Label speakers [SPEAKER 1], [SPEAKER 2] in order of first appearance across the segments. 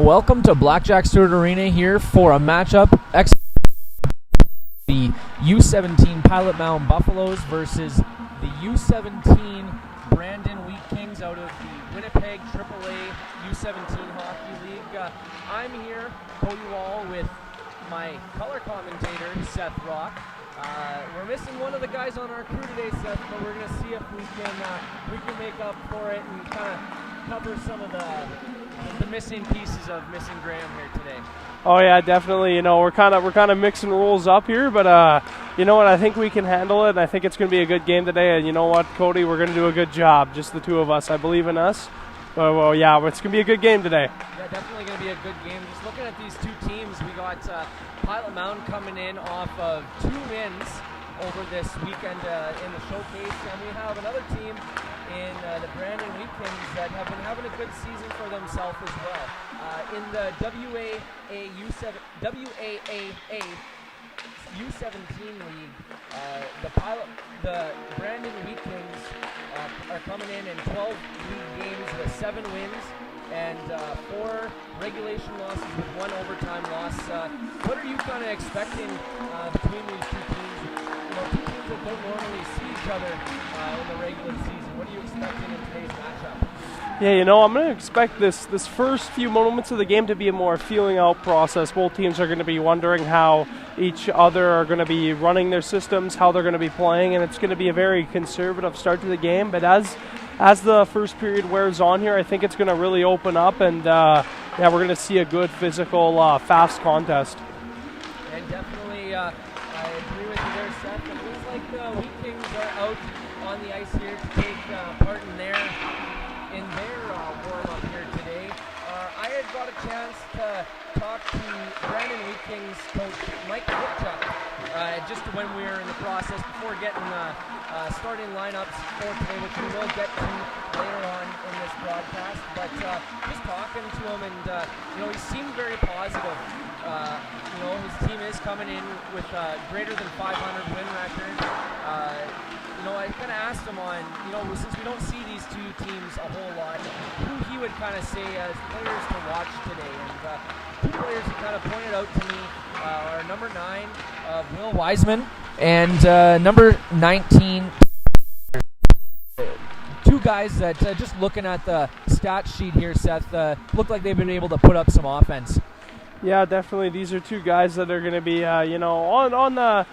[SPEAKER 1] Welcome to Blackjack Stewart Arena here for a matchup. The U17 Pilot Mound Buffaloes versus the U17 Brandon Wheat Kings out of the Winnipeg AAA U17 Hockey League. I'm here, Cody Wall, with my color commentator, Seth Rock. We're missing one of the guys on our crew today, Seth, but we're going to see if we can make up for it and kind of cover some of the missing pieces of Missing Graham here today.
[SPEAKER 2] Oh yeah, definitely. We're kind of mixing rules up here, but you know what? I think we can handle it. And I think it's going to be a good game today. And you know what, Cody? We're going to do a good job. Just the two of us. I believe in us. Well, yeah, it's going to be a good game today. Yeah,
[SPEAKER 1] definitely going to be a good game. Just looking at these two teams, we got Pilot Mound coming in off of 2 wins over this weekend in the showcase, and we have another team in the Brandon Wheat Kings that have been having a good season for themselves as well. In the WAA U17 league, the Brandon Wheat Kings are coming in 12 league games with 7 wins and 4 regulation losses with 1 overtime loss. What are you kind of expecting between these two teams? Two teams that don't normally see each other in the regular season. What are you expecting in today's matchup?
[SPEAKER 2] Yeah, I'm going to expect this first few moments of the game to be a more feeling out process. Both teams are going to be wondering how each other are going to be running their systems, how they're going to be playing, and it's going to be a very conservative start to the game. But as the first period wears on here, I think it's going to really open up, and we're going to see a good physical, fast contest.
[SPEAKER 1] And definitely, I agree with you there, Seth. It looks like the Wheat Kings are out on the ice here to take part in their warm-up here today. I had got a chance to talk to Brandon Wheat Kings coach Mike Woodchuck just when we were in the process before getting starting lineups for today, which we will get to later on in this broadcast. But just talking to him, and he seemed very positive. His team is coming in with greater than 500 win record. I kind of asked him on, since we don't see these two teams a whole lot, who he would kind of say as players to watch today. And 2 players he kind of pointed out to me are number 9 of Will Wiseman and number 19. 2 guys that, just looking at the stat sheet here, Seth, look like they've been able to put up some offense.
[SPEAKER 2] Yeah, definitely. These are 2 guys that are going to be, on the,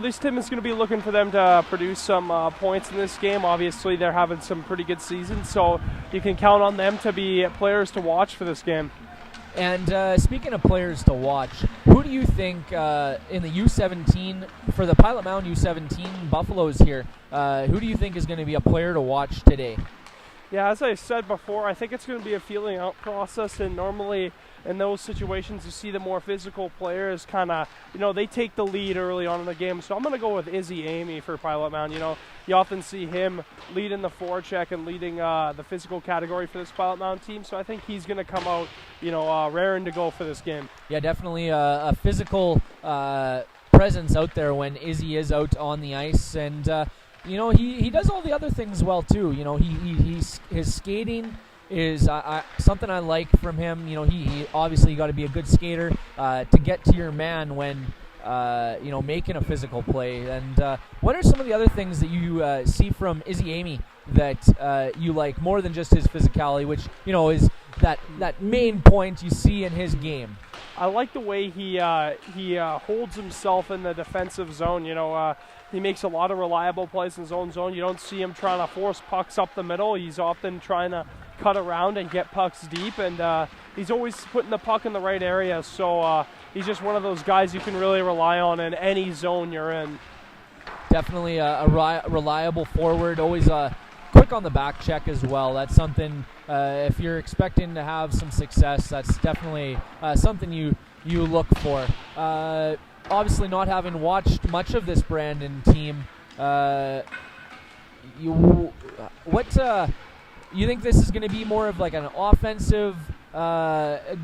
[SPEAKER 2] this team is going to be looking for them to produce some points in this game. Obviously, they're having some pretty good seasons, so you can count on them to be players to watch for this game.
[SPEAKER 1] And speaking of players to watch, who do you think in the U17, for the Pilot Mound U17 Buffaloes here, who do you think is going to be a player to watch today?
[SPEAKER 2] Yeah, as I said before, I think it's going to be a feeling out process, and normally in those situations you see the more physical players kind of, they take the lead early on in the game. So I'm going to go with Izzy Amy for Pilot Mound. You often see him leading the forecheck and leading the physical category for this Pilot Mound team. So I think he's going to come out, raring to go for this game. Yeah,
[SPEAKER 1] definitely a physical presence out there when Izzy is out on the ice, and he does all the other things well too. His skating is something I like from him. He obviously got to be a good skater to get to your man when making a physical play. And what are some of the other things that you see from Izzy Amy that you like more than just his physicality, which is that main point you see in his game?
[SPEAKER 2] I like the way he holds himself in the defensive zone. He makes a lot of reliable plays in his own zone. You don't see him trying to force pucks up the middle. He's often trying to cut around and get pucks deep, and he's always putting the puck in the right area. So he's just one of those guys you can really rely on in any zone you're in.
[SPEAKER 1] Definitely a reliable forward, always quick on the back check as well. That's something, if you're expecting to have some success, that's definitely something you look for. Obviously, not having watched much of this Brandon team, you think this is going to be more of like an offensive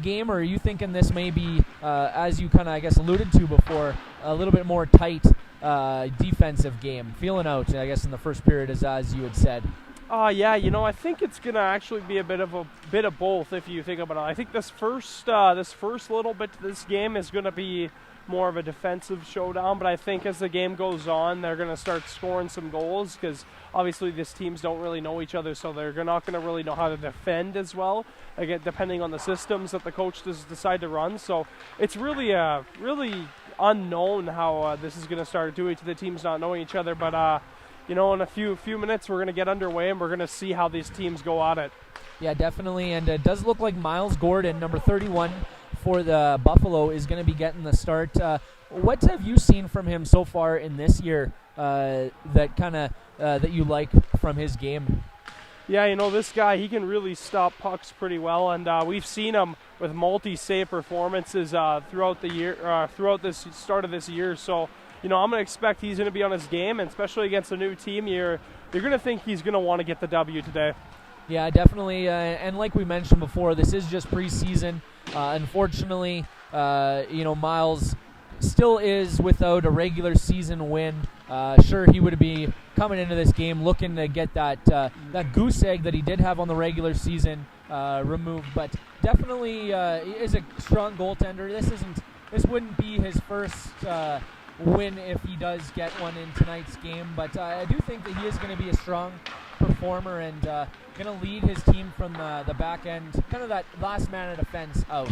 [SPEAKER 1] game, or are you thinking this may be, as you kind of, I guess, alluded to before, a little bit more tight defensive game? Feeling out, I guess, in the first period, as you had said.
[SPEAKER 2] Yeah, I think it's gonna actually be a bit of both if you think about it. I think this first little bit to this game is gonna be more of a defensive showdown, but I think as the game goes on, they're gonna start scoring some goals because obviously these teams don't really know each other, so they're not gonna really know how to defend as well. Again, depending on the systems that the coach decide to run, so it's really unknown how this is gonna start due to the teams not knowing each other, but. In a few minutes, we're going to get underway, and we're going to see how these teams go at it.
[SPEAKER 3] Yeah, definitely, and it does look like Miles Gordon, number 31 for the Buffalo, is going to be getting the start. What have you seen from him so far in this year that you like from his game?
[SPEAKER 2] Yeah, this guy, he can really stop pucks pretty well, and we've seen him with multi-save performances throughout the year, throughout this start of this year. So. I'm going to expect he's going to be on his game, and especially against a new team, you're going to think he's going to want to get the W today.
[SPEAKER 3] Yeah, definitely. And like we mentioned before, this is just preseason. Unfortunately, Miles still is without a regular season win. Sure, he would be coming into this game looking to get that goose egg that he did have on the regular season removed, but definitely is a strong goaltender. This wouldn't be his first win if he does get one in tonight's game, but I do think that he is going to be a strong performer and going to lead his team from the back end, kind of that last man of defense out.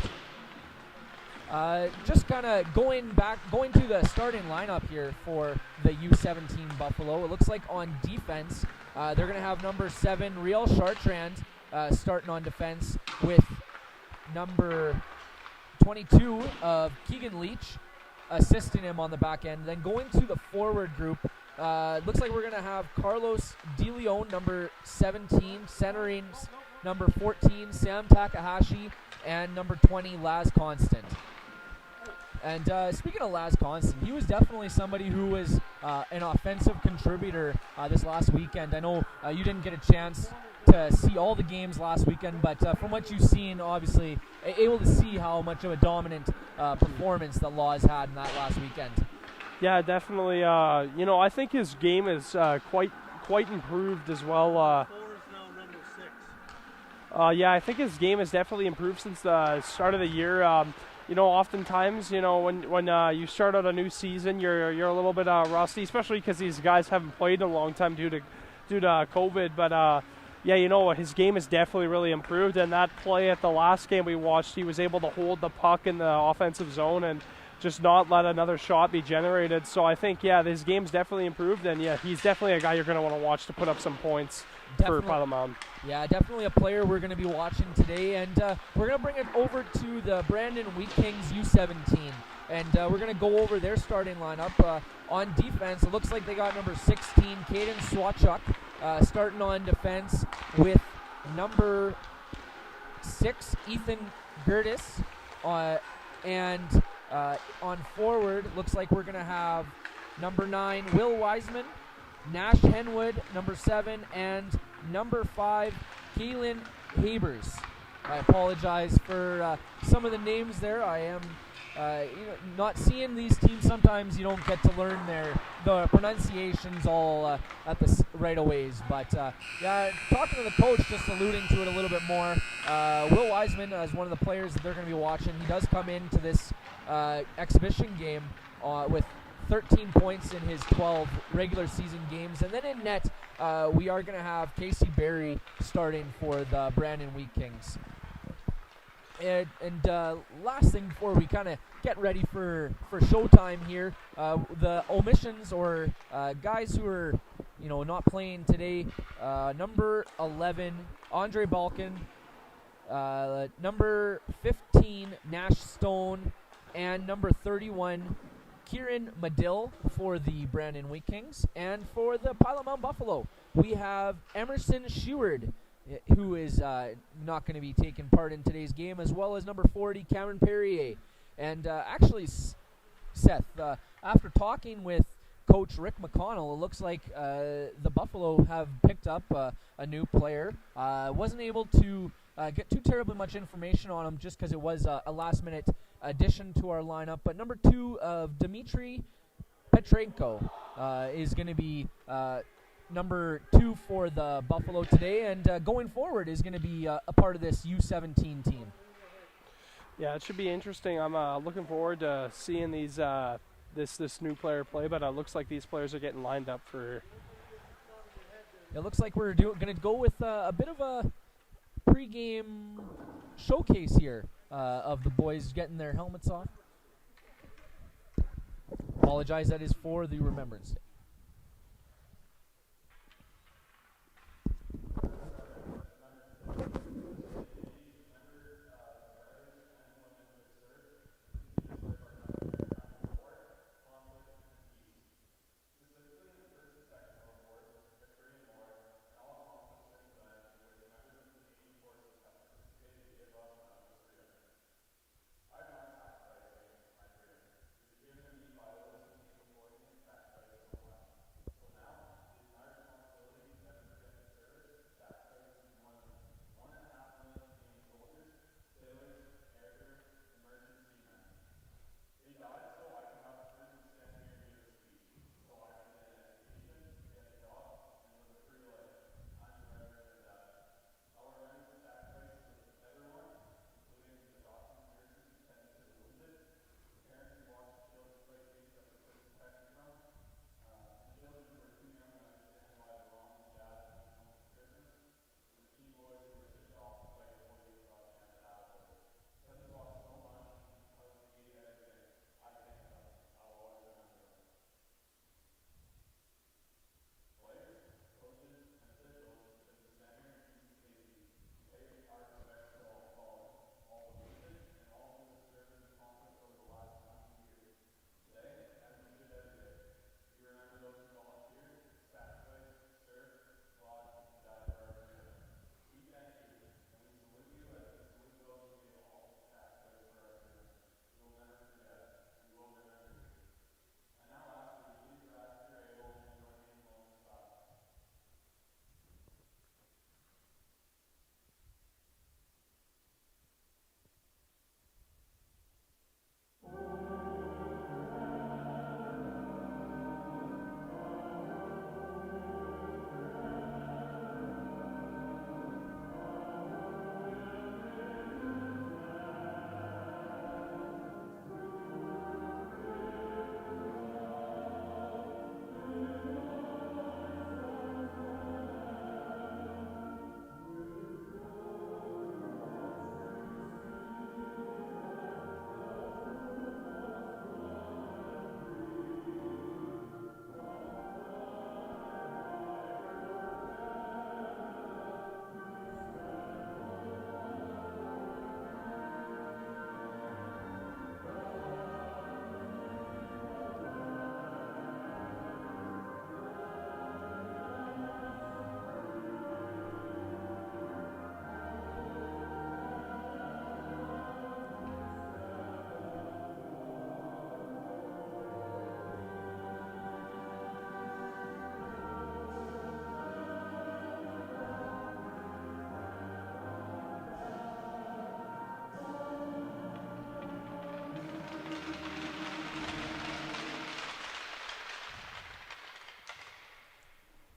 [SPEAKER 3] Just kind of going to the starting lineup here for the U17 Buffalo. It looks like on defense, they're going to have number 7, Riel Chartrand, starting on defense with number 22 of Keegan Leach, assisting him on the back end. Then going to the forward group, looks like we're going to have Carlos De Leon, number 17, centering number 14, Sam Takahashi, and number 20, Laz Constant. And speaking of Laz Constant, he was definitely somebody who was an offensive contributor this last weekend. I know you didn't get a chance to see all the games last weekend, but from what you've seen, obviously able to see how much of a dominant performance that Laws had in that last weekend.
[SPEAKER 2] Yeah, definitely. I think his game is quite improved as well. Yeah, I think his game has definitely improved since the start of the year. Oftentimes, when you start out a new season, you're a little bit rusty, especially because these guys haven't played in a long time due to COVID. But his game has definitely really improved. And that play at the last game we watched, he was able to hold the puck in the offensive zone and just not let another shot be generated. So I think, his game's definitely improved. And, he's definitely a guy you're going to want to watch to put up some points for Mound.
[SPEAKER 3] Yeah, definitely a player we're going to be watching today. And we're going to bring it over to the Brandon Wheat Kings U17. And we're going to go over their starting lineup. On defense, it looks like they got number 16, Caden Swachuk, starting on defense with number 6, Ethan Gertis. And on forward, looks like we're going to have number 9, Will Wiseman, Nash Henwood, number 7, and number 5, Keelan Habers. I apologize for some of the names there. I am not seeing these teams. Sometimes you don't get to learn the pronunciations all at the right aways. But talking to the coach, just alluding to it a little bit more. Will Wiseman is one of the players that they're going to be watching. He does come into this exhibition game with 13 points in his 12 regular season games. And then in net, we are going to have Casey Berry starting for the Brandon Wheat Kings. And last thing before we kind of get ready for showtime here, the omissions or guys who are not playing today. Number 11, Andre Balkan. Number 15, Nash Stone, and number 31, Kieran Medill for the Brandon Wheat Kings. And for the Pilot Mound Buffalo, we have Emerson Sheward, who is not going to be taking part in today's game, as well as number 40, Cameron Perrier. And actually, Seth, after talking with Coach Rick McConnell, it looks like the Buffalo have picked up a new player. Wasn't able to get too terribly much information on him just because it was a last-minute addition to our lineup. But number 2 of Dmitry Petrenko is going to be number 2 for the Buffalo today, and going forward is going to be a part of this U17 team.
[SPEAKER 2] Yeah, it should be interesting. I'm looking forward to seeing these this new player play, but it looks like these players are getting lined up for.
[SPEAKER 3] It looks like we're going to go with a bit of a pregame showcase here of the boys getting their helmets off. Apologize, that is for the Remembrance Day.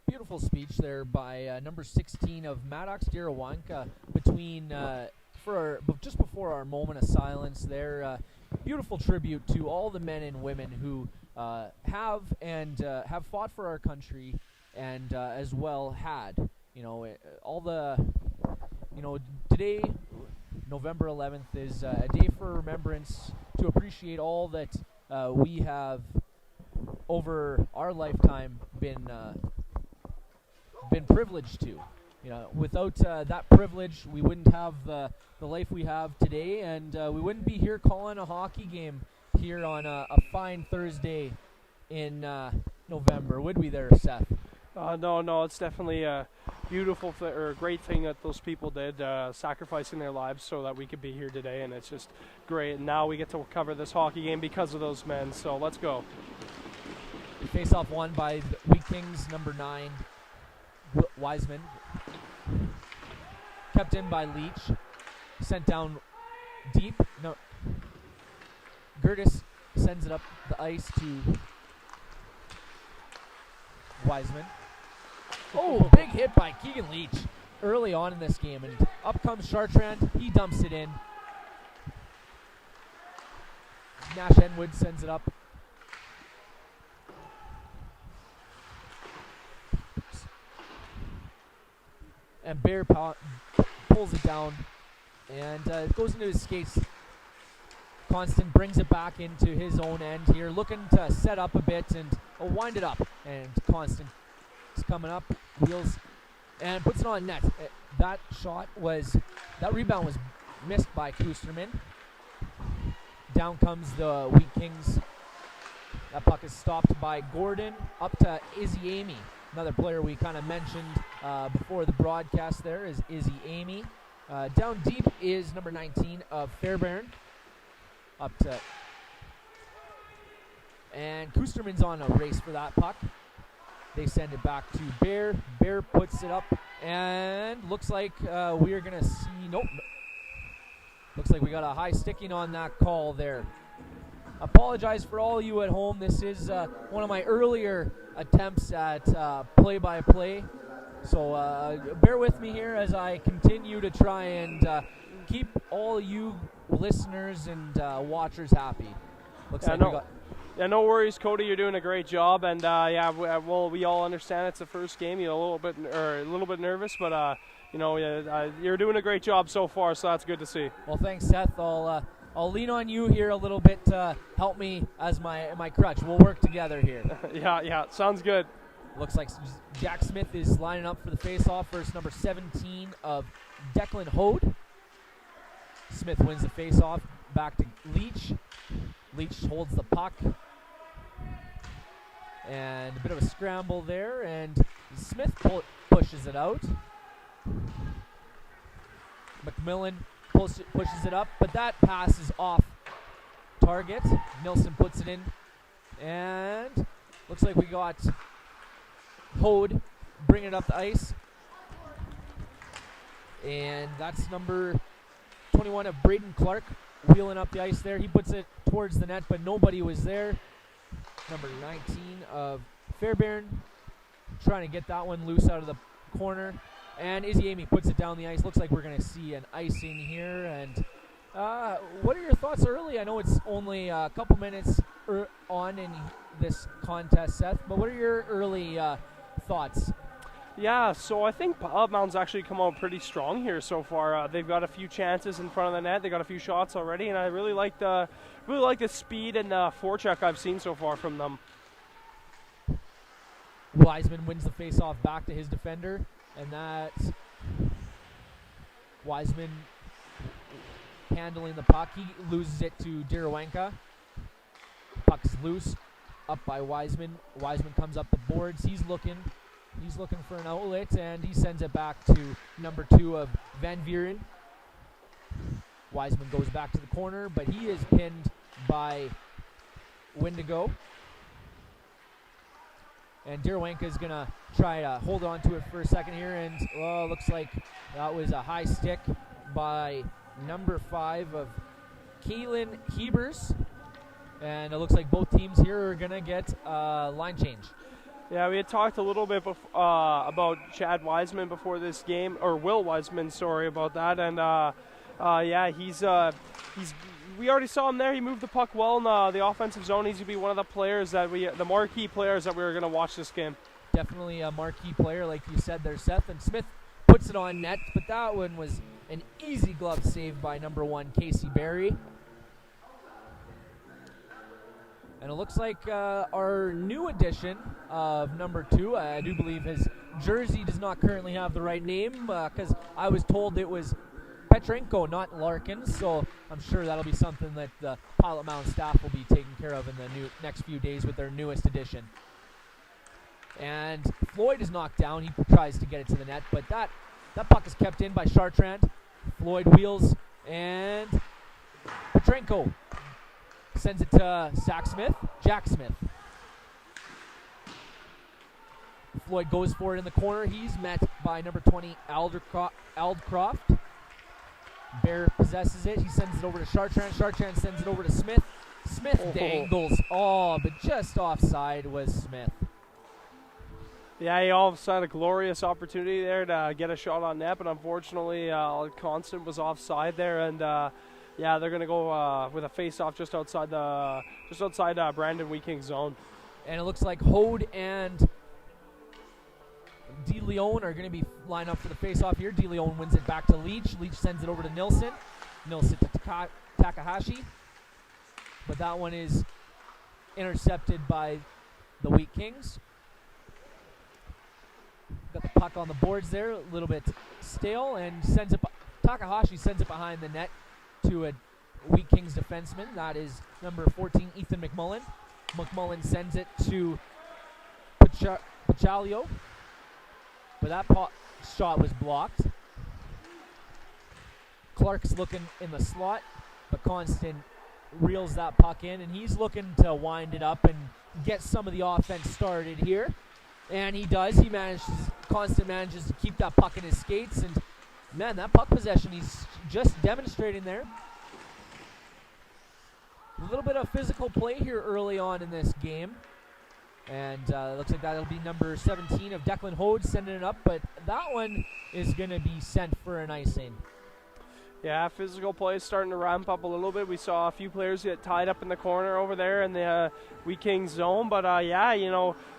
[SPEAKER 3] Beautiful speech there by number 16 of Maddox Dirawanka between just before our moment of silence there. Beautiful tribute to all the men and women who have fought for our country and as well had today, November 11th, is a day for remembrance to appreciate all that we have over our lifetime been privileged to. Without that privilege, we wouldn't have the life we have today, and we wouldn't be here calling a hockey game here on a fine Thursday in November, would we there, Seth?
[SPEAKER 2] No, it's definitely a beautiful or a great thing that those people did, sacrificing their lives so that we could be here today, and it's just great. And now we get to cover this hockey game because of those men, so let's go.
[SPEAKER 3] Face-off won by the Wheat Kings, number 9, Wiseman. Kept in by Leach. Sent down deep. No. Gertis sends it up the ice to Wiseman. Oh, big hit by Keegan Leach early on in this game. And up comes Chartrand. He dumps it in. Nash Enwood sends it up. And Bear pulls it down. And it goes into his skates. Constant brings it back into his own end here, looking to set up a bit and wind it up. And Constant is coming up, wheels, and puts it on net. That rebound was missed by Kusterman. Down comes the Wheat Kings. That puck is stopped by Gordon. Up to Izzy Amy, another player we kind of mentioned before the broadcast there is Izzy Amy. Down deep is number 19 of Fairbairn. Up to... And Kusterman's on a race for that puck. They send it back to Bear. Bear puts it up, and looks like we are going to see... Nope. Looks like we got a high sticking on that call there. Apologize for all you at home. This is one of my earlier attempts at play-by-play. So bear with me here as I continue to try and keep all you listeners and watchers happy. Looks like we got...
[SPEAKER 2] Yeah, no worries, Cody. You're doing a great job, and we all understand it's the first game. You're a little bit nervous, but you're doing a great job so far. So that's good to see.
[SPEAKER 3] Well, thanks, Seth. I'll lean on you here a little bit to help me as my crutch. We'll work together here.
[SPEAKER 2] yeah, sounds good.
[SPEAKER 3] Looks like Jack Smith is lining up for the face-off versus number 17 of Declan Hode. Smith wins the face-off. Back to Leach. Leach holds the puck. And a bit of a scramble there, and Smith pushes it out. Mcmullen pushes it up, but that pass is off target. Nilsson puts it in, and looks like we got Hode bringing it up the ice. And that's number 21 of Braden Clark wheeling up the ice there. He puts it towards the net, but nobody was there. Number 19 of Fairbairn trying to get that one loose out of the corner. And Izzy Amy puts it down the ice. Looks like we're going to see an icing here. And what are your thoughts early? I know it's only a couple minutes on in this contest, Seth, but what are your early thoughts?
[SPEAKER 2] Yeah, so I think Mound's actually come out pretty strong here so far. They've got a few chances in front of the net. They got a few shots already, and I really like the speed and forecheck I've seen so far from them.
[SPEAKER 3] Wiseman wins the faceoff back to his defender, and that's Wiseman handling the puck. He loses it to Dirawenka. Puck's loose, up by Wiseman. Wiseman comes up the boards. He's looking for an outlet, and he sends it back to number 2 of Van Vuren. Wiseman goes back to the corner, but he is pinned by Wendigo. And Dirawenka is going to try to hold on to it for a second here, and looks like that was a high stick by number 5 of Kaylin Hebers. And it looks like both teams here are going to get a line change.
[SPEAKER 2] Yeah, we had talked a little bit about Chad Wiseman before this game, or Will Wiseman, sorry about that. And he's we already saw him there. He moved the puck well in the offensive zone. He's gonna be one of the players the marquee players that we were gonna watch this game.
[SPEAKER 3] Definitely a marquee player, like you said there, Seth. And Smith puts it on net, but that one was an easy glove save by number 1, Casey Berry. And it looks like our new addition of number 2, I do believe his jersey does not currently have the right name because I was told it was Petrenko, not Larkin. So I'm sure that'll be something that the Pilot Mound staff will be taking care of in the next few days with their newest addition. And Floyd is knocked down. He tries to get it to the net, but that puck is kept in by Chartrand. Floyd wheels, and Petrenko sends it to Jack Smith. Floyd goes for it in the corner. He's met by number 20, Aldcroft. Bear possesses it. He sends it over to Chartrand. Chartrand sends it over to Smith. Smith dangles. But just offside was Smith.
[SPEAKER 2] Yeah, he all of a sudden had a glorious opportunity there to get a shot on net, but unfortunately, Constant was offside there, and yeah, they're gonna go with a face-off just outside Brandon Wheat-King's zone.
[SPEAKER 3] And it looks like Hode and De Leon are going to be lined up for the face-off here. De Leon wins it back to Leach. Leach sends it over to Nilsson. Nilsson to Takahashi. But that one is intercepted by the Wheat Kings. Got the puck on the boards there, a little bit stale, and Takahashi sends it behind the net to a Wheat Kings defenseman. That is number 14, Ethan Mcmullen. Mcmullen sends it to Pachalio, but that shot was blocked. Clark's looking in the slot, but Constant reels that puck in, and he's looking to wind it up and get some of the offense started here. And he does. Constant manages to keep that puck in his skates, and man, that puck possession he's just demonstrating there. A little bit of physical play here early on in this game. And looks like that'll be number 17 of Declan Hode sending it up, but that one is going to be sent for an icing.
[SPEAKER 2] Yeah, physical play is starting to ramp up a little bit. We saw a few players get tied up in the corner over there in the Wheat Kings zone. But, yeah,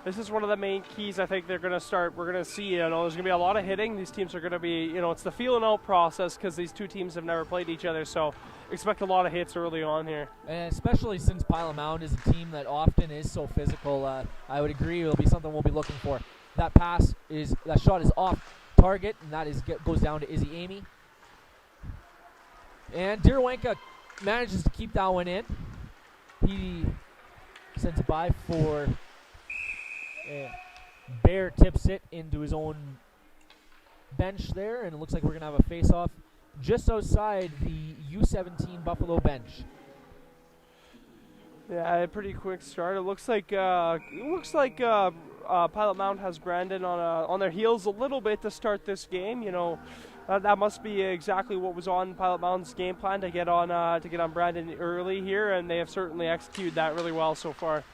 [SPEAKER 2] this is one of the main keys I think they're going to start. We're going to see, there's going to be a lot of hitting. These teams are going to be, it's the feeling out process because these two teams have never played each other. So expect a lot of hits early on here. And
[SPEAKER 3] especially since Pile of Mound is a team that often is so physical, I would agree it'll be something we'll be looking for. That shot is off target, and that goes down to Izzy Amy. And Dirawenka manages to keep that one in. He sends it by for Bear, tips it into his own bench there, and it looks like we're going to have a face-off just outside the U17 Buffalo bench.
[SPEAKER 2] Yeah, a pretty quick start. It looks like Pilot Mound has Brandon on their heels a little bit to start this game. That must be exactly what was on Pilot Mound's game plan to get on Brandon early here, and they have certainly executed that really well so far.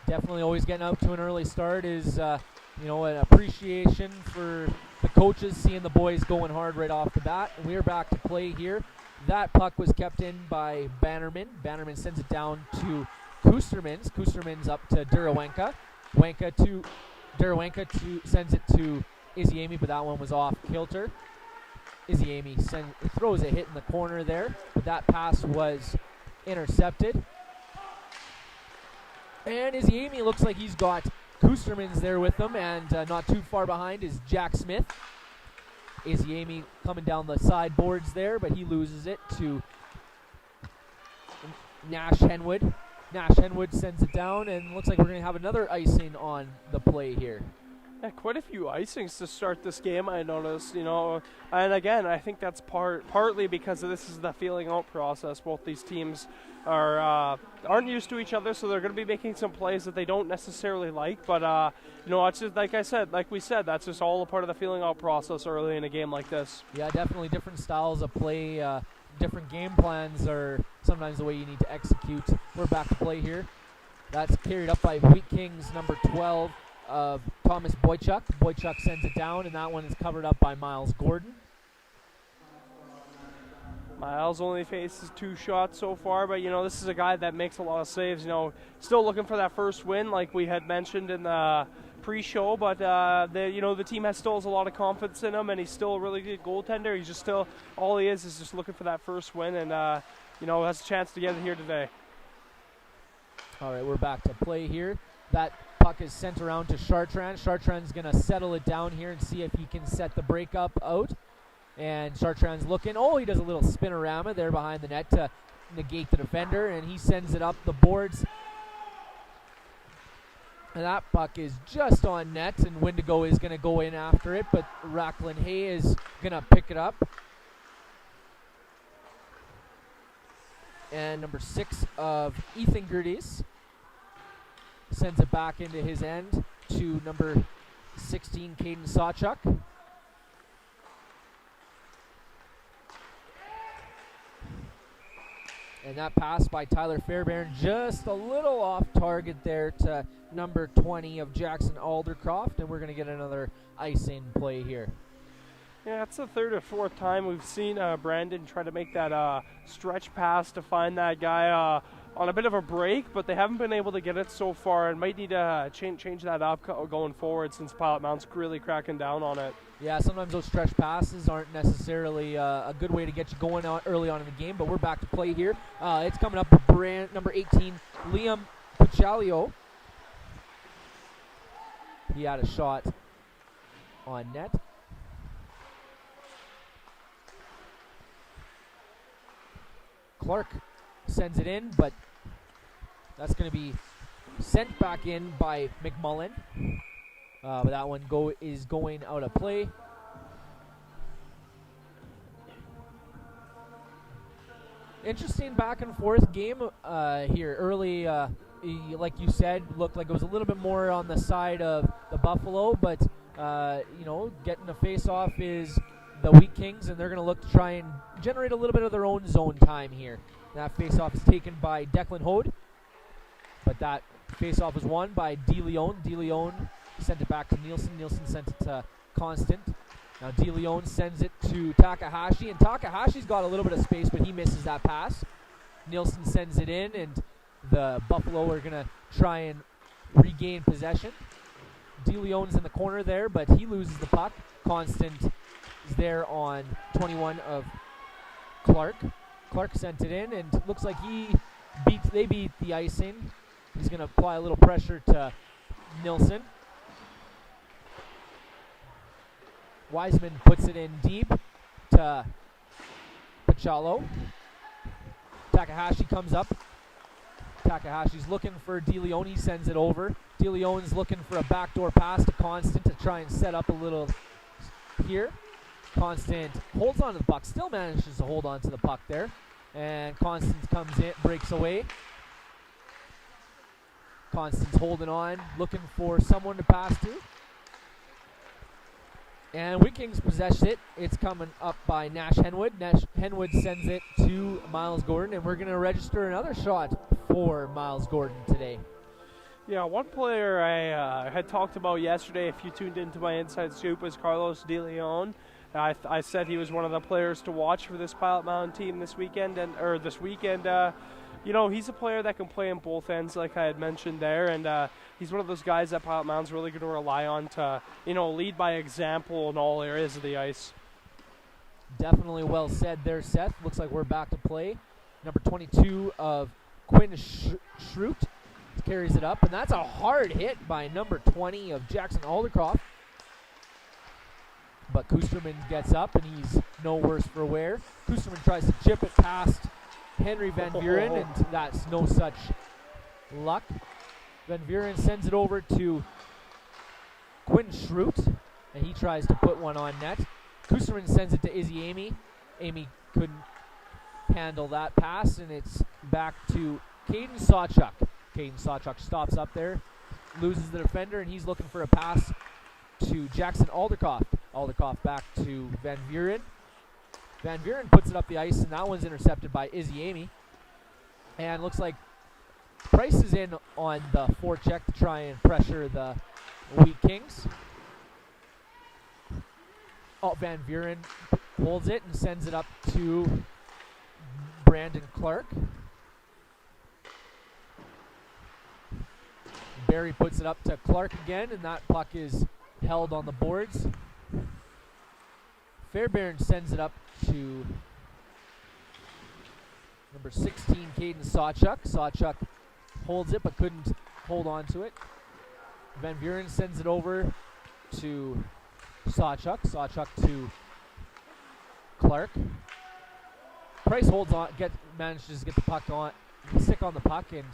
[SPEAKER 3] Definitely, always getting out to an early start is an appreciation for the coaches seeing the boys going hard right off the bat. And we're back to play here. That puck was kept in by Bannerman. Bannerman sends it down to Kustermans. Kustermans up to Dirawenka. Dirawenka sends it to Izzy Amy, but that one was off kilter. Izzy Amy throws a hit in the corner there, but that pass was intercepted. And Izzy Amy looks like he's got Kustermans there with him, and not too far behind is Jack Smith. Izzy Amy coming down the sideboards there, but he loses it to Nash Henwood. Nash Henwood sends it down, and looks like we're going to have another icing on the play here.
[SPEAKER 2] Yeah, quite a few icings to start this game, I noticed, and again, I think that's partly because this is the feeling out process. Both these teams aren't used to each other, so they're going to be making some plays that they don't necessarily like, but, it's just, like we said, that's just all a part of the feeling out process early in a game like this.
[SPEAKER 3] Yeah, definitely different styles of play, different game plans are sometimes the way you need to execute. We're back to play here. That's carried up by Wheat Kings number 12. Of Thomas Boychuk. Boychuk sends it down, and that one is covered up by Miles Gordon.
[SPEAKER 2] Miles only faces 2 shots so far, but this is a guy that makes a lot of saves. Still looking for that first win, like we had mentioned in the pre-show. But the team has a lot of confidence in him, and he's still a really good goaltender. He's just all he is just looking for that first win, and has a chance to get it here today.
[SPEAKER 3] All right, we're back to play here. That puck is sent around to Chartrand. Chartrand's going to settle it down here and see if he can set the breakup out. And Chartrand's looking. Oh, he does a little spinorama there behind the net to negate the defender, and he sends it up the boards. And that puck is just on net, and Wendigo is going to go in after it, but Racklin Hay is going to pick it up. And number 6 of Ethan Gerdes sends it back into his end to number 16, Caden Sawchuk. And that pass by Tyler Fairbairn just a little off target there to number 20 of Jackson Aldercroft, and we're going to get another icing play here.
[SPEAKER 2] Yeah, it's the third or fourth time we've seen Brandon try to make that stretch pass to find that guy on a bit of a break, but they haven't been able to get it so far and might need to change that up going forward since Pilot Mound's really cracking down on it.
[SPEAKER 3] Yeah, sometimes those stretch passes aren't necessarily a good way to get you going out early on in the game, but we're back to play here. It's coming up with number 18, Liam Pichalio. He had a shot on net. Clark sends it in, but that's going to be sent back in by Mcmullen. But that one is going out of play. Interesting back and forth game here. Early, like you said, looked like it was a little bit more on the side of the Buffalo, but getting the face-off is the Wheat Kings, and they're going to look to try and generate a little bit of their own zone time here. That face-off is taken by Declan Hode, but that face-off was won by De Leon. De Leon sent it back to Nielsen. Nielsen sent it to Constant. Now De Leon sends it to Takahashi, and Takahashi's got a little bit of space, but he misses that pass. Nielsen sends it in, and the Buffalo are going to try and regain possession. De Leon's in the corner there, but he loses the puck. Constant is there on 21 of Clark. Clark sent it in, and looks like they beat the icing. He's going to apply a little pressure to Nielsen. Wiseman puts it in deep to Pachalo. Takahashi comes up. Takahashi's looking for De Leon. He sends it over. De Leon's looking for a backdoor pass to Constant to try and set up a little here. Constant holds on to the puck, still manages to hold on to the puck there. And Constant comes in, breaks away. Constant's holding on, looking for someone to pass to. And Wheat Kings possess it. It's coming up by Nash Henwood. Nash Henwood sends it to Miles Gordon, and we're going to register another shot for Miles Gordon today.
[SPEAKER 2] Yeah, one player I had talked about yesterday, if you tuned into my Inside Scoop, was Carlos De Leon. I said he was one of the players to watch for this Pilot Mound team this weekend. He's a player that can play on both ends, like I had mentioned there, and he's one of those guys that Pilot Mound's really going to rely on to, lead by example in all areas of the ice.
[SPEAKER 3] Definitely well said there, Seth. Looks like we're back to play. Number 22 of Quinn Schrute carries it up, and that's a hard hit by number 20 of Jackson Aldercroft. But Kusterman gets up, and he's no worse for wear. Kusterman tries to chip it past Henry Van Buren, and that's no such luck. Van Buren sends it over to Quinn Schrute, and he tries to put one on net. Kusterman sends it to Izzy Amy. Amy couldn't handle that pass, and it's back to Caden Sawchuk. Caden Sawchuk stops up there, loses the defender, and he's looking for a pass to Jackson Aldercroft. Aldercroft back to Van Buren. Van Buren puts it up the ice, and that one's intercepted by Izzy Amy. And looks like Price is in on the forecheck to try and pressure the Wheat Kings. Van Buren holds it and sends it up to Brandon Clark. Barry puts it up to Clark again, and that puck is held on the boards. Fairbairn sends it up to number 16, Caden Sawchuk. Sawchuk holds it but couldn't hold on to it. Van Buren sends it over to Sawchuk. Sawchuk to Clark. Price holds on, manages to get the puck on, stick on the puck and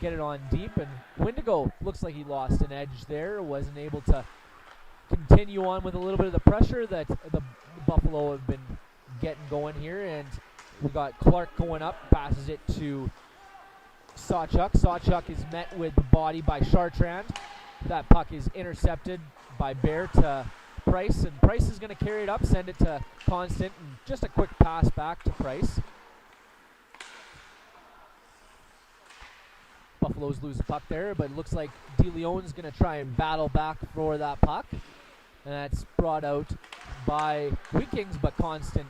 [SPEAKER 3] get it on deep. And Wendigo looks like he lost an edge there, wasn't able to continue on with a little bit of the pressure that the Buffalo have been getting going here. And we got Clark going up, passes it to Sawchuk. Sawchuk is met with the body by Chartrand. That puck is intercepted by Bear to Price, and Price is going to carry it up, send it to Constant, and just a quick pass back to Price. Buffaloes lose the puck there, but it looks like DeLeon's going to try and battle back for that puck. And that's brought out by Wheat Kings, but Constant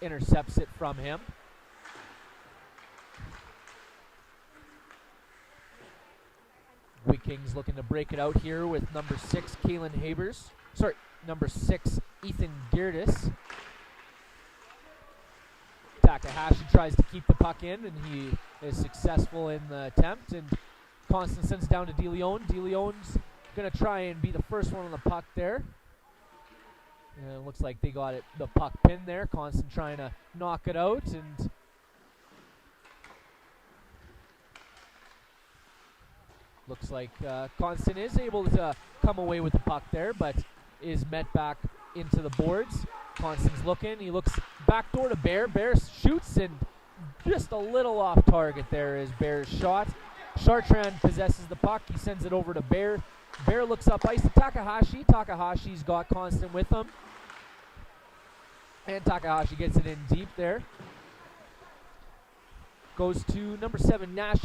[SPEAKER 3] intercepts it from him. Wheat Kings looking to break it out here with number 6, Kalen Habers. Sorry, number 6, Ethan Geerdes. Takahashi tries to keep the puck in, and he is successful in the attempt. And Constant sends it down to DeLeon. DeLeon's going to try and be the first one on the puck there. And it looks like they got it, the puck pinned there. Constant trying to knock it out, and looks like Constant is able to come away with the puck there, but is met back into the boards. Constant's looking. He looks backdoor to Bear. Bear shoots, and just a little off target there is Bear's shot. Chartrand possesses the puck. He sends it over to Bear. Bear looks up ice to Takahashi. Takahashi's got Constant with him. And Takahashi gets it in deep there. Goes to number 7, Nash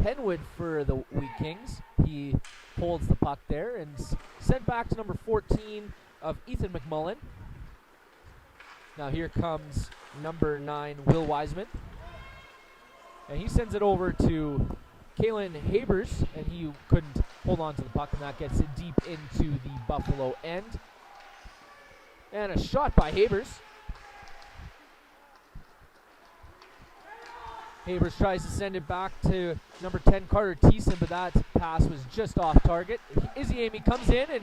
[SPEAKER 3] Penwood for the Wheat Kings. He holds the puck there and sent back to number 14 of Ethan Mcmullen. Now here comes number 9, Will Wiseman. And he sends it over to Kalen Habers, and he couldn't hold on to the puck, and that gets it deep into the Buffalo end. And a shot by Habers. Habers tries to send it back to number 10, Carter Thiessen, but that pass was just off target. Izzy Amy comes in and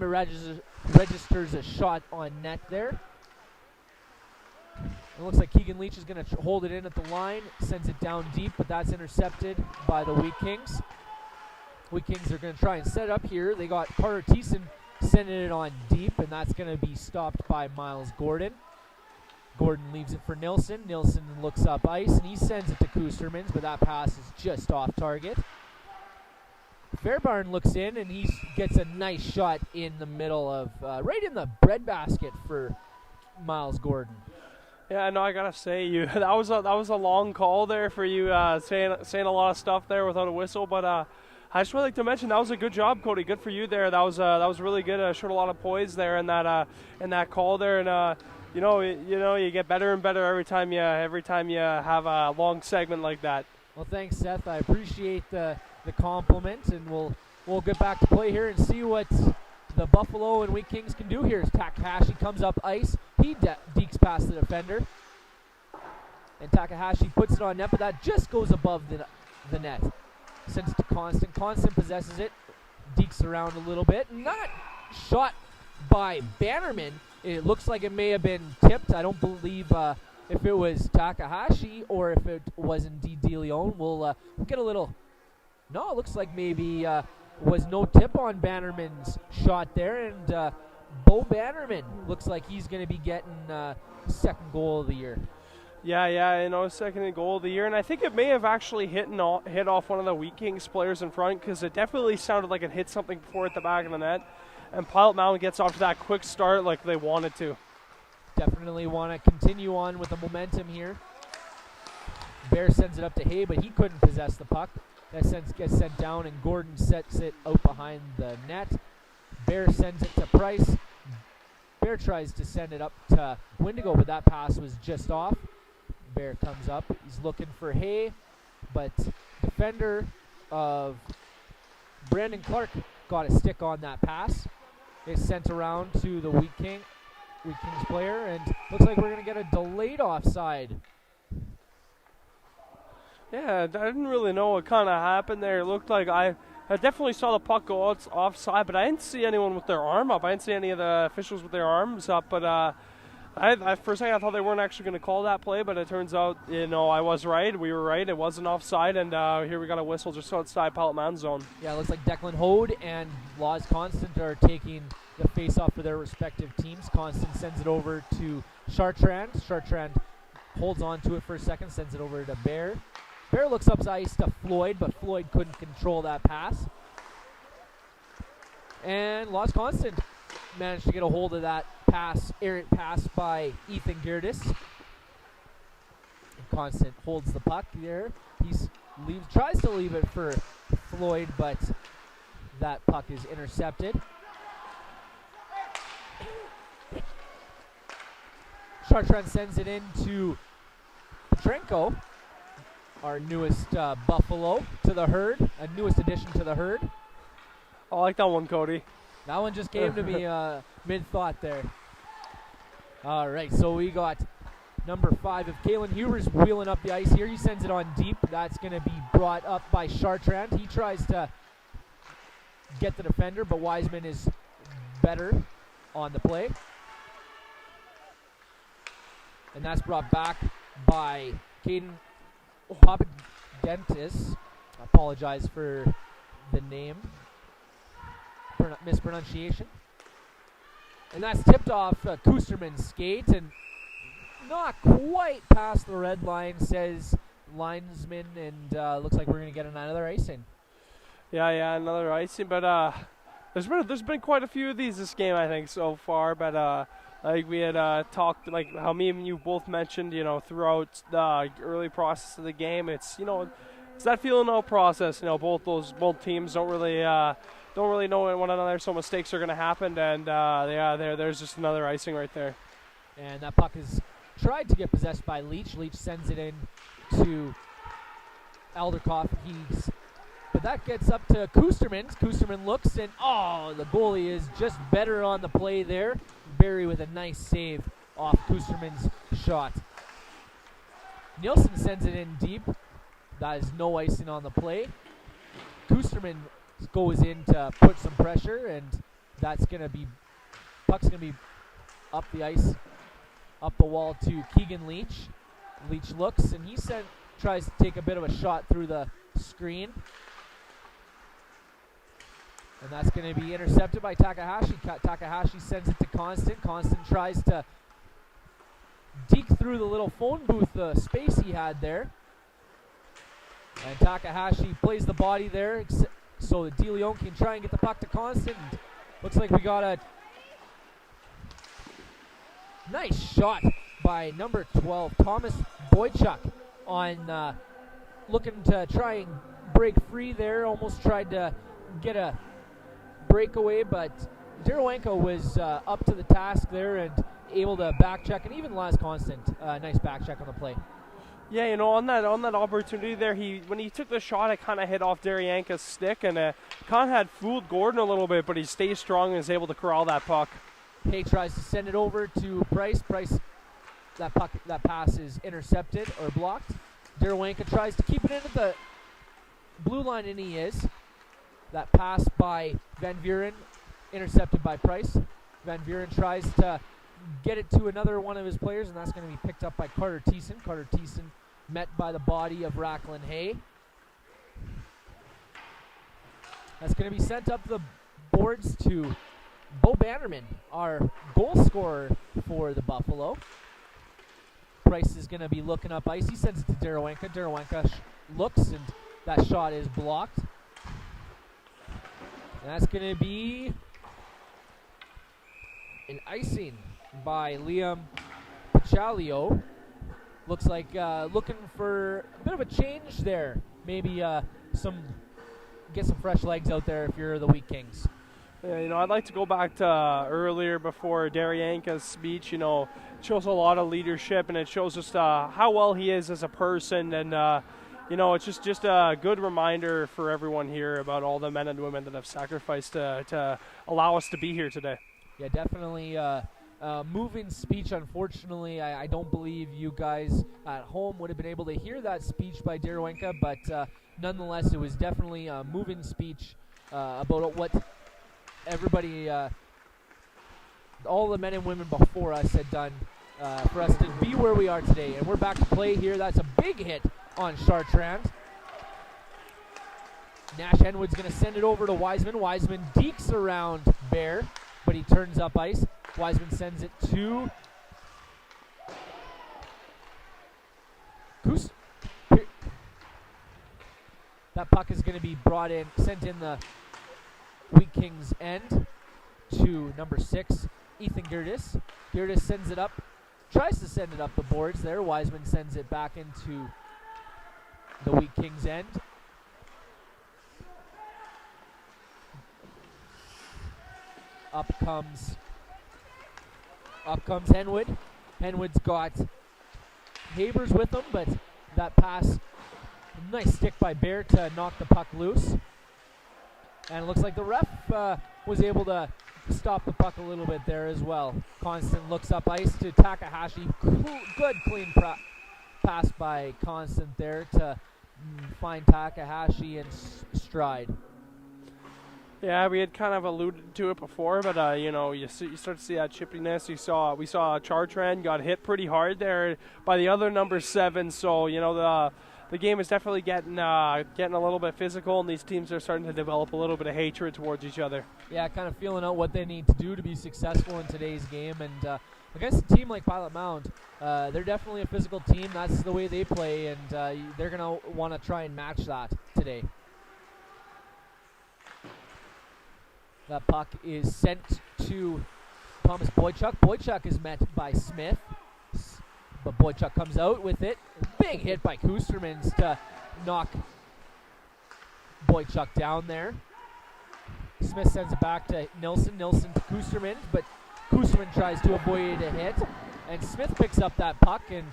[SPEAKER 3] registers a shot on net there. It looks like Keegan Leach is going to hold it in at the line, sends it down deep, but that's intercepted by the Wheat Kings. Wheat Kings are going to try and set it up here. They got Carter Thiessen sending it on deep, and that's going to be stopped by Miles Gordon. Gordon leaves it for Nilsson. Nilsson looks up ice, and he sends it to Kustermans, but that pass is just off target. Fairbairn looks in, and he gets a nice shot in the middle of, right in the breadbasket for Miles Gordon.
[SPEAKER 2] Yeah, no, I gotta say, that was a long call there for you, saying a lot of stuff there without a whistle. But I just would like to mention that was a good job, Cody. Good for you there. That was really good. Showed a lot of poise there in that call there, and you get better and better every time you have a long segment like that.
[SPEAKER 3] Well, thanks, Seth. I appreciate the compliment, and we'll get back to play here and see what the Buffalo and Wheat Kings can do here. As Takahashi comes up ice, he dekes past the defender, and Takahashi puts it on net, but that just goes above the net. Sends it to Constant. Constant possesses it, dekes around a little bit, and that shot by Bannerman, it looks like it may have been tipped. I don't believe if it was Takahashi or if it was indeed DeLeon. We'll get a little. No, it looks like maybe was no tip on Bannerman's shot there, and Bo Bannerman looks like he's going to be getting second goal of the year.
[SPEAKER 2] Yeah, second goal of the year, and I think it may have actually hit off one of the Wheat Kings players in front, because it definitely sounded like it hit something before at the back of the net. And Pilot Mound gets off to that quick start like they wanted to.
[SPEAKER 3] Definitely want to continue on with the momentum here. Bear sends it up to Hay, but he couldn't possess the puck. That gets sent down, and Gordon sets it out behind the net. Bear sends it to Price. Bear tries to send it up to Windigo, but that pass was just off. Bear comes up. He's looking for Hay, but defender of Brandon Clark got a stick on that pass. It's sent around to the Wheat Kings player, and looks like we're going to get a delayed offside.
[SPEAKER 2] Yeah, I didn't really know what kind of happened there. It looked like I definitely saw the puck go offside, but I didn't see anyone with their arm up. I didn't see any of the officials with their arms up, but I for a second I thought they weren't actually going to call that play, but it turns out, I was right. We were right. It wasn't offside, and here we got a whistle just outside Pilot Mound zone.
[SPEAKER 3] Yeah, it looks like Declan Hode and Laws Constant are taking the face-off for their respective teams. Constant sends it over to Chartrand. Chartrand holds on to it for a second, sends it over to Bear. Bear looks up ice to Floyd, but Floyd couldn't control that pass. And Laws Constant managed to get a hold of that errant pass by Ethan Geerdes. Constant holds the puck there. He's tries to leave it for Floyd, but that puck is intercepted. Chartrand sends it in to Petrenko, our newest Buffalo to the herd, a newest addition to the herd.
[SPEAKER 2] I like that one, Cody.
[SPEAKER 3] That one just came to me mid-thought there. All right, so we got number 5 of Kalen Huber's wheeling up the ice here. He sends it on deep. That's going to be brought up by Chartrand. He tries to get the defender, but Wiseman is better on the play. And that's brought back by Caden Papadentis. I apologize for the name mispronunciation. And that's tipped off Kusterman's skate and not quite past the red line, says linesman, and looks like we're going to get another icing.
[SPEAKER 2] Yeah, another icing, but there's been quite a few of these this game, I think, so far, but like we had talked, like how me and you both mentioned, throughout the early process of the game, it's that feeling out process. Both teams don't really know one another, so mistakes are going to happen, and there's just another icing right there.
[SPEAKER 3] And that puck is tried to get possessed by Leach. Leach sends it in to Alderkoff. But that gets up to Kusterman. Kusterman looks, and the goalie is just better on the play there. Barry with a nice save off Kusterman's shot. Nielsen sends it in deep. That is no icing on the play. Kusterman goes in to put some pressure, and puck's gonna be up the ice, up the wall to Keegan Leach. Leach looks, and he tries to take a bit of a shot through the screen. And that's going to be intercepted by Takahashi. Takahashi sends it to Constant. Constant tries to deke through the little phone booth space he had there. And Takahashi plays the body there so that DeLeon can try and get the puck to Constant. And looks like we got a nice shot by number 12, Thomas Boychuk, on looking to try and break free there. Almost tried to get a breakaway, but Darowanka was up to the task there and able to back check, and even Laz Constant, nice back check on the play.
[SPEAKER 2] Yeah, on that opportunity there, when he took the shot, it kind of hit off Darowanka's stick, and kind of had fooled Gordon a little bit, but he stays strong and is able to corral that puck.
[SPEAKER 3] Hay tries to send it over to Price. Price, that pass is intercepted or blocked. Darowanka tries to keep it in at the blue line, and he is. That pass by Van Vuren, intercepted by Price. Van Vuren tries to get it to another one of his players, and that's going to be picked up by Carter Thiessen. Carter Thiessen met by the body of Racklin Hay. That's going to be sent up the boards to Bo Bannerman, our goal scorer for the Buffalo. Price is going to be looking up ice. He sends it to Darowanka. Darowanka looks, and that shot is blocked. And that's going to be an icing by Liam Pachalio. Looks like looking for a bit of a change there. Maybe get some fresh legs out there if you're the Wheat Kings.
[SPEAKER 2] Yeah, I'd like to go back to earlier before Darowanka's speech. It shows a lot of leadership, and it shows just how well he is as a person, and it's just a good reminder for everyone here about all the men and women that have sacrificed to allow us to be here today.
[SPEAKER 3] Yeah, definitely moving speech. Unfortunately, I don't believe you guys at home would have been able to hear that speech by Darowanka, but nonetheless, it was definitely a moving speech about what everybody, all the men and women before us had done for us to be where we are today. And we're back to play here. That's a big hit on Chartrand. Nash Henwood's going to send it over to Wiseman. Wiseman dekes around Bear, but he turns up ice. Wiseman sends it to Kus. That puck is going to be sent in the Wheat Kings end to number 6, Ethan Gertis. Gertis sends it up, tries to send it up the boards there. Wiseman sends it back into the Wheat Kings end. Up comes Henwood. Henwood's got Habers with him, but that pass, nice stick by Bear to knock the puck loose. And it looks like the ref was able to stop the puck a little bit there as well. Constant looks up ice to Takahashi. Good clean pass by Constant there to find Takahashi in stride.
[SPEAKER 2] Yeah, we had kind of alluded to it before, but you start to see that chippiness. We saw Chartrand got hit pretty hard there by the other number 7. So the game is definitely getting a little bit physical, and these teams are starting to develop a little bit of hatred towards each other.
[SPEAKER 3] Yeah, kind of feeling out what they need to do to be successful in today's game. And against a team like Pilot Mound, they're definitely a physical team. That's the way they play, and they're going to want to try and match that today. That puck is sent to Thomas Boychuk. Boychuk is met by Smith, but Boychuk comes out with it. Big hit by Kustermans to knock Boychuk down there. Smith sends it back to Nilsson. Nilsson to Kusterman, but Kusterman tries to avoid a hit. And Smith picks up that puck and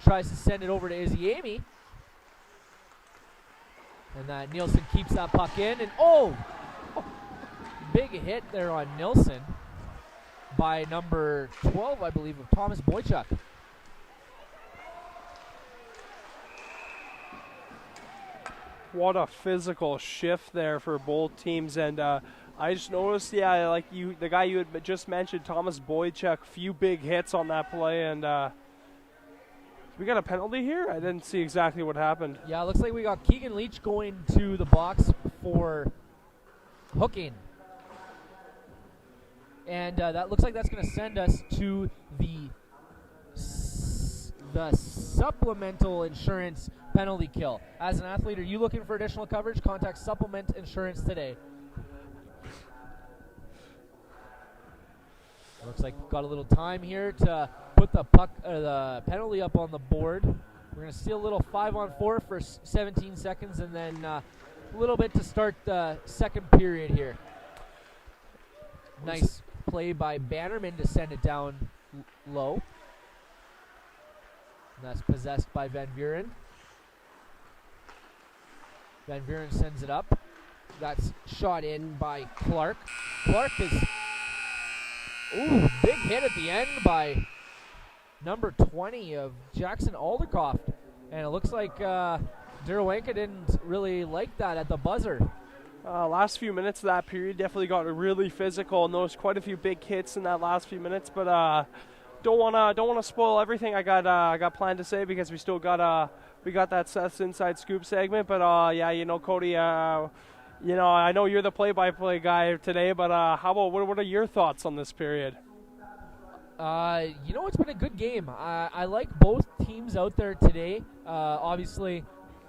[SPEAKER 3] tries to send it over to Izzy Amy. And Nilsson keeps that puck in. And big hit there on Nilsson by number 12, I believe, of Thomas Boychuk.
[SPEAKER 2] What a physical shift there for both teams, and I just noticed, the guy you had just mentioned, Thomas Boychuk, few big hits on that play, and we got a penalty here? I didn't see exactly what happened.
[SPEAKER 3] Yeah, it looks like we got Keegan Leach going to the box for hooking. And that looks like that's going to send us to the supplemental insurance penalty kill. As an athlete, are you looking for additional coverage? Contact Supplement Insurance today. Looks like we've got a little time here to put the penalty up on the board. We're going to see a little 5-on-4 for 17 seconds, and then a little bit to start the second period here. Nice play by Bannerman to send it down low. And that's possessed by Van Buren. Van Buren sends it up. That's shot in by Clark. Clark is... big hit at the end by number 20 of Jackson Aldercroft. And it looks like Durawenka didn't really like that at the buzzer.
[SPEAKER 2] Last few minutes of that period definitely got really physical, and there was quite a few big hits in that last few minutes. But don't wanna spoil everything I got planned to say, because we still got that Seth's Inside Scoop segment. But Cody, I know you're the play-by-play guy today, but how about what are your thoughts on this period?
[SPEAKER 3] It's been a good game. I like both teams out there today. Obviously,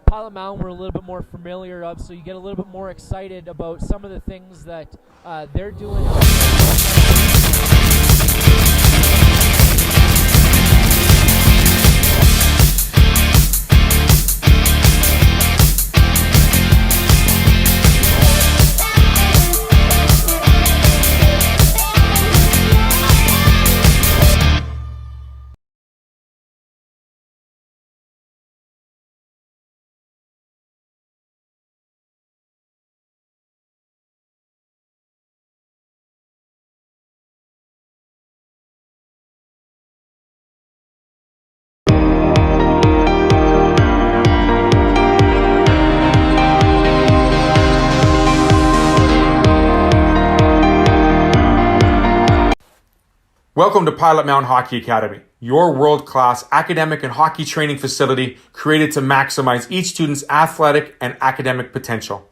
[SPEAKER 3] Pilot Mound we're a little bit more familiar of, so you get a little bit more excited about some of the things that they're doing.
[SPEAKER 4] Welcome to Pilot Mound Hockey Academy, your world-class academic and hockey training facility created to maximize each student's athletic and academic potential.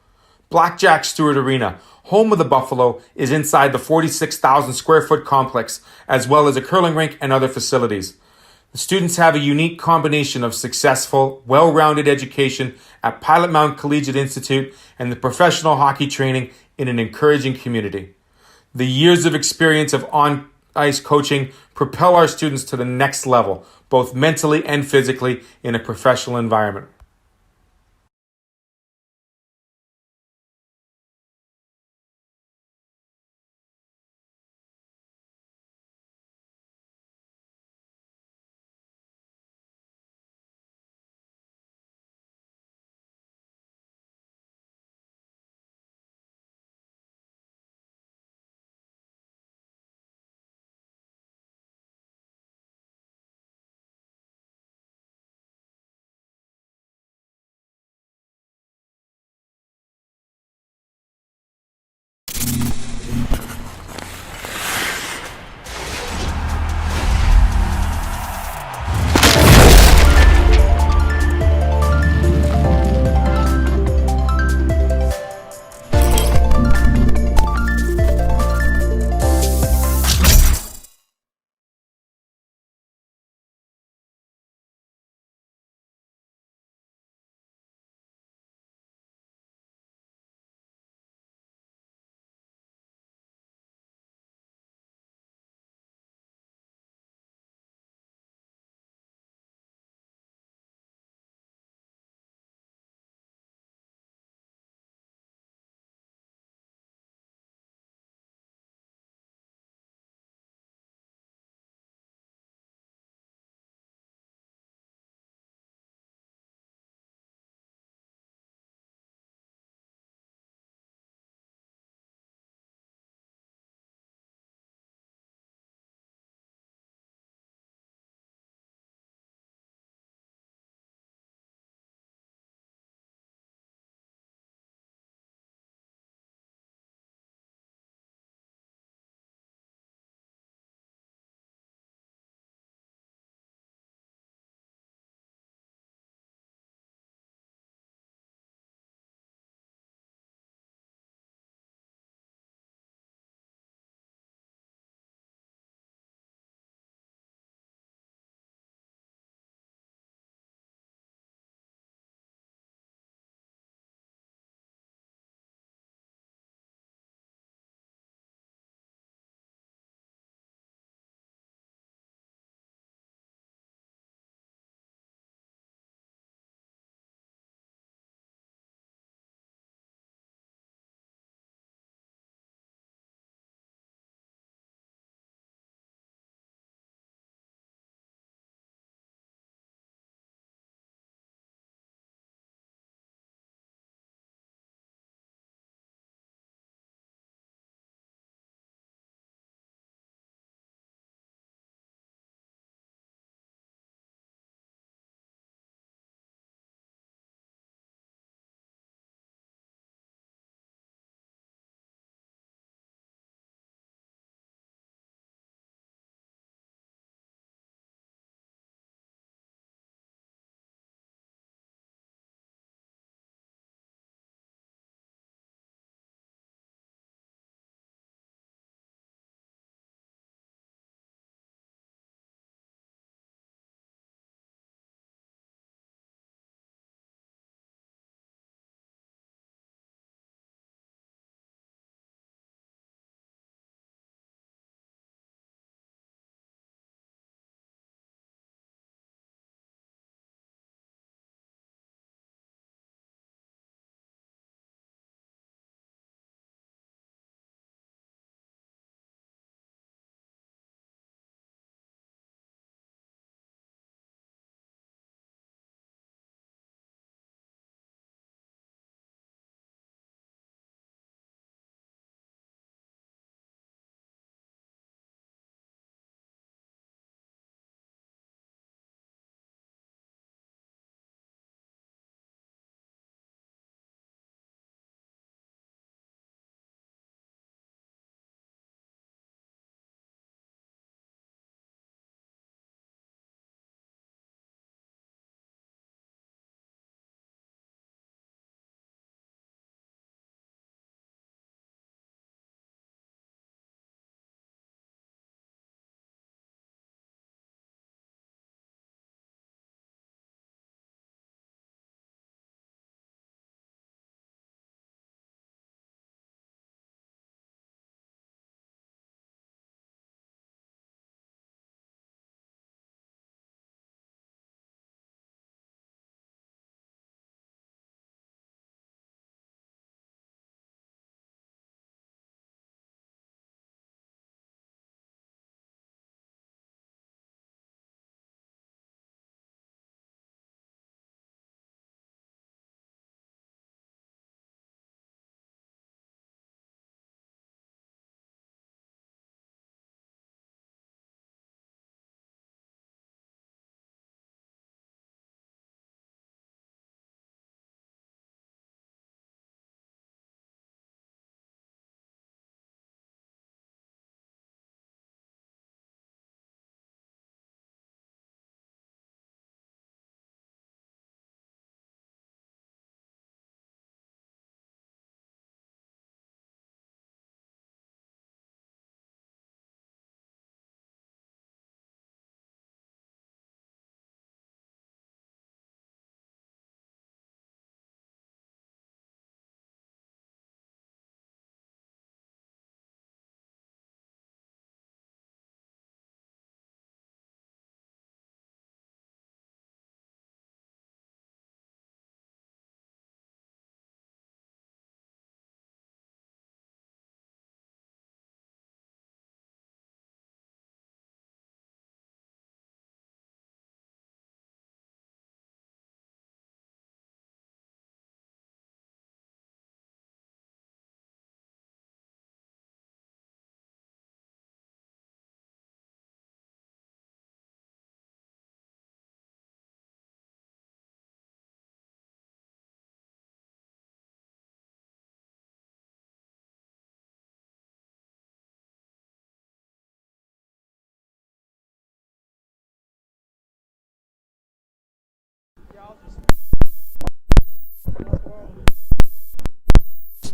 [SPEAKER 4] Blackjack Stewart Arena, home of the Buffalo, is inside the 46,000 square foot complex, as well as a curling rink and other facilities. The students have a unique combination of successful, well-rounded education at Pilot Mound Collegiate Institute and the professional hockey training in an encouraging community. The years of experience of on-ice coaching propel our students to the next level, both mentally and physically, in a professional environment.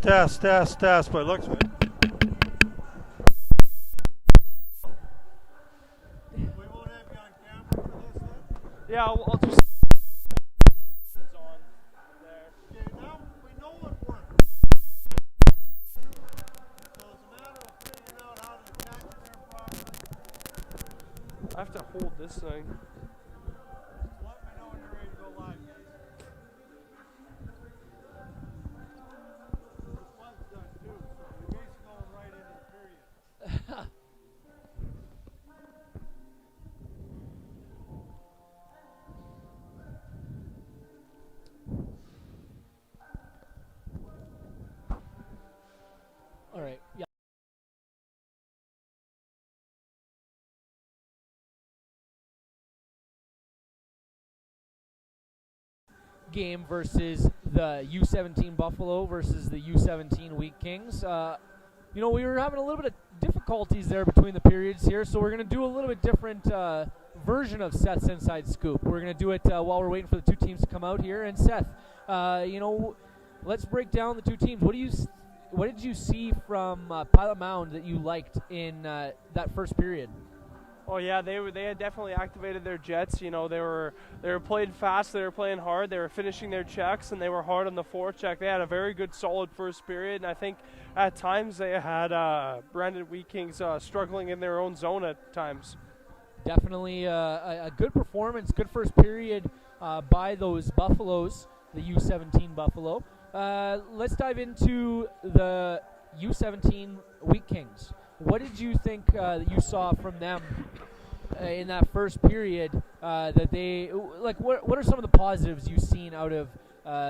[SPEAKER 5] test, but it looks good. We won't have you on camera for this then?
[SPEAKER 2] Yeah, I'll just on there.
[SPEAKER 5] Okay, now we know it works. So it's a matter of figuring out how to attach it there properly.
[SPEAKER 2] I have to hold this thing.
[SPEAKER 5] Let me know when you're ready to go live, guys. This one's done too, so you're basically going right into the period.
[SPEAKER 3] All right. Yeah. Game versus the U17 Buffalo versus the U17 Wheat Kings. You know, we were having a little bit of difficulties there between the periods here, so we're going to do a little bit different version of Seth's Inside Scoop. We're going to do it while we're waiting for the two teams to come out here. And Seth, you know, let's break down the two teams. What did you see from Pilot Mound that you liked in that first period?
[SPEAKER 2] Oh yeah, they had definitely activated their jets. You know, they were playing fast, they were playing hard, they were finishing their checks, and they were hard on the forecheck. They had a very good, solid first period, and I think at times they had Brandon Wheat Kings struggling in their own zone at times.
[SPEAKER 3] Definitely a good performance, good first period by those Buffaloes, the U17 Buffalo. Let's dive into the U17 Wheat Kings. What did you think that you saw from them in that first period? That they like. What are some of the positives you've seen out of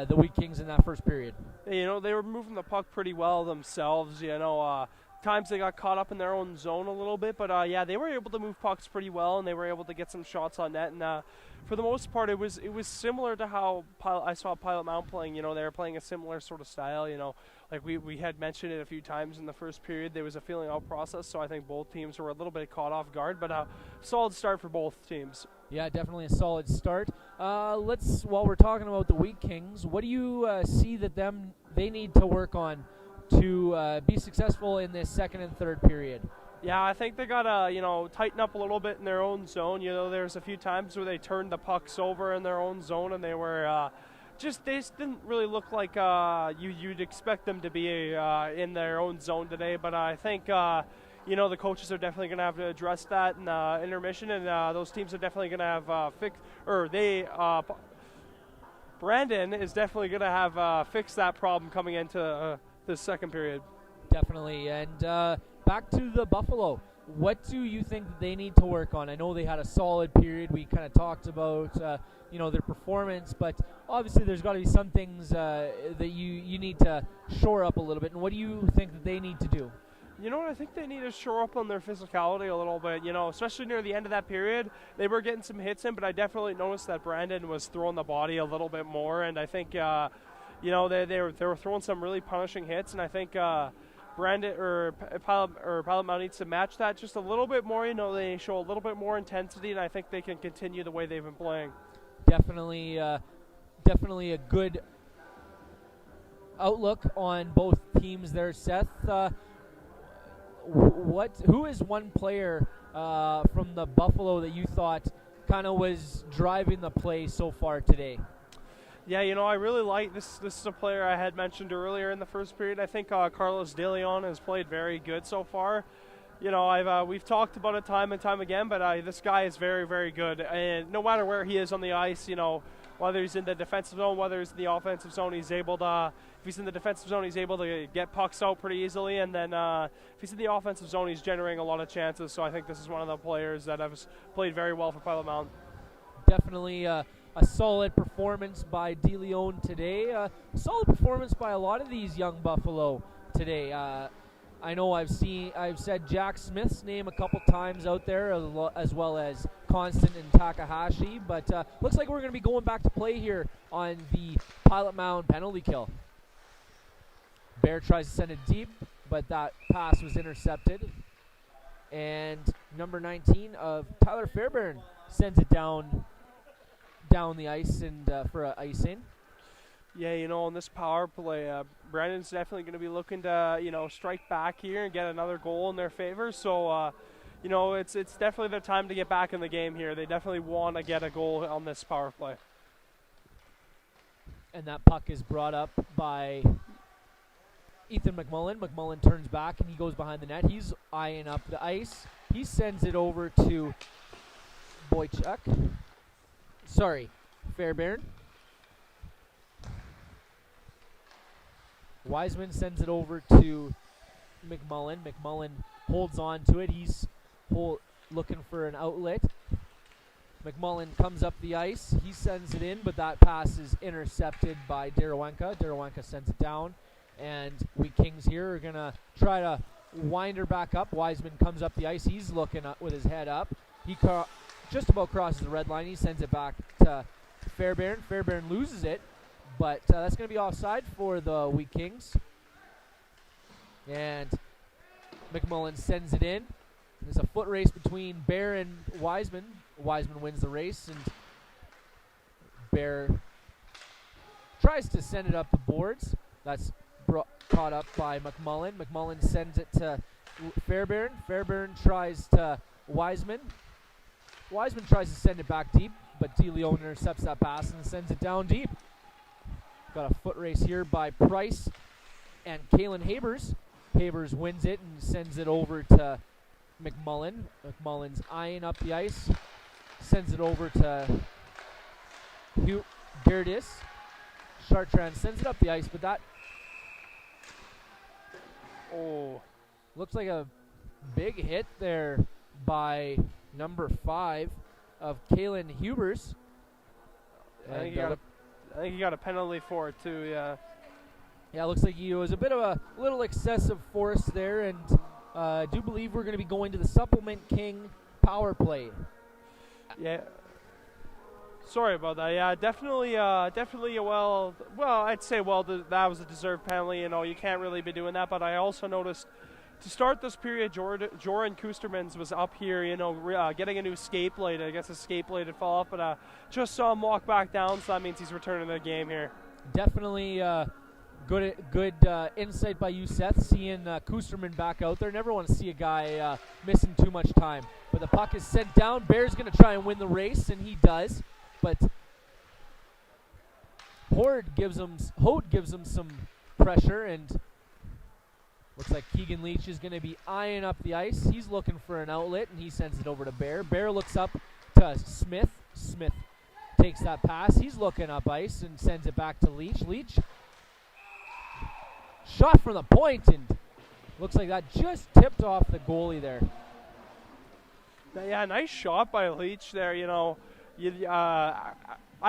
[SPEAKER 3] the Wheat Kings in that first period?
[SPEAKER 2] You know, they were moving the puck pretty well themselves. You know, times they got caught up in their own zone a little bit, but yeah, they were able to move pucks pretty well, and they were able to get some shots on net. And for the most part, it was similar to how I saw Pilot Mound playing. You know, they were playing a similar sort of style. You know, like we had mentioned it a few times in the first period. There was a feeling out process, so I think both teams were a little bit caught off guard, but a solid start for both teams.
[SPEAKER 3] Yeah, definitely a solid start. While we're talking about the Wheat Kings, what do you see that they need to work on to be successful in this second and third period?
[SPEAKER 2] Yeah, I think they gotta, tighten up a little bit in their own zone. You know, there's a few times where they turned the pucks over in their own zone, and they were they just didn't really look like you'd expect them to be in their own zone today. But I think the coaches are definitely going to have to address that in intermission, and those teams are definitely going to have Brandon is definitely going to have fixed that problem coming into the second period. Definitely.
[SPEAKER 3] And back to the Buffalo. What do you think that they need to work on? I know they had a solid period. We kind of talked about their performance, but obviously there's got to be some things that you need to shore up a little bit. And what do you think that they need to do?
[SPEAKER 2] You know what, I think they need to shore up on their physicality a little bit, especially near the end of that period. They were getting some hits in, but I definitely noticed that Brandon was throwing the body a little bit more, and I think, they were throwing some really punishing hits, and I think Brandon or Pilot Mound needs to match that just a little bit more. They show a little bit more intensity, and I think they can continue the way they've been playing.
[SPEAKER 3] Definitely a good outlook on both teams there, Seth. Who is one player from the Buffalo that you thought kind of was driving the play so far today?
[SPEAKER 2] Yeah, I really like this. This is a player I had mentioned earlier in the first period. I think Carlos De Leon has played very good so far. We've talked about it time and time again, but this guy is very, very good. And no matter where he is on the ice, whether he's in the defensive zone, whether he's in the offensive zone, he's able to. If he's in the defensive zone, he's able to get pucks out pretty easily. And then if he's in the offensive zone, he's generating a lot of chances. So I think this is one of the players that has played very well for Pilot Mound.
[SPEAKER 3] Definitely a solid performance by De Leon today. Solid performance by a lot of these young Buffalo today. I know I've said Jack Smith's name a couple times out there, as well as Constant and Takahashi, but looks like we're going to be going back to play here on the Pilot Mound penalty kill. Bear tries to send it deep, but that pass was intercepted. And number 19 of Tyler Fairbairn sends it down the ice and for an icing.
[SPEAKER 2] Yeah, on this power play, Brandon's definitely going to be looking to, strike back here and get another goal in their favor. So, it's definitely their time to get back in the game here. They definitely want to get a goal on this power play.
[SPEAKER 3] And that puck is brought up by Ethan Mcmullen. Mcmullen turns back and he goes behind the net. He's eyeing up the ice. He sends it over to Fairbairn. Wiseman sends it over to McMullen. McMullen holds on to it. He's looking for an outlet. McMullen comes up the ice. He sends it in, but that pass is intercepted by Derawenka. Derawenka sends it down, and we Kings here are going to try to wind her back up. Wiseman comes up the ice. He's looking up with his head up. He just about crosses the red line. He sends it back to Fairbairn. Fairbairn loses it, but that's going to be offside for the Wheat Kings. And McMullen sends it in. There's a foot race between Bear and Wiseman. Wiseman wins the race, and Bear tries to send it up the boards. That's caught up by McMullen. McMullen sends it to Fairbairn. Fairbairn tries to Wiseman. Wiseman tries to send it back deep, but DeLeon intercepts that pass and sends it down deep. Got a foot race here by Price and Kalen Habers. Habers wins it and sends it over to McMullen. McMullen's eyeing up the ice. Sends it over to Hugh Gerdes. Chartrand sends it up the ice, but that looks like a big hit there by number 5 of Kalen Hubers.
[SPEAKER 2] I think he got a penalty for it too, yeah.
[SPEAKER 3] Yeah, it looks like he was a bit of a little excessive force there, and I do believe we're going to be going to the Supplement King power play.
[SPEAKER 2] Yeah. Sorry about that. Yeah, definitely I'd say that was a deserved penalty. You can't really be doing that, but I also noticed to start this period, Joran Kustermans was up here, getting a new skate blade. I guess his skate blade had fall off, but just saw him walk back down, so that means he's returning to the game here.
[SPEAKER 3] Definitely good insight by you, Seth, seeing Kusterman back out there. Never want to see a guy missing too much time. But the puck is sent down. Bear's going to try and win the race, and he does. But Hoad gives him some pressure, and looks like Keegan Leach is going to be eyeing up the ice. He's looking for an outlet, and he sends it over to Bear. Bear looks up to Smith. Smith takes that pass. He's looking up ice and sends it back to Leach. Leach shot from the point, and looks like that just tipped off the goalie there.
[SPEAKER 2] Yeah, nice shot by Leach there. I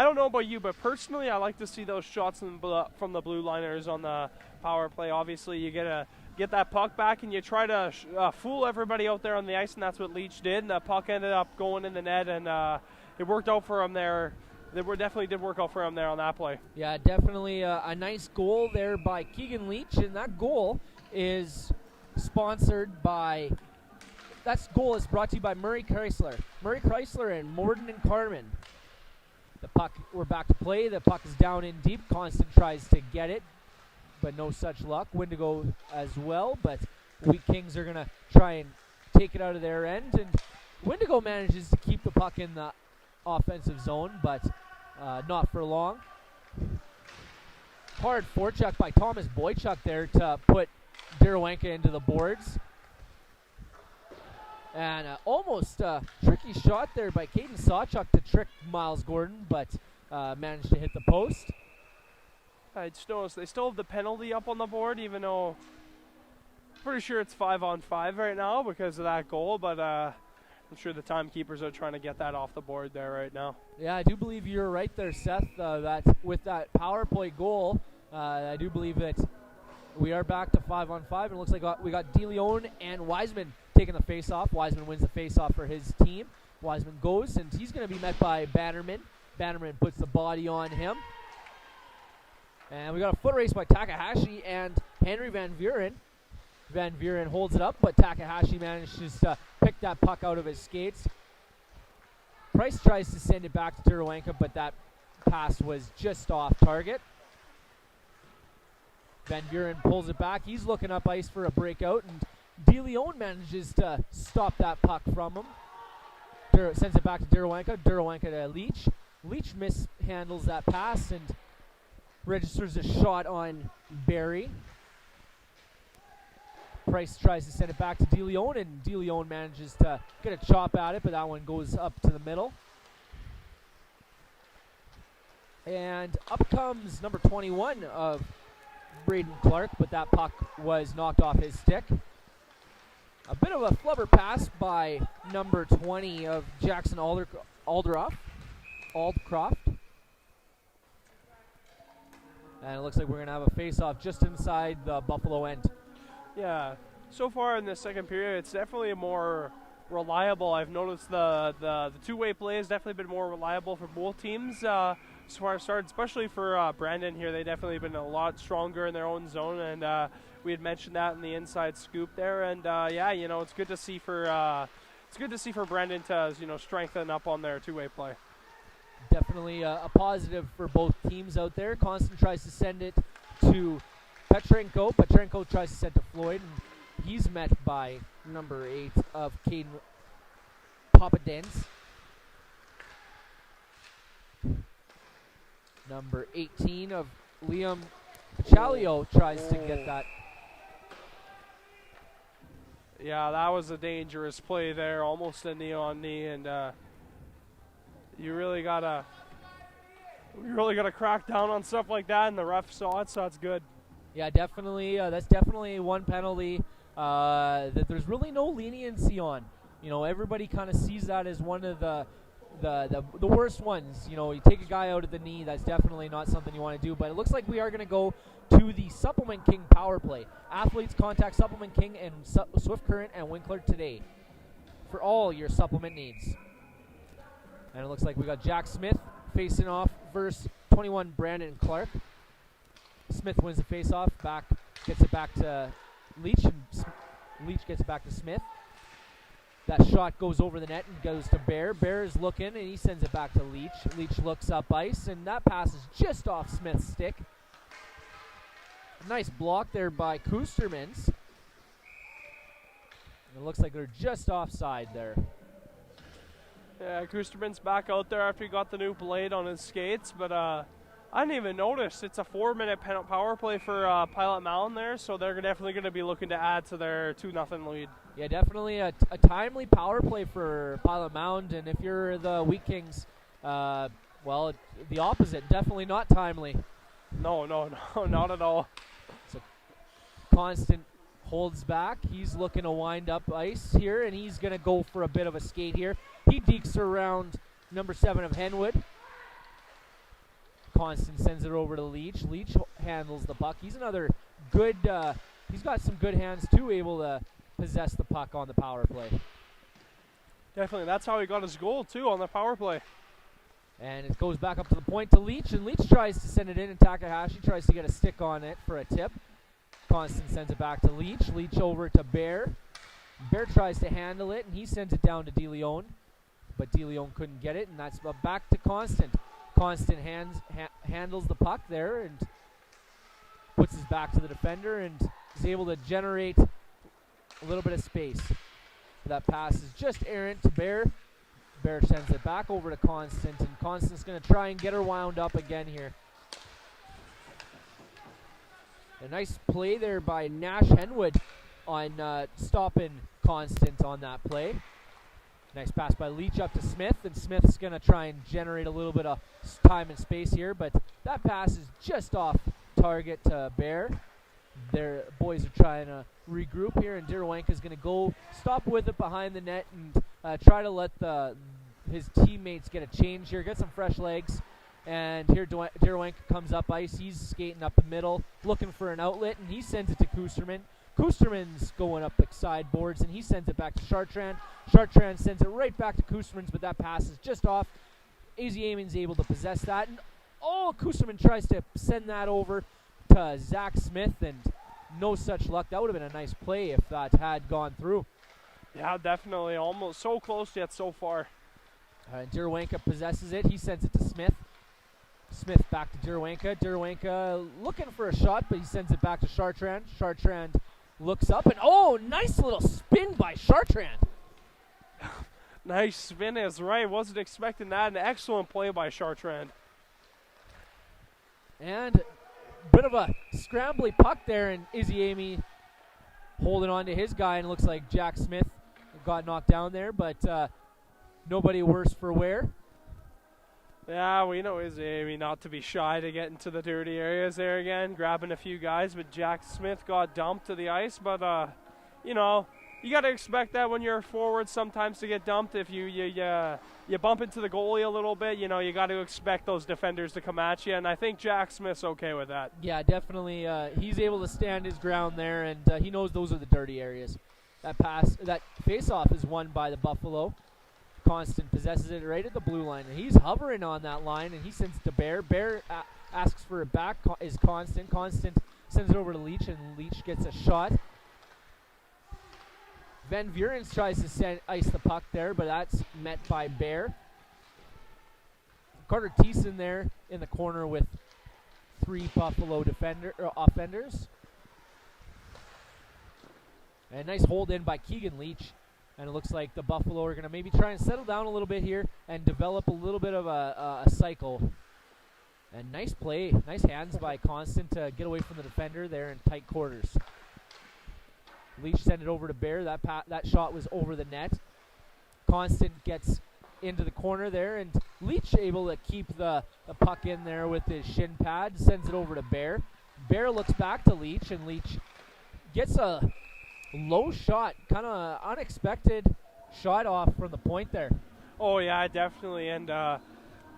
[SPEAKER 2] don't know about you, but personally, I like to see those shots from the blue liners on the power play. Obviously, you get that puck back, and you try to fool everybody out there on the ice, and that's what Leach did. And the puck ended up going in the net, and it worked out for him there. It definitely did work out for him there on that play.
[SPEAKER 3] Yeah, definitely a nice goal there by Keegan Leach, and that goal is sponsored by. That goal is brought to you by Murray Chrysler. Murray Chrysler and Morden and Carmen. The puck, we're back to play. The puck is down in deep. Constant tries to get it, but no such luck. Wendigo as well, but Wheat Kings are going to try and take it out of their end, and Wendigo manages to keep the puck in the offensive zone, but not for long. Hard forecheck by Thomas Boychuk there to put Derawenka into the boards. And almost tricky shot there by Caden Sawchuk to trick Miles Gordon, but managed to hit the post.
[SPEAKER 2] I just noticed they still have the penalty up on the board, even though pretty sure it's 5-on-5 right now because of that goal, but I'm sure the timekeepers are trying to get that off the board there right now.
[SPEAKER 3] Yeah, I do believe you're right there, Seth, that with that power play goal, I do believe that we are back to 5-on-5, and it looks like we got DeLeon and Wiseman taking the face-off. Wiseman wins the face-off for his team. Wiseman goes, and he's going to be met by Bannerman. Bannerman puts the body on him. And we got a foot race by Takahashi and Henry Van Vuren. Van Vuren holds it up, but Takahashi manages to pick that puck out of his skates. Price tries to send it back to Derawenka, but that pass was just off target. Van Buren pulls it back. He's looking up ice for a breakout, and DeLeon manages to stop that puck from him. Sends it back to Durawanka. Durawanka to Leach. Leach mishandles that pass and registers a shot on Barry. Price tries to send it back to DeLeon, and DeLeon manages to get a chop at it, but that one goes up to the middle. And up comes number 21 of Braden Clark, but that puck was knocked off his stick. A bit of a flubber pass by number 20 of Jackson Aldcroft. And it looks like we're going to have a face-off just inside the Buffalo end.
[SPEAKER 2] Yeah, so far in the second period, it's definitely more reliable. I've noticed the two-way play has definitely been more reliable for both teams so far started, especially for Brandon here. They definitely been a lot stronger in their own zone, and we had mentioned that in the inside scoop there. And yeah, you know, it's good to see for Brandon to strengthen up on their two-way play.
[SPEAKER 3] Definitely a positive for both teams out there. Constant tries to send it to Petrenko. Petrenko tries to send to Floyd, and he's met by number 8 of Caden Papadens. Number 18 of Liam Pachalio tries to get that.
[SPEAKER 2] Yeah, that was a dangerous play there, almost a knee-on-knee, and you really gotta crack down on stuff like that, and the ref saw it, so that's good.
[SPEAKER 3] Yeah, definitely. That's definitely one penalty that there's really no leniency on. You know, everybody kind of sees that as one of the worst ones. You know, you take a guy out of the knee, that's definitely not something you want to do. But it looks like we are going to go to the Supplement King power play. Athletes contact Supplement King and Swift Current and Winkler today for all your supplement needs. And it looks like we got Jack Smith facing off versus 21 Brandon Clark. Smith wins the face-off, gets it back to Leach, and Leach gets it back to Smith. That shot goes over the net and goes to Bear. Bear is looking, and he sends it back to Leach. Leach looks up ice, and that pass is just off Smith's stick. A nice block there by Kustermans. It looks like they're just offside there.
[SPEAKER 2] Yeah, Kusterman's back out there after he got the new blade on his skates, but I didn't even notice. It's a 4-minute power play for Pilot Mound there, so they're definitely going to be looking to add to their 2-0 lead.
[SPEAKER 3] Yeah, definitely a timely power play for Pilot Mound, and if you're the Wheat Kings, well, the opposite, definitely not timely.
[SPEAKER 2] No, not at all.
[SPEAKER 3] So Constant holds back. He's looking to wind up ice here, and he's going to go for a bit of a skate here. He dekes around number 7 of Henwood. Constant sends it over to Leach. Leach handles the puck. He's another good, he's got some good hands too, able to possess the puck on the power play.
[SPEAKER 2] Definitely, that's how he got his goal too, on the power play.
[SPEAKER 3] And it goes back up to the point to Leach, and Leach tries to send it in, and Takahashi tries to get a stick on it for a tip. Constant sends it back to Leach. Leach over to Bear. Bear tries to handle it, and he sends it down to DeLeon. But DeLeon couldn't get it, and that's back to Constant. Constant handles the puck there and puts his back to the defender and is able to generate a little bit of space. That pass is just errant to Bear. Bear sends it back over to Constant, and Constant's going to try and get her wound up again here. A nice play there by Nash Henwood on stopping Constant on that play. Nice pass by Leach up to Smith, and Smith's going to try and generate a little bit of time and space here, but that pass is just off target to Bear. Their boys are trying to regroup here, and Dirawanka's going to go stop with it behind the net and try to let his teammates get a change here, get some fresh legs. And here Dirawanka comes up ice. He's skating up the middle, looking for an outlet, and he sends it to Kusterman. Kusterman's going up the sideboards, and he sends it back to Chartrand. Chartrand sends it right back to Kusterman's, but that pass is just off. AZ Amon's able to possess that. And Kusterman tries to send that over to Zach Smith, and no such luck. That would have been a nice play if that had gone through.
[SPEAKER 2] Yeah, definitely. Almost so close yet so far.
[SPEAKER 3] Dirawanka possesses it. He sends it to Smith. Smith back to Derwanka. Derwanka looking for a shot, but he sends it back to Chartrand. Chartrand looks up, and nice little spin by Chartrand.
[SPEAKER 2] Nice spin is right. Wasn't expecting that. An excellent play by Chartrand.
[SPEAKER 3] And a bit of a scrambly puck there, and Izzy Amy holding on to his guy, and it looks like Jack Smith got knocked down there, but nobody worse for wear.
[SPEAKER 2] Yeah, we know Izzy Amy not to be shy to get into the dirty areas there again, grabbing a few guys, but Jack Smith got dumped to the ice, but, you got to expect that when you're forward sometimes to get dumped. If you bump into the goalie a little bit, you got to expect those defenders to come at you, and I think Jack Smith's okay with that.
[SPEAKER 3] Yeah, definitely. He's able to stand his ground there, and he knows those are the dirty areas. That face-off is won by the Buffalo. Constant possesses it right at the blue line, and he's hovering on that line, and he sends it to Bear. Bear asks for it back, is Constant. Constant sends it over to Leach, and Leach gets a shot. Van Vurens tries to ice the puck there, but that's met by Bear. Carter Thiessen there in the corner with 3 Buffalo offenders. And nice hold in by Keegan Leach. And it looks like the Buffalo are going to maybe try and settle down a little bit here and develop a little bit of a cycle. And nice play, nice hands by Constant to get away from the defender there in tight quarters. Leach sent it over to Bear. That shot was over the net. Constant gets into the corner there, and Leach able to keep the puck in there with his shin pad, sends it over to Bear. Bear looks back to Leach, and Leach gets a low shot, kind of unexpected shot off from the point there.
[SPEAKER 2] Oh, yeah, definitely. And,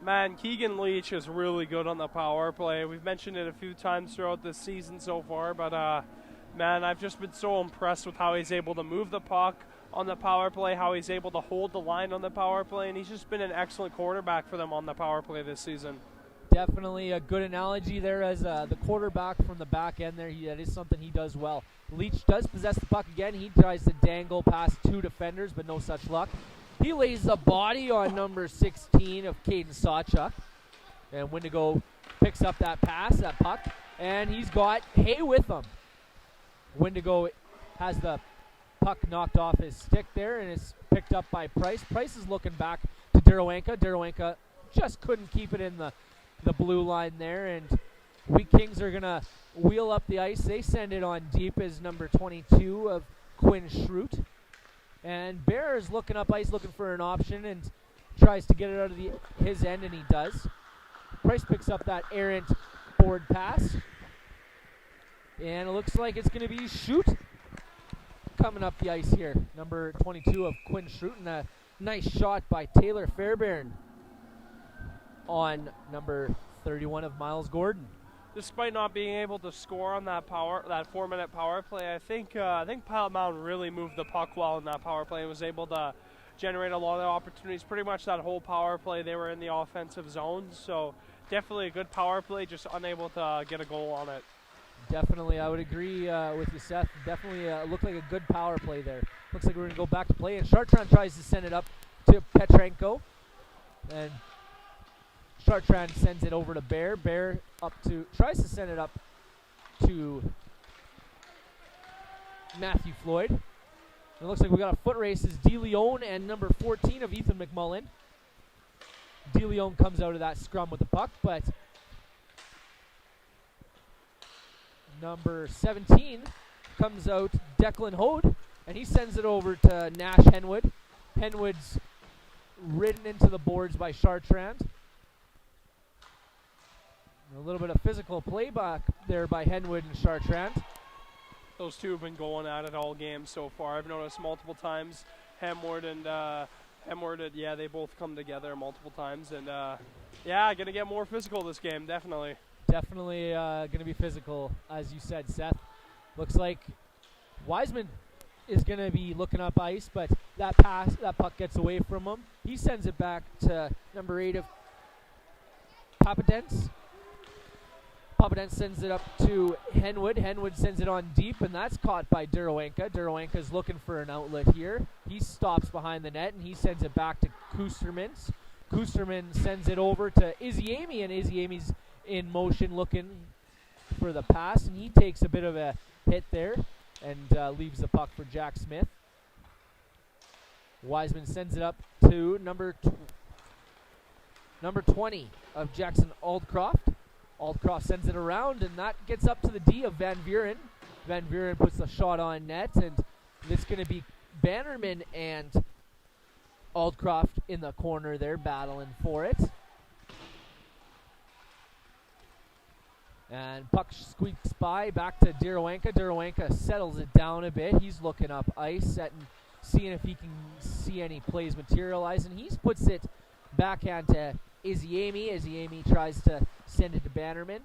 [SPEAKER 2] man, Keegan Leach is really good on the power play. We've mentioned it a few times throughout this season so far, but, man, I've just been so impressed with how he's able to move the puck on the power play, how he's able to hold the line on the power play, and he's just been an excellent quarterback for them on the power play this season.
[SPEAKER 3] Definitely a good analogy there as the quarterback from the back end there. That is something he does well. Leach does possess the puck again. He tries to dangle past 2 defenders, but no such luck. He lays the body on number 16 of Caden Sawchuk. And Wendigo picks up that puck, and he's got Hay with him. Wendigo has the puck knocked off his stick there, and it's picked up by Price. Price is looking back to Derwanka. Derwanka just couldn't keep it in the blue line there, and Wheat Kings are going to wheel up the ice. They send it on deep as number 22 of Quinn Schrute. And Bear is looking up ice, looking for an option, and tries to get it out of his end, and he does. Price picks up that errant forward pass. And it looks like it's going to be Schrute coming up the ice here. Number 22 of Quinn Schrute, and a nice shot by Taylor Fairbairn on number 31 of Miles Gordon.
[SPEAKER 2] Despite not being able to score on that 4-minute power play, I think Pilot Mound really moved the puck well in that power play and was able to generate a lot of opportunities. Pretty much that whole power play, they were in the offensive zone, so definitely a good power play, just unable to get a goal on it.
[SPEAKER 3] Definitely, I would agree with you, Seth. Definitely looked like a good power play there. Looks like we're going to go back to play, and Chartrand tries to send it up to Petrenko, and Chartrand sends it over to Bear. Bear tries to send it up to Matthew Floyd. It looks like we got a foot race. Is DeLeon and number 14 of Ethan Mcmullen. DeLeon comes out of that scrum with the puck, but number 17 comes out, Declan Hode, and he sends it over to Nash Henwood. Henwood's ridden into the boards by Chartrand. A little bit of physical playback there by Henwood and Chartrand.
[SPEAKER 2] Those two have been going at it all game so far. I've noticed multiple times Hemward and they both come together multiple times. And, going to get more physical this game, definitely.
[SPEAKER 3] Definitely going to be physical, as you said, Seth. Looks like Wiseman is going to be looking up ice, but that puck gets away from him. He sends it back to number 8 of Papadens. Papadens sends it up to Henwood. Henwood sends it on deep, and that's caught by Derwanka. Derwanka's looking for an outlet here. He stops behind the net, and he sends it back to Kustermans. Kusterman sends it over to Izzy Amy, and Izzy Amy's in motion looking for the pass, and he takes a bit of a hit there and leaves the puck for Jack Smith. Wiseman sends it up to number 20 of Jackson Aldcroft. Aldcroft sends it around, and that gets up to the D of Van Vuren. Van Vuren puts the shot on net, and it's going to be Bannerman and Aldcroft in the corner there battling for it. And puck squeaks by, back to Darowanka. Darowanka settles it down a bit. He's looking up ice, seeing if he can see any plays materialize, and he puts it backhand to Izzy Amy. Izzy Amy tries to send it to Bannerman.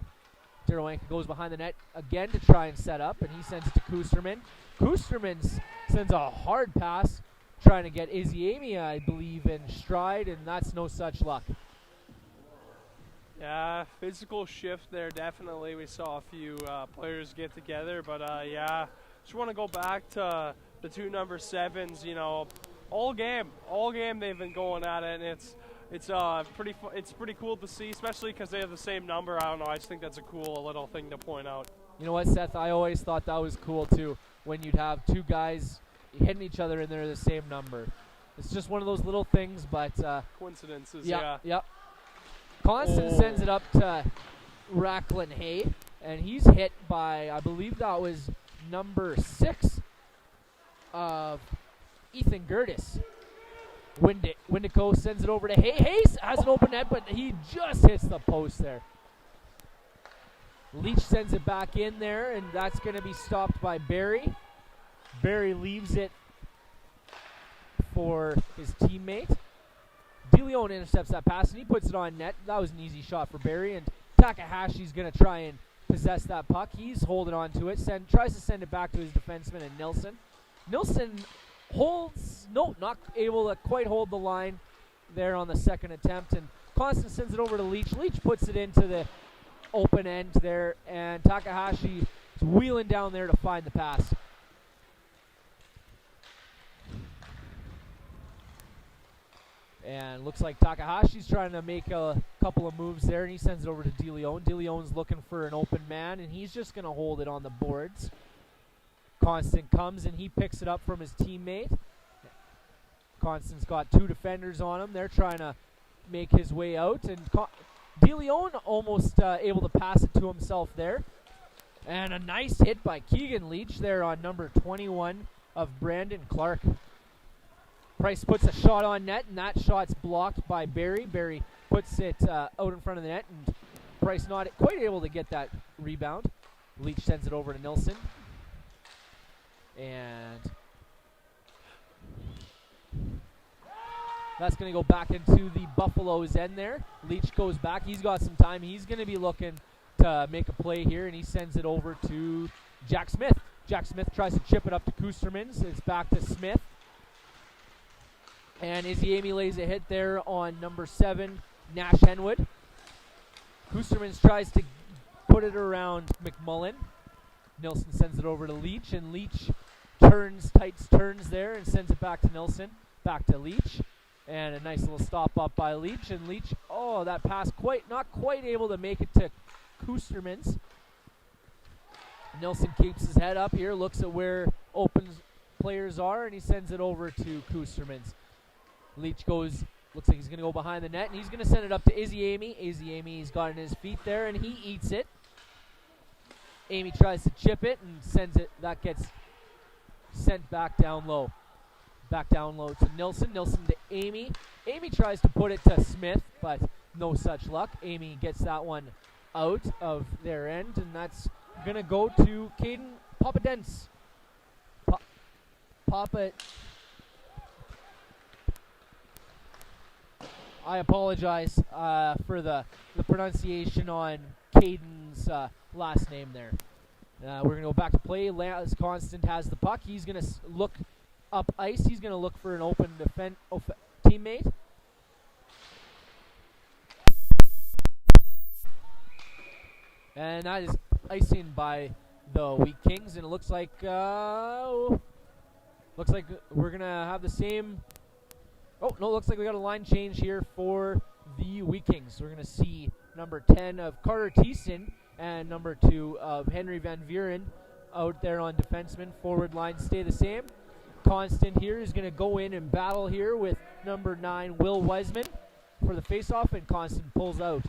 [SPEAKER 3] Darowanka goes behind the net again to try and set up, and he sends it to Kusterman. Kusterman sends a hard pass, trying to get Izzy Amy, I believe, in stride, and that's no such luck.
[SPEAKER 2] Yeah, physical shift there, definitely. We saw a few players get together, but yeah, just want to go back to the two number 7s. You know, all game they've been going at it, and it's pretty cool to see, especially because they have the same number. I don't know, I just think that's a cool little thing to point out.
[SPEAKER 3] You know what, Seth? I always thought that was cool too, when you'd have two guys hitting each other and they're the same number. It's just one of those little things, but
[SPEAKER 2] coincidences.
[SPEAKER 3] Yep. Constant sends it up to Racklin Hay, and he's hit by, I believe that was number 6 of Ethan Gertis. Windico sends it over to Hay. Hayes has an open net, but he just hits the post there. Leach sends it back in there, and that's going to be stopped by Barry. Barry leaves it for his teammate. DeLeon intercepts that pass, and he puts it on net. That was an easy shot for Barry, and Takahashi's going to try and possess that puck. He's holding on to it, tries to send it back to his defenseman and Nilsson. Nilsson not able to quite hold the line there on the second attempt, and Constant sends it over to Leach. Leach puts it into the open end there, and Takahashi is wheeling down there to find the pass. And looks like Takahashi's trying to make a couple of moves there, and he sends it over to DeLeon. DeLeon's looking for an open man, and he's just going to hold it on the boards. Constant comes, and he picks it up from his teammate. Constant's got 2 defenders on him. They're trying to make his way out, and DeLeon almost able to pass it to himself there. And a nice hit by Keegan Leach there on number 21 of Brandon Clark. Price puts a shot on net, and that shot's blocked by Barry. Barry puts it out in front of the net, and Price not quite able to get that rebound. Leach sends it over to Nilsson. And that's going to go back into the Buffalo's end there. Leach goes back. He's got some time. He's going to be looking to make a play here, and he sends it over to Jack Smith. Jack Smith tries to chip it up to Kusterman. It's back to Smith. And Izzy Amy lays a hit there on number 7, Nash Henwood. Kusterman tries to put it around Mcmullen. Nilsson sends it over to Leach, and Leach turns there and sends it back to Nilsson. Back to Leach. And a nice little stop up by Leach. And Leach, that pass not quite able to make it to Kusterman's. Nilsson keeps his head up here, looks at where open players are, and he sends it over to Kusterman's. Leach looks like he's going to go behind the net, and he's going to send it up to Izzy Amy. Izzy Amy's got it in his feet there, and he eats it. Amy tries to chip it and sends it. That gets sent back down low. Back down low to Nilsson. Nilsson to Amy. Amy tries to put it to Smith, but no such luck. Amy gets that one out of their end, and that's going to go to Caden Papadens. I apologize for the pronunciation on Caden's last name there. We're going to go back to play. As Constant has the puck. He's going to look up ice. He's going to look for an open teammate. And that is icing by the Wheat Kings. And it looks like we're going to have the same Oh, no, looks like we got a line change here for the Wheat Kings. We're going to see number 10 of Carter Thiessen and number 2 of Henry Van Vuren out there on defenseman. Forward lines stay the same. Constant here is going to go in and battle here with number 9, Will Wiseman, for the faceoff, and Constant pulls out.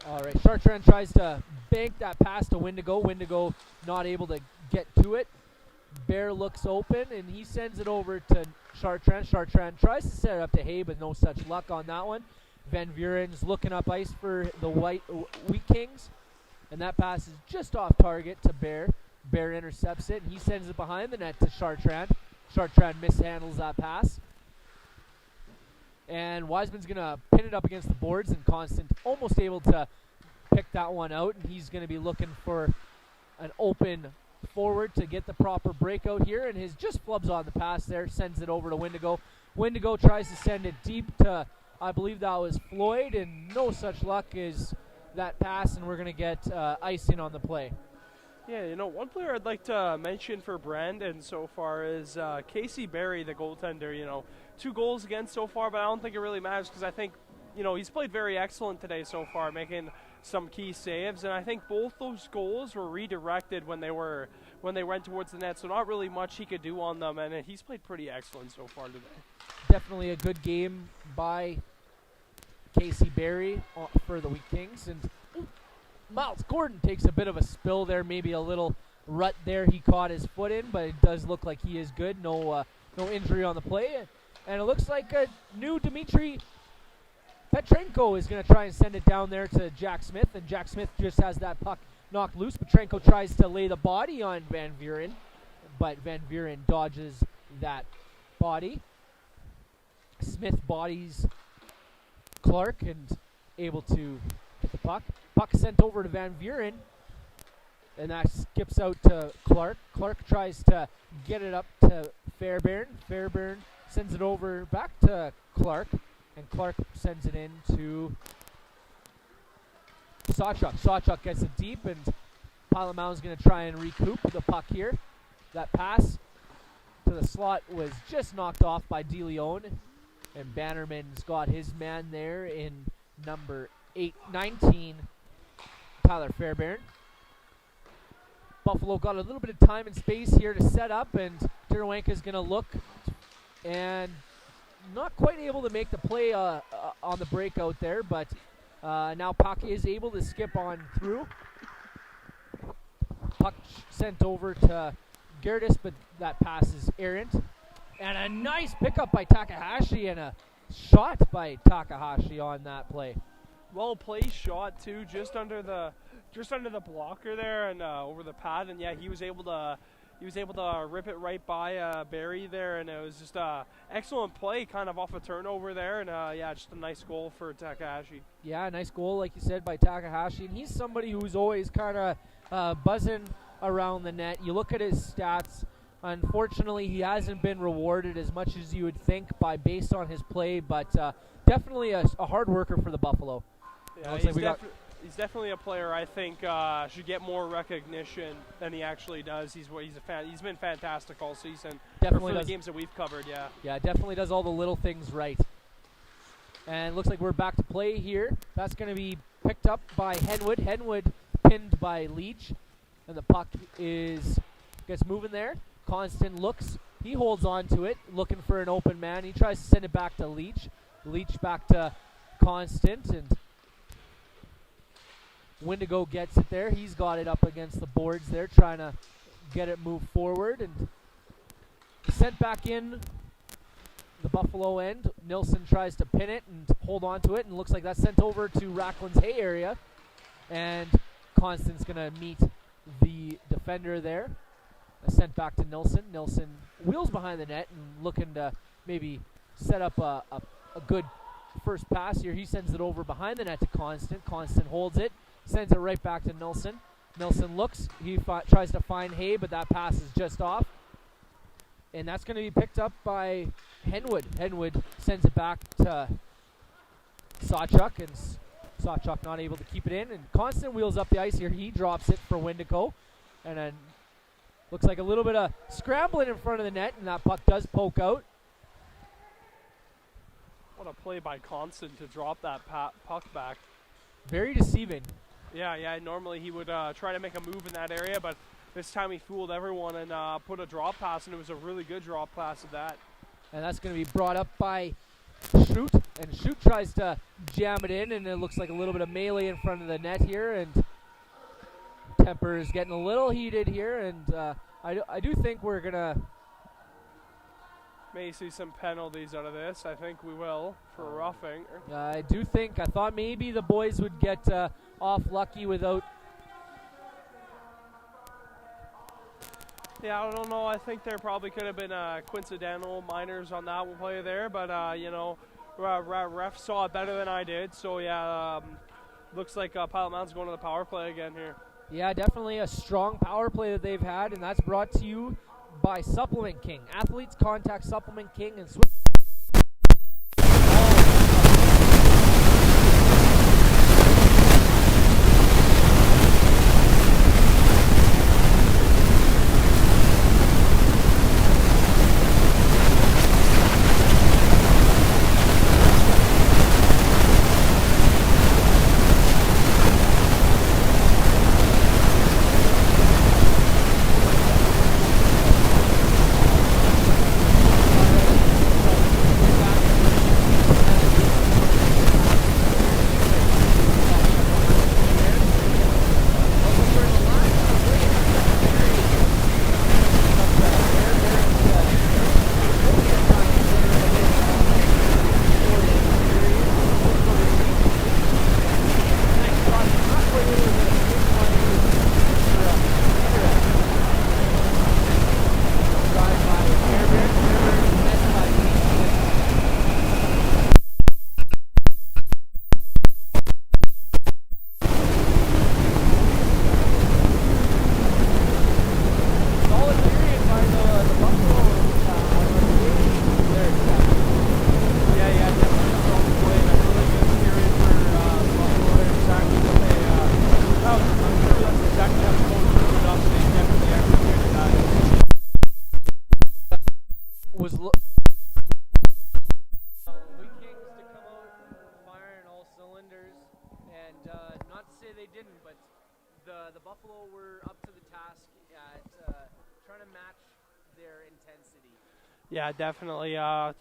[SPEAKER 3] All right, Chartrand tries to bank that pass to Wendigo. Wendigo not able to get to it. Bear looks open, and he sends it over to Chartrand. Chartrand tries to set it up to Hay, but no such luck on that one. Van Vuren's looking up ice for the Wheat Kings, and that pass is just off target to Bear. Bear intercepts it, and he sends it behind the net to Chartrand. Chartrand mishandles that pass. And Wiseman's going to pin it up against the boards, and Constant almost able to pick that one out, and he's going to be looking for an open forward to get the proper breakout here, and his just flubs on the pass there, sends it over to Wendigo. Wendigo tries to send it deep to, I believe that was Floyd, and no such luck is that pass, and we're going to get icing on the play.
[SPEAKER 2] Yeah, you know, one player I'd like to mention for Brandon so far is Casey Berry, the goaltender. You know, 2 goals against so far, but I don't think it really matters because I think, you know, he's played very excellent today so far, making some key saves, and I think both those goals were redirected when they went towards the net, so not really much he could do on them, and he's played pretty excellent so far today.
[SPEAKER 3] Definitely a good game by Casey Berry for the Wheat Kings, and Miles Gordon takes a bit of a spill there, maybe a little rut there he caught his foot in, but it does look like he is good. No injury on the play, and it looks like a new Dmitry Petrenko is going to try and send it down there to Jack Smith, and Jack Smith just has that puck knocked loose. Petrenko tries to lay the body on Van Vuren, but Van Vuren dodges that body. Smith bodies Clark and able to get the puck. Puck sent over to Van Vuren, and that skips out to Clark. Clark tries to get it up to Fairbairn. Fairbairn sends it over back to Clark, and Clark sends it in to Sawchuk. Sawchuk gets it deep, and Pilot Mound's going to try and recoup the puck here. That pass to the slot was just knocked off by DeLeon, and Bannerman's got his man there in number 19, Tyler Fairbairn. Buffalo got a little bit of time and space here to set up, and Tirawanka's going to look and not quite able to make the play on the breakout there, but now puck is able to skip on through. Puck sent over to Gertis, but that pass is errant. And a nice pickup by Takahashi and a shot by Takahashi on that play.
[SPEAKER 2] Well placed shot too, just under the blocker there and over the pad, and yeah, he was able to rip it right by Barry there, and it was just excellent play, kind of off a turnover there, and yeah, just a nice goal for Takahashi.
[SPEAKER 3] Yeah, nice goal, like you said, by Takahashi, and he's somebody who's always kind of buzzing around the net. You look at his stats. Unfortunately, he hasn't been rewarded as much as you would think based on his play, but definitely a hard worker for the Buffalo.
[SPEAKER 2] Yeah, he's definitely a player I think should get more recognition than he actually does. He's been fantastic all season.
[SPEAKER 3] Definitely
[SPEAKER 2] for
[SPEAKER 3] does.
[SPEAKER 2] The games that we've covered, yeah.
[SPEAKER 3] Yeah, definitely does all the little things right. And looks like we're back to play here. That's going to be picked up by Henwood. Henwood pinned by Leach, and the puck gets moving there. Constant looks. He holds on to it, looking for an open man. He tries to send it back to Leach. Leach back to Constant, and Wendigo gets it there. He's got it up against the boards there, trying to get it moved forward, and sent back in the Buffalo end. Nilsson tries to pin it and hold on to it, and looks like that's sent over to Rackland's Hay area, and Constant's going to meet the defender there. Sent back to Nilsson. Nilsson wheels behind the net and looking to maybe set up a good first pass here. He sends it over behind the net to Constant. Constant holds it, sends it right back to Nilsson. Nilsson looks. He tries to find Hay, but that pass is just off. And that's going to be picked up by Henwood. Henwood sends it back to Sawchuk, and Sawchuk not able to keep it in. And Constant wheels up the ice here. He drops it for Wendigo. And then Looks like a little bit of scrambling in front of the net, and that puck does poke out.
[SPEAKER 2] What a play by Constant to drop that puck back.
[SPEAKER 3] Very deceiving.
[SPEAKER 2] Yeah, normally he would try to make a move in that area, but this time he fooled everyone and put a drop pass, and it was a really good drop pass of that.
[SPEAKER 3] And that's going to be brought up by Shoot, and Shoot tries to jam it in, and it looks like a little bit of melee in front of the net here, and temper is getting a little heated here, and I do think we're going to...
[SPEAKER 2] May see some penalties out of this. I think we will for roughing.
[SPEAKER 3] I thought maybe the boys would get off lucky without...
[SPEAKER 2] Yeah, I don't know. I think there probably could have been coincidental minors on that one play there, but ref saw it better than I did. So yeah, looks like Pilot Mound's going to the power play again here.
[SPEAKER 3] Yeah, definitely a strong power play that they've had, and that's brought to you by Supplement King. Athletes contact Supplement King and switch. The Buffalo were up to the task at trying to match their intensity.
[SPEAKER 2] Yeah, definitely. I'll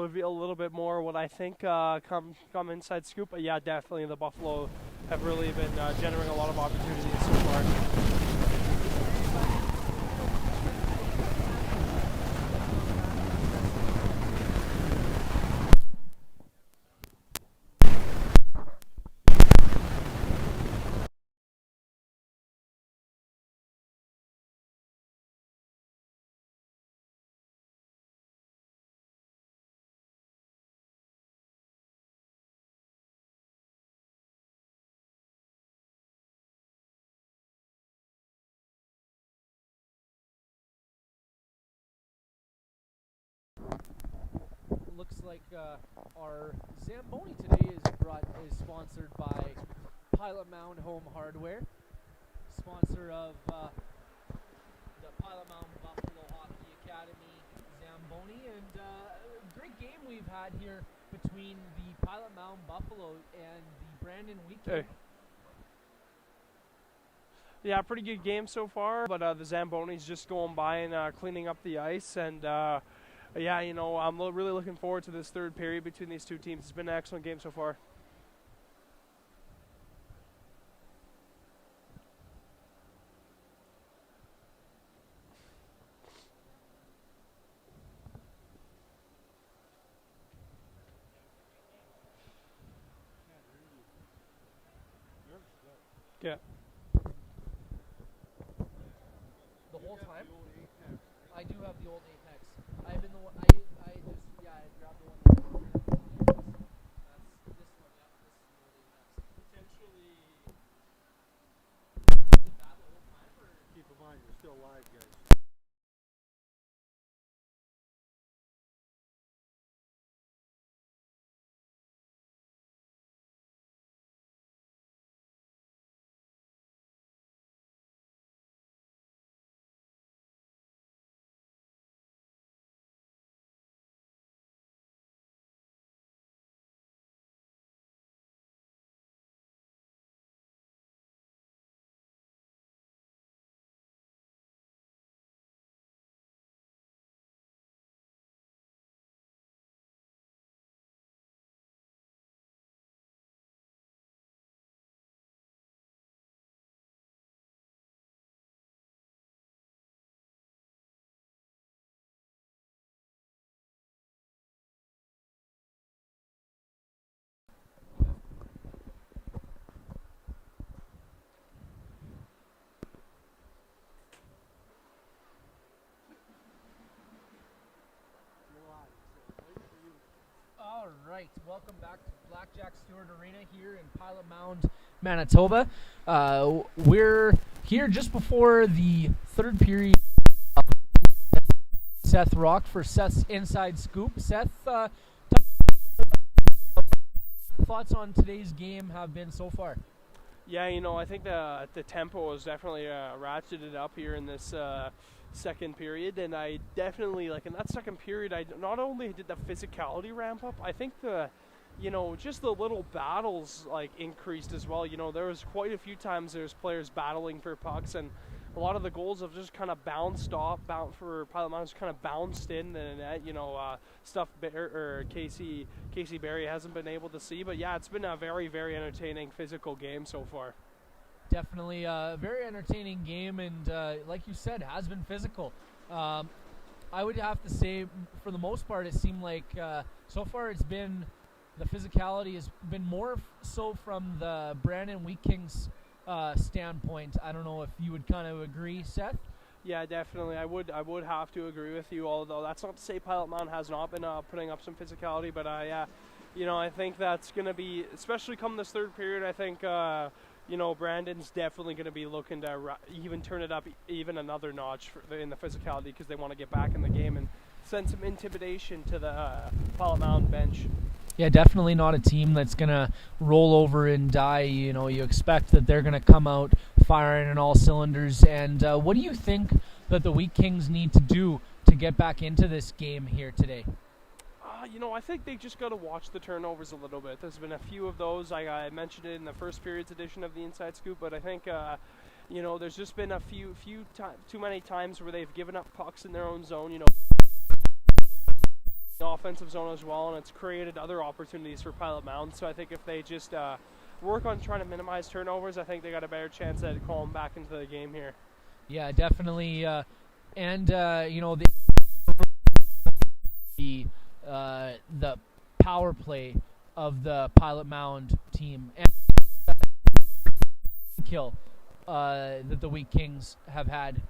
[SPEAKER 2] reveal a little bit more what I think come inside scoop. But yeah, definitely the Buffalo have really been generating a lot of opportunities so far.
[SPEAKER 3] Looks like our Zamboni today is sponsored by Pilot Mound Home Hardware, sponsor of the Pilot Mound Buffalo Hockey Academy Zamboni, and a great game we've had here between the Pilot Mound Buffalo and the Brandon Weekend.
[SPEAKER 2] Hey. Yeah, pretty good game so far, but the Zamboni's just going by and cleaning up the ice, and yeah, I'm really looking forward to this third period between these two teams. It's been an excellent game so far. Yeah.
[SPEAKER 3] The whole time? I do have the old Apex. I've been the one. I grabbed the one. That's this one. Yeah, this is the old Apex. Potentially. Was it bad the whole time, or?
[SPEAKER 5] Keep in mind, you're still live, guys.
[SPEAKER 3] right, welcome back to Blackjack Stewart Arena here in Pilot Mound, Manitoba. We're here just before the third period. Seth Rock for Seth's Inside Scoop. Seth, thoughts on today's game have been so far?
[SPEAKER 2] Yeah, I think the tempo was definitely ratcheted up here in this second period, and I definitely, in that second period, I not only did the physicality ramp up, I think just the little battles, increased as well. There was quite a few times there's players battling for pucks, and a lot of the goals have just kind of bounced for Pilot Mound, just kind of bounced in the net, stuff Casey Barry hasn't been able to see. But yeah, it's been a very, very entertaining physical game so far.
[SPEAKER 3] Definitely a very entertaining game, and like you said, has been physical. I would have to say, for the most part, it seemed like so far it's been, the physicality has been more so from the Brandon Wheat Kings standpoint. I don't know if you would kind of agree, Seth?
[SPEAKER 2] Yeah, definitely. I would have to agree with you, although that's not to say Pilot Mound has not been putting up some physicality, but I think that's going to be, especially come this third period, I think Brandon's definitely going to be looking to even turn it up even another notch in the physicality, because they want to get back in the game and send some intimidation to the Pilot Mound bench.
[SPEAKER 3] Yeah, definitely not a team that's going to roll over and die. You expect that they're going to come out firing on all cylinders. And what do you think that the Wheat Kings need to do to get back into this game here today?
[SPEAKER 2] I think they just got to watch the turnovers a little bit. There's been a few of those. I mentioned it in the first period's edition of the Inside Scoop, but I think, there's just been a few too many times where they've given up pucks in their own zone, the offensive zone as well, and it's created other opportunities for Pilot Mound. So I think if they just work on trying to minimize turnovers, I think they got a better chance at calling back into the game here.
[SPEAKER 3] Yeah, definitely. The power play of the Pilot Mound team and kill that the Wheat Kings have had.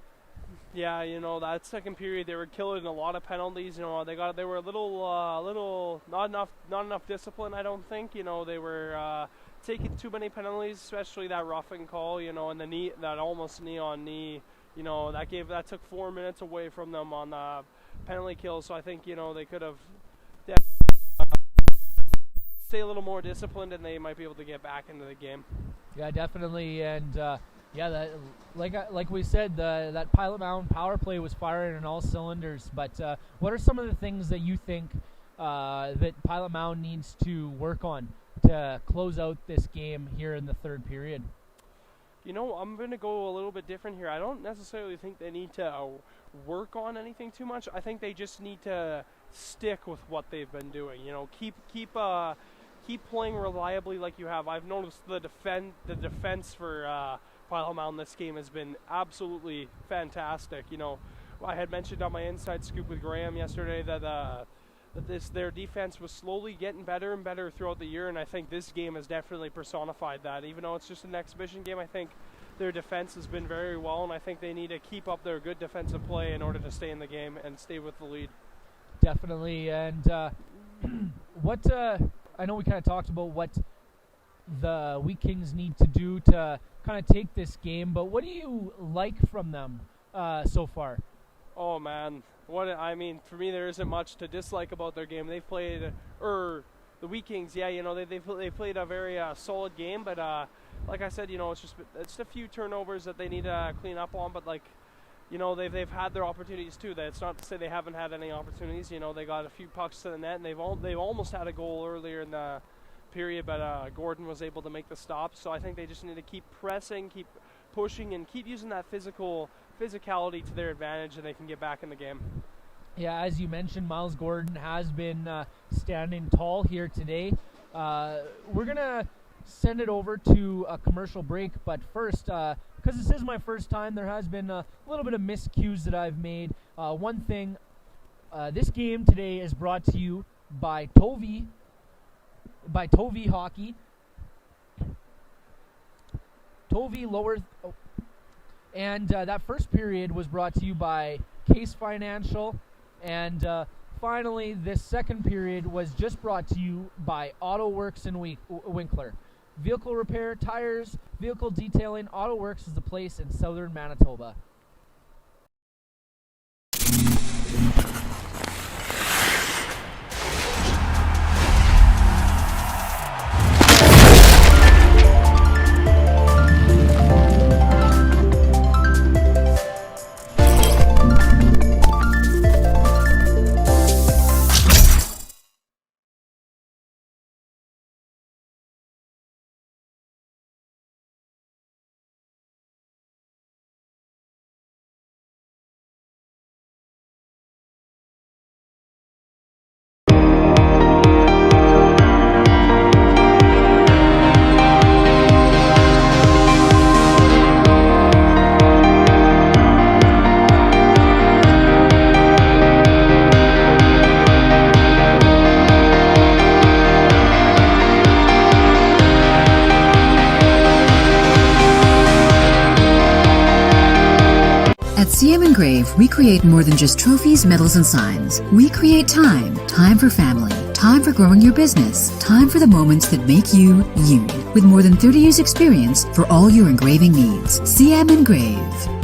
[SPEAKER 2] Yeah, that second period they were killing a lot of penalties. They were a little not enough discipline. I don't think. They were taking too many penalties, especially that roughing call. And the knee, that almost knee on knee. That took 4 minutes away from them on the penalty kill. So I think they could have stay a little more disciplined, and they might be able to get back into the game.
[SPEAKER 3] Yeah, definitely, and that like we said, that Pilot Mound power play was firing on all cylinders. But what are some of the things that you think that Pilot Mound needs to work on to close out this game here in the third period?
[SPEAKER 2] I'm going to go a little bit different here. I don't necessarily think they need to work on anything too much. I think they just need to stick with what they've been doing. Keep playing reliably like you have. I've noticed the defense for Pilot Mound this game has been absolutely fantastic. I had mentioned on my Inside Scoop with Graham yesterday that their defense was slowly getting better and better throughout the year, and I think this game has definitely personified that. Even though it's just an exhibition game, I think their defense has been very well, and I think they need to keep up their good defensive play in order to stay in the game and stay with the lead.
[SPEAKER 3] Definitely, and I know we kind of talked about what the Wheat Kings need to do to kind of take this game, but what do you like from them so far?
[SPEAKER 2] Oh man, for me there isn't much to dislike about their game. They've played, the Wheat Kings, they played a very solid game, but like I said, it's just a few turnovers that they need to clean up on, but they've had their opportunities too. That's not to say they haven't had any opportunities. They got a few pucks to the net, and they've almost had a goal earlier in the period, but Gordon was able to make the stop. So I think they just need to keep pressing, keep pushing, and keep using that physicality to their advantage, and they can get back in the game.
[SPEAKER 3] Yeah, as you mentioned, Miles Gordon has been standing tall here today. We're gonna send it over to a commercial break, but first, because this is my first time, there has been a little bit of miscues that I've made. One thing, this game today is brought to you by Tovi Hockey. Tovi lower, and that first period was brought to you by Case Financial and finally, this second period was just brought to you by Auto Works in Winkler. Vehicle repair, tires, vehicle detailing, Auto Works is the place in southern Manitoba.
[SPEAKER 6] At CM Engrave, we create more than just trophies, medals, and signs. We create time. Time for family. Time for growing your business. Time for the moments that make you, you. With more than 30 years experience for all your engraving needs. CM Engrave.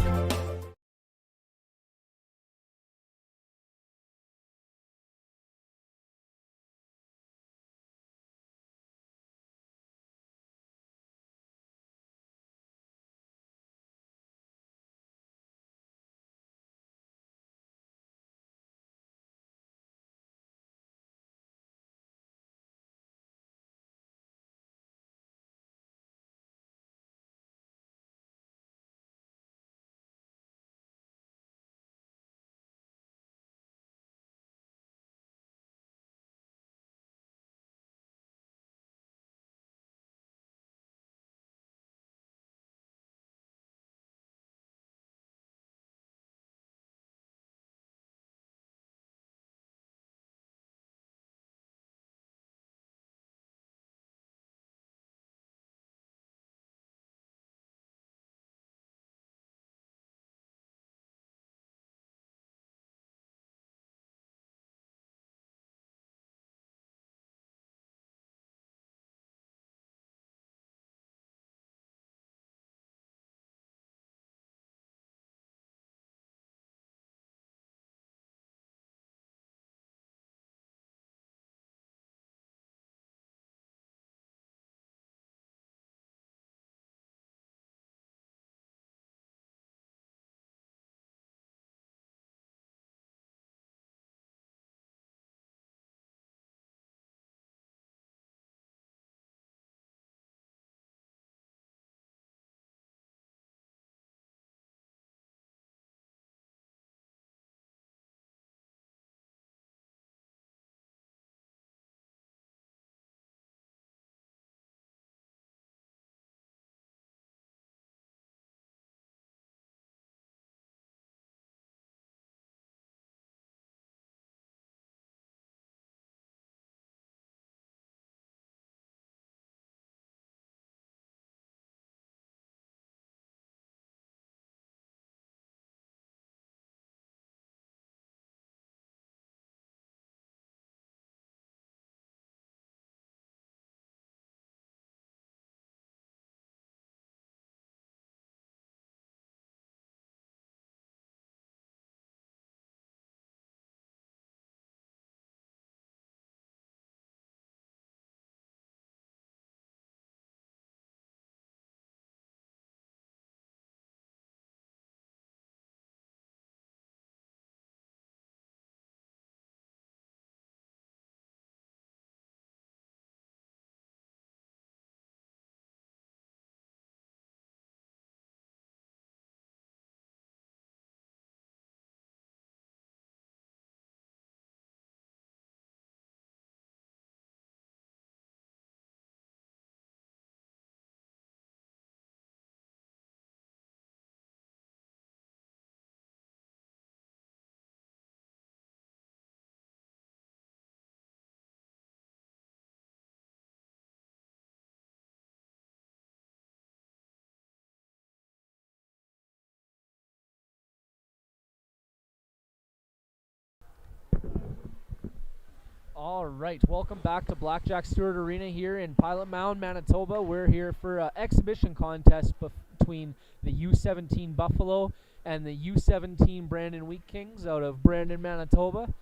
[SPEAKER 3] All right, welcome back to Blackjack Stewart Arena here in Pilot Mound, Manitoba. We're here for an exhibition contest between the U17 Buffalo and the U17 Brandon Wheat Kings out of Brandon, Manitoba.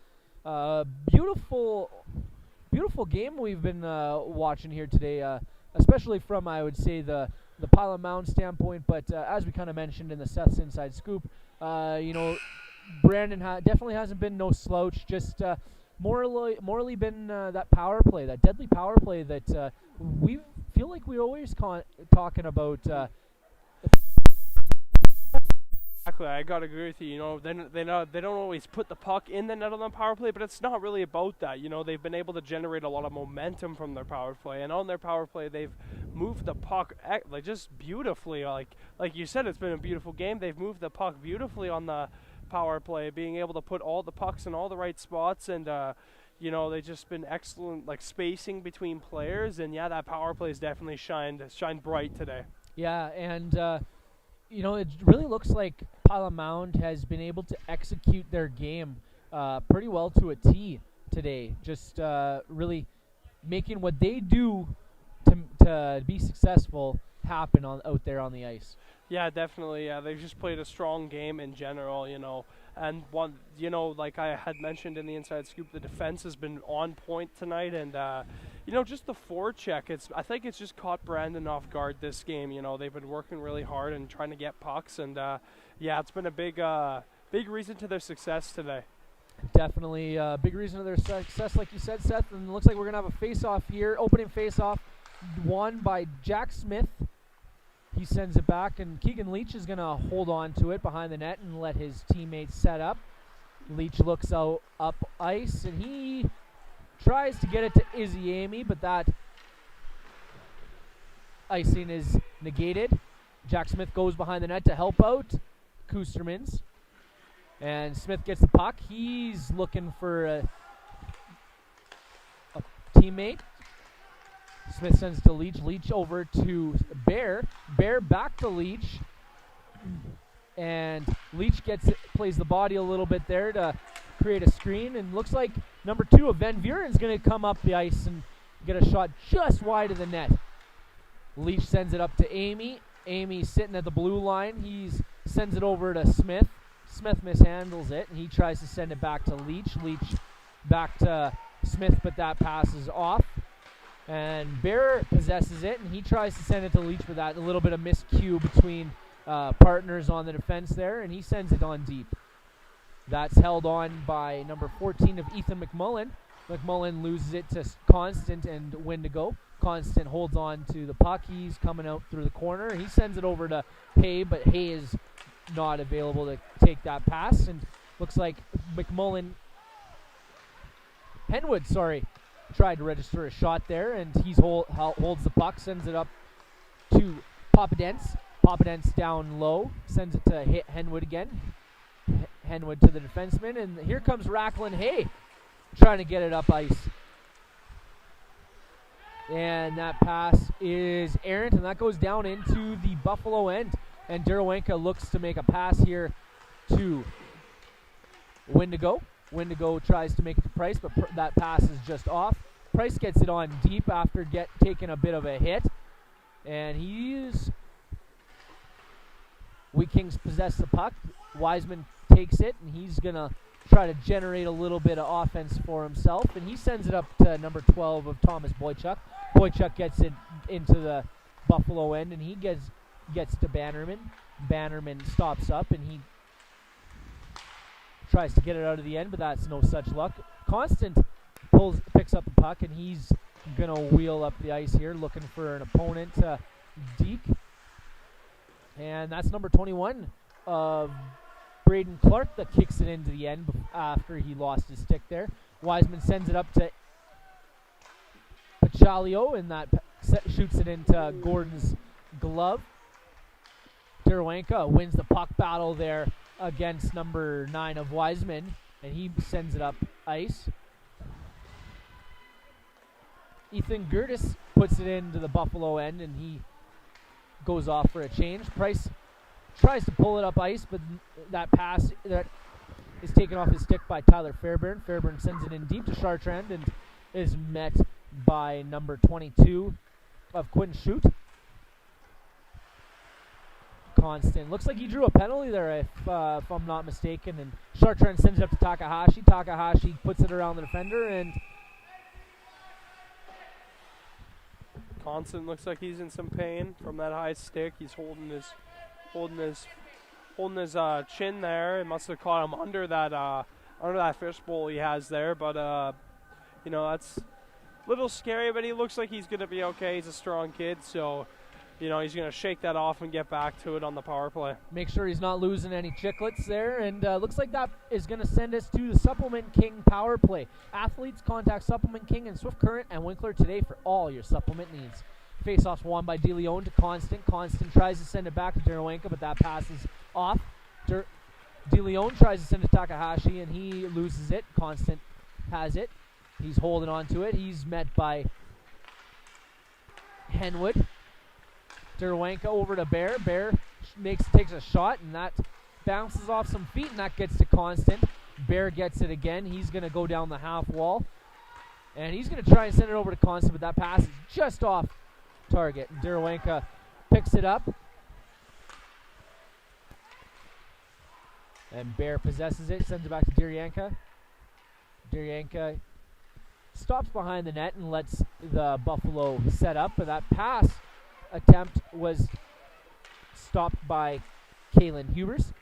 [SPEAKER 3] Beautiful game we've been watching here today, especially from, I would say, the Pilot Mound standpoint. But as we kind of mentioned in the Seth's Inside Scoop, Brandon definitely hasn't been no slouch, just morally been that power play, that deadly power play that we feel like we're always talking about.
[SPEAKER 2] Exactly, I gotta agree with you. You know, they don't always put the puck in the net on the power play, but it's not really about that. You know, they've been able to generate a lot of momentum from their power play, and on their power play, they've moved the puck like just beautifully. Like you said, it's been a beautiful game. They've moved the puck beautifully on the power play, being able to put all the pucks in all the right spots, and they've just been excellent, like spacing between players, and yeah, that power play has definitely shined bright today.
[SPEAKER 3] Yeah, and it really looks like Pilot Mound has been able to execute their game pretty well to a T today, just really making what they do to be successful happen out there on the ice.
[SPEAKER 2] Yeah, definitely. Yeah, they've just played a strong game in general, and like I had mentioned in the Inside Scoop, the defense has been on point tonight, and just the forecheck. I think it's just caught Brandon off guard this game. They've been working really hard and trying to get pucks, and it's been a big reason to their success today.
[SPEAKER 3] Definitely a big reason to their success, like you said, Seth. And it looks like we're gonna have a face-off here, opening face-off, won by Jack Smith. He sends it back, and Keegan Leach is going to hold on to it behind the net and let his teammates set up. Leach looks up ice, and he tries to get it to Izzy Amy, but that icing is negated. Jack Smith goes behind the net to help out Kustermans, and Smith gets the puck. He's looking for a teammate. Smith sends to Leach. Leach over to Bear. Bear back to Leach. And Leach plays the body a little bit there to create a screen. And looks like number 2 of Van Vuren's going to come up the ice and get a shot just wide of the net. Leach sends it up to Amy. Amy sitting at the blue line. He sends it over to Smith. Smith mishandles it, and he tries to send it back to Leach. Leach back to Smith, but that pass is off. And Bear possesses it, and he tries to send it to Leach for that. A little bit of miscue between partners on the defense there, and he sends it on deep. That's held on by number 14 of Ethan Mcmullen. Mcmullen loses it to Constant and Wendigo. Constant holds on to the puck. He's coming out through the corner. He sends it over to Hay, but Hay is not available to take that pass. And looks like Henwood, tried to register a shot there, and he holds the puck, sends it up to Papadence. Papadence down low, sends it to Henwood again. Henwood to the defenseman, and here comes Racklin Hay trying to get it up ice. And that pass is errant, and that goes down into the Buffalo end. And Derawenka looks to make a pass here to Wendigo. Wendigo tries to make it to Price, but that pass is just off. Price gets it on deep after taking a bit of a hit. And Wheat Kings possess the puck. Wiseman takes it, and he's going to try to generate a little bit of offense for himself. And he sends it up to number 12 of Thomas Boychuk. Boychuk gets it into the Buffalo end, and he gets to Bannerman. Bannerman stops up, and he tries to get it out of the end, but that's no such luck. Constant picks up the puck, and he's going to wheel up the ice here, looking for an opponent, Deke. And that's number 21 of Braden Clark that kicks it into the end after he lost his stick there. Wiseman sends it up to Pachalio, and that shoots it into Gordon's glove. Derawenka wins the puck battle there against number 9 of Wiseman, and he sends it up ice. Ethan Gertis puts it into the Buffalo end, and he goes off for a change. Price tries to pull it up ice, but that pass, that is taken off his stick by Tyler Fairburn. Fairburn sends it in deep to Chartrand and is met by number 22 of Quinn Shute. Constant. Looks like he drew a penalty there, if I'm not mistaken. And Chartrand sends it up to Takahashi. Takahashi puts it around the defender, and
[SPEAKER 2] Constant looks like he's in some pain from that high stick. He's holding his chin there. It must have caught him under that fishbowl he has there. But that's a little scary. But he looks like he's gonna be okay. He's a strong kid, so he's gonna shake that off and get back to it on the power play.
[SPEAKER 3] Make sure he's not losing any chicklets there. And looks like that is gonna send us to the Supplement King power play. Athletes, contact Supplement King and Swift Current and Winkler today for all your supplement needs. Face-off's won by De Leon to Constant. Constant tries to send it back to Derawenka, but that passes off. De Leon tries to send it to Takahashi, and he loses it. Constant has it. He's holding on to it. He's met by Henwood. Derawenka over to Bear. Bear takes a shot, and that bounces off some feet, and that gets to Constant. Bear gets it again. He's going to go down the half wall, and he's going to try and send it over to Constant, but that pass is just off target. Derawenka picks it up, and Bear possesses it, sends it back to Derianka. Derianka stops behind the net and lets the Buffalo set up, but that pass attempt was stopped by Kaylin Hubers.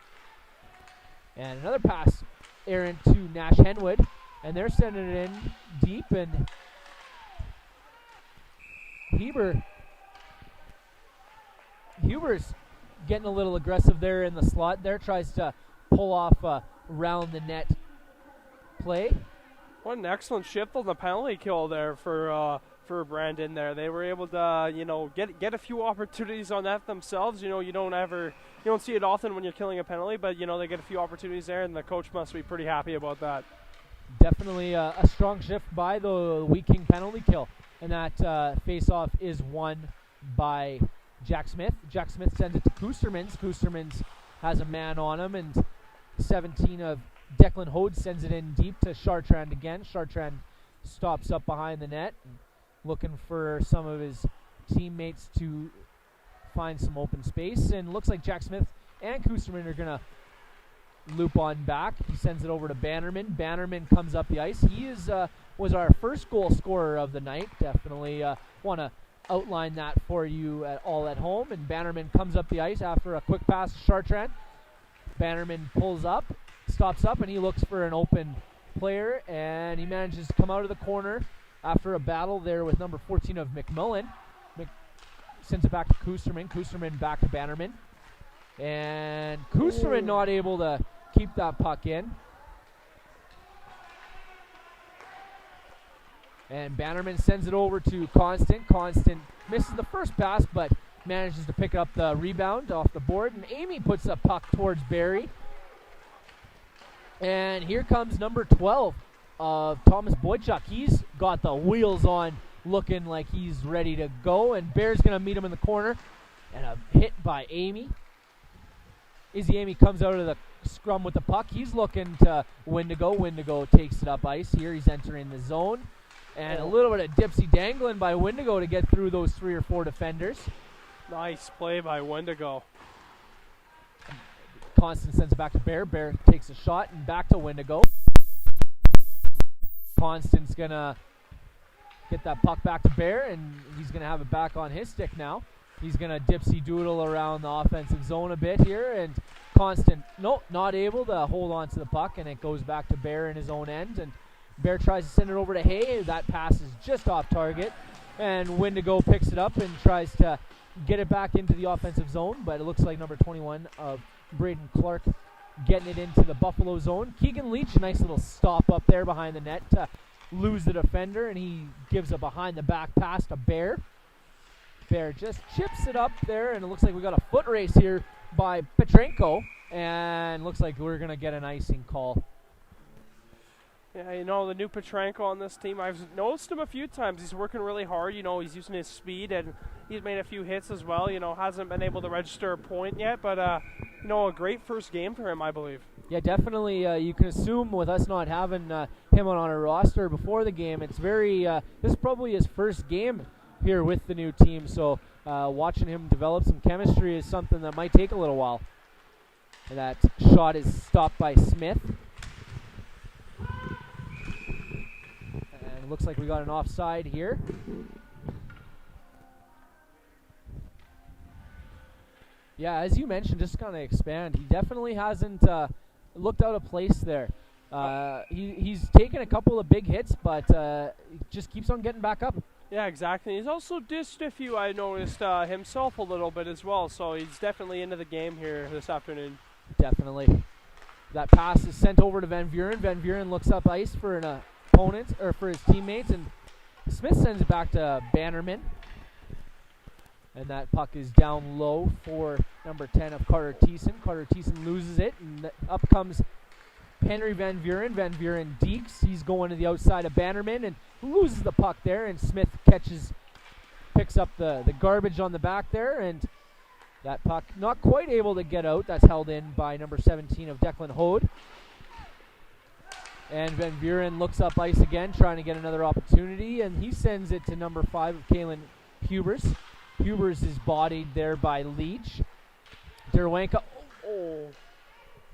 [SPEAKER 3] And another pass errant to Nash Henwood, and they're sending it in deep, and Huber's getting a little aggressive there in the slot there, tries to pull off a round the net play.
[SPEAKER 2] What an excellent shift on the penalty kill there for Brandon there. They were able to get a few opportunities on that themselves. You don't see it often when you're killing a penalty, but they get a few opportunities there, and the coach must be pretty happy about that.
[SPEAKER 3] Definitely a strong shift by the Wheat King penalty kill, and that face-off is won by Jack Smith. Jack Smith sends it to Koostermans. Koostermans has a man on him, and 17 of Declan Hode sends it in deep to Chartrand again. Chartrand stops up behind the net, looking for some of his teammates to find some open space, and looks like Jack Smith and Koosterman are going to loop on back. He sends it over to Bannerman. Bannerman comes up the ice. He was our first goal scorer of the night. Definitely want to outline that for you all at home. And Bannerman comes up the ice after a quick pass to Chartrand. Bannerman pulls up, stops up, and he looks for an open player, and he manages to come out of the corner after a battle there with number 14 of Mcmullen. Sends it back to Koosterman. Koosterman back to Bannerman. And Koosterman not able to keep that puck in. And Bannerman sends it over to Constant. Constant misses the first pass, but manages to pick up the rebound off the board. And Amy puts a puck towards Barry. And here comes number 12 of Thomas Boychuk. He's got the wheels on, looking like he's ready to go. And Bear's going to meet him in the corner. And a hit by Amy. Izzy Amy comes out of the scrum with the puck. He's looking to Wendigo. Wendigo takes it up ice here. He's entering the zone. And a little bit of dipsy dangling by Wendigo to get through those 3 or 4 defenders.
[SPEAKER 2] Nice play by Wendigo.
[SPEAKER 3] Constant sends it back to Bear. Bear takes a shot and back to Wendigo. Constant's going to get that puck back to Bear, and he's going to have it back on his stick now. He's going to dipsy doodle around the offensive zone a bit here, and Constant, not able to hold on to the puck, and it goes back to Bear in his own end, and Bear tries to send it over to Hay. That pass is just off target, and Wendigo picks it up and tries to get it back into the offensive zone, but it looks like number 21 of Braden Clark getting it into the Buffalo zone. Keegan Leach, a nice little stop up there behind the net to lose the defender, and he gives a behind-the-back pass to Bear. Bear just chips it up there, and it looks like we got a foot race here by Petrenko, and looks like we're going to get an icing call.
[SPEAKER 2] Yeah, you know, the new Petrenko on this team, I've noticed him a few times. He's working really hard. You know, he's using his speed, and he's made a few hits as well. You know, hasn't been able to register a point yet, but, you know, a great first game for him, I believe.
[SPEAKER 3] Yeah, definitely. You can assume with us not having him on our roster before the game, it's very, this is probably his first game here with the new team, so watching him develop some chemistry is something that might take a little while. And that shot is stopped by Smith. And it looks like we got an offside here. Yeah, as you mentioned, just kind of expand. He definitely hasn't looked out of place there. He's taken a couple of big hits, but he just keeps on getting back up.
[SPEAKER 2] Yeah, exactly. He's also dished a few, I noticed, himself a little bit as well, so he's definitely into the game here this afternoon.
[SPEAKER 3] Definitely. That pass is sent over to Van Vuren. Van Vuren looks up ice for an opponent, or for his teammates, and Smith sends it back to Bannerman. And that puck is down low for number 10 of Carter Thiessen. Carter Thiessen loses it, and up comes Henry Van Vuren. Van Vuren dekes. He's going to the outside of Bannerman and loses the puck there, and Smith picks up the garbage on the back there, and that puck not quite able to get out. That's held in by number 17 of Declan Hode. And Van Vuren looks up ice again, trying to get another opportunity, and he sends it to number 5 of Kalen Hubers. Hubers is bodied there by Leach. Derwanka, and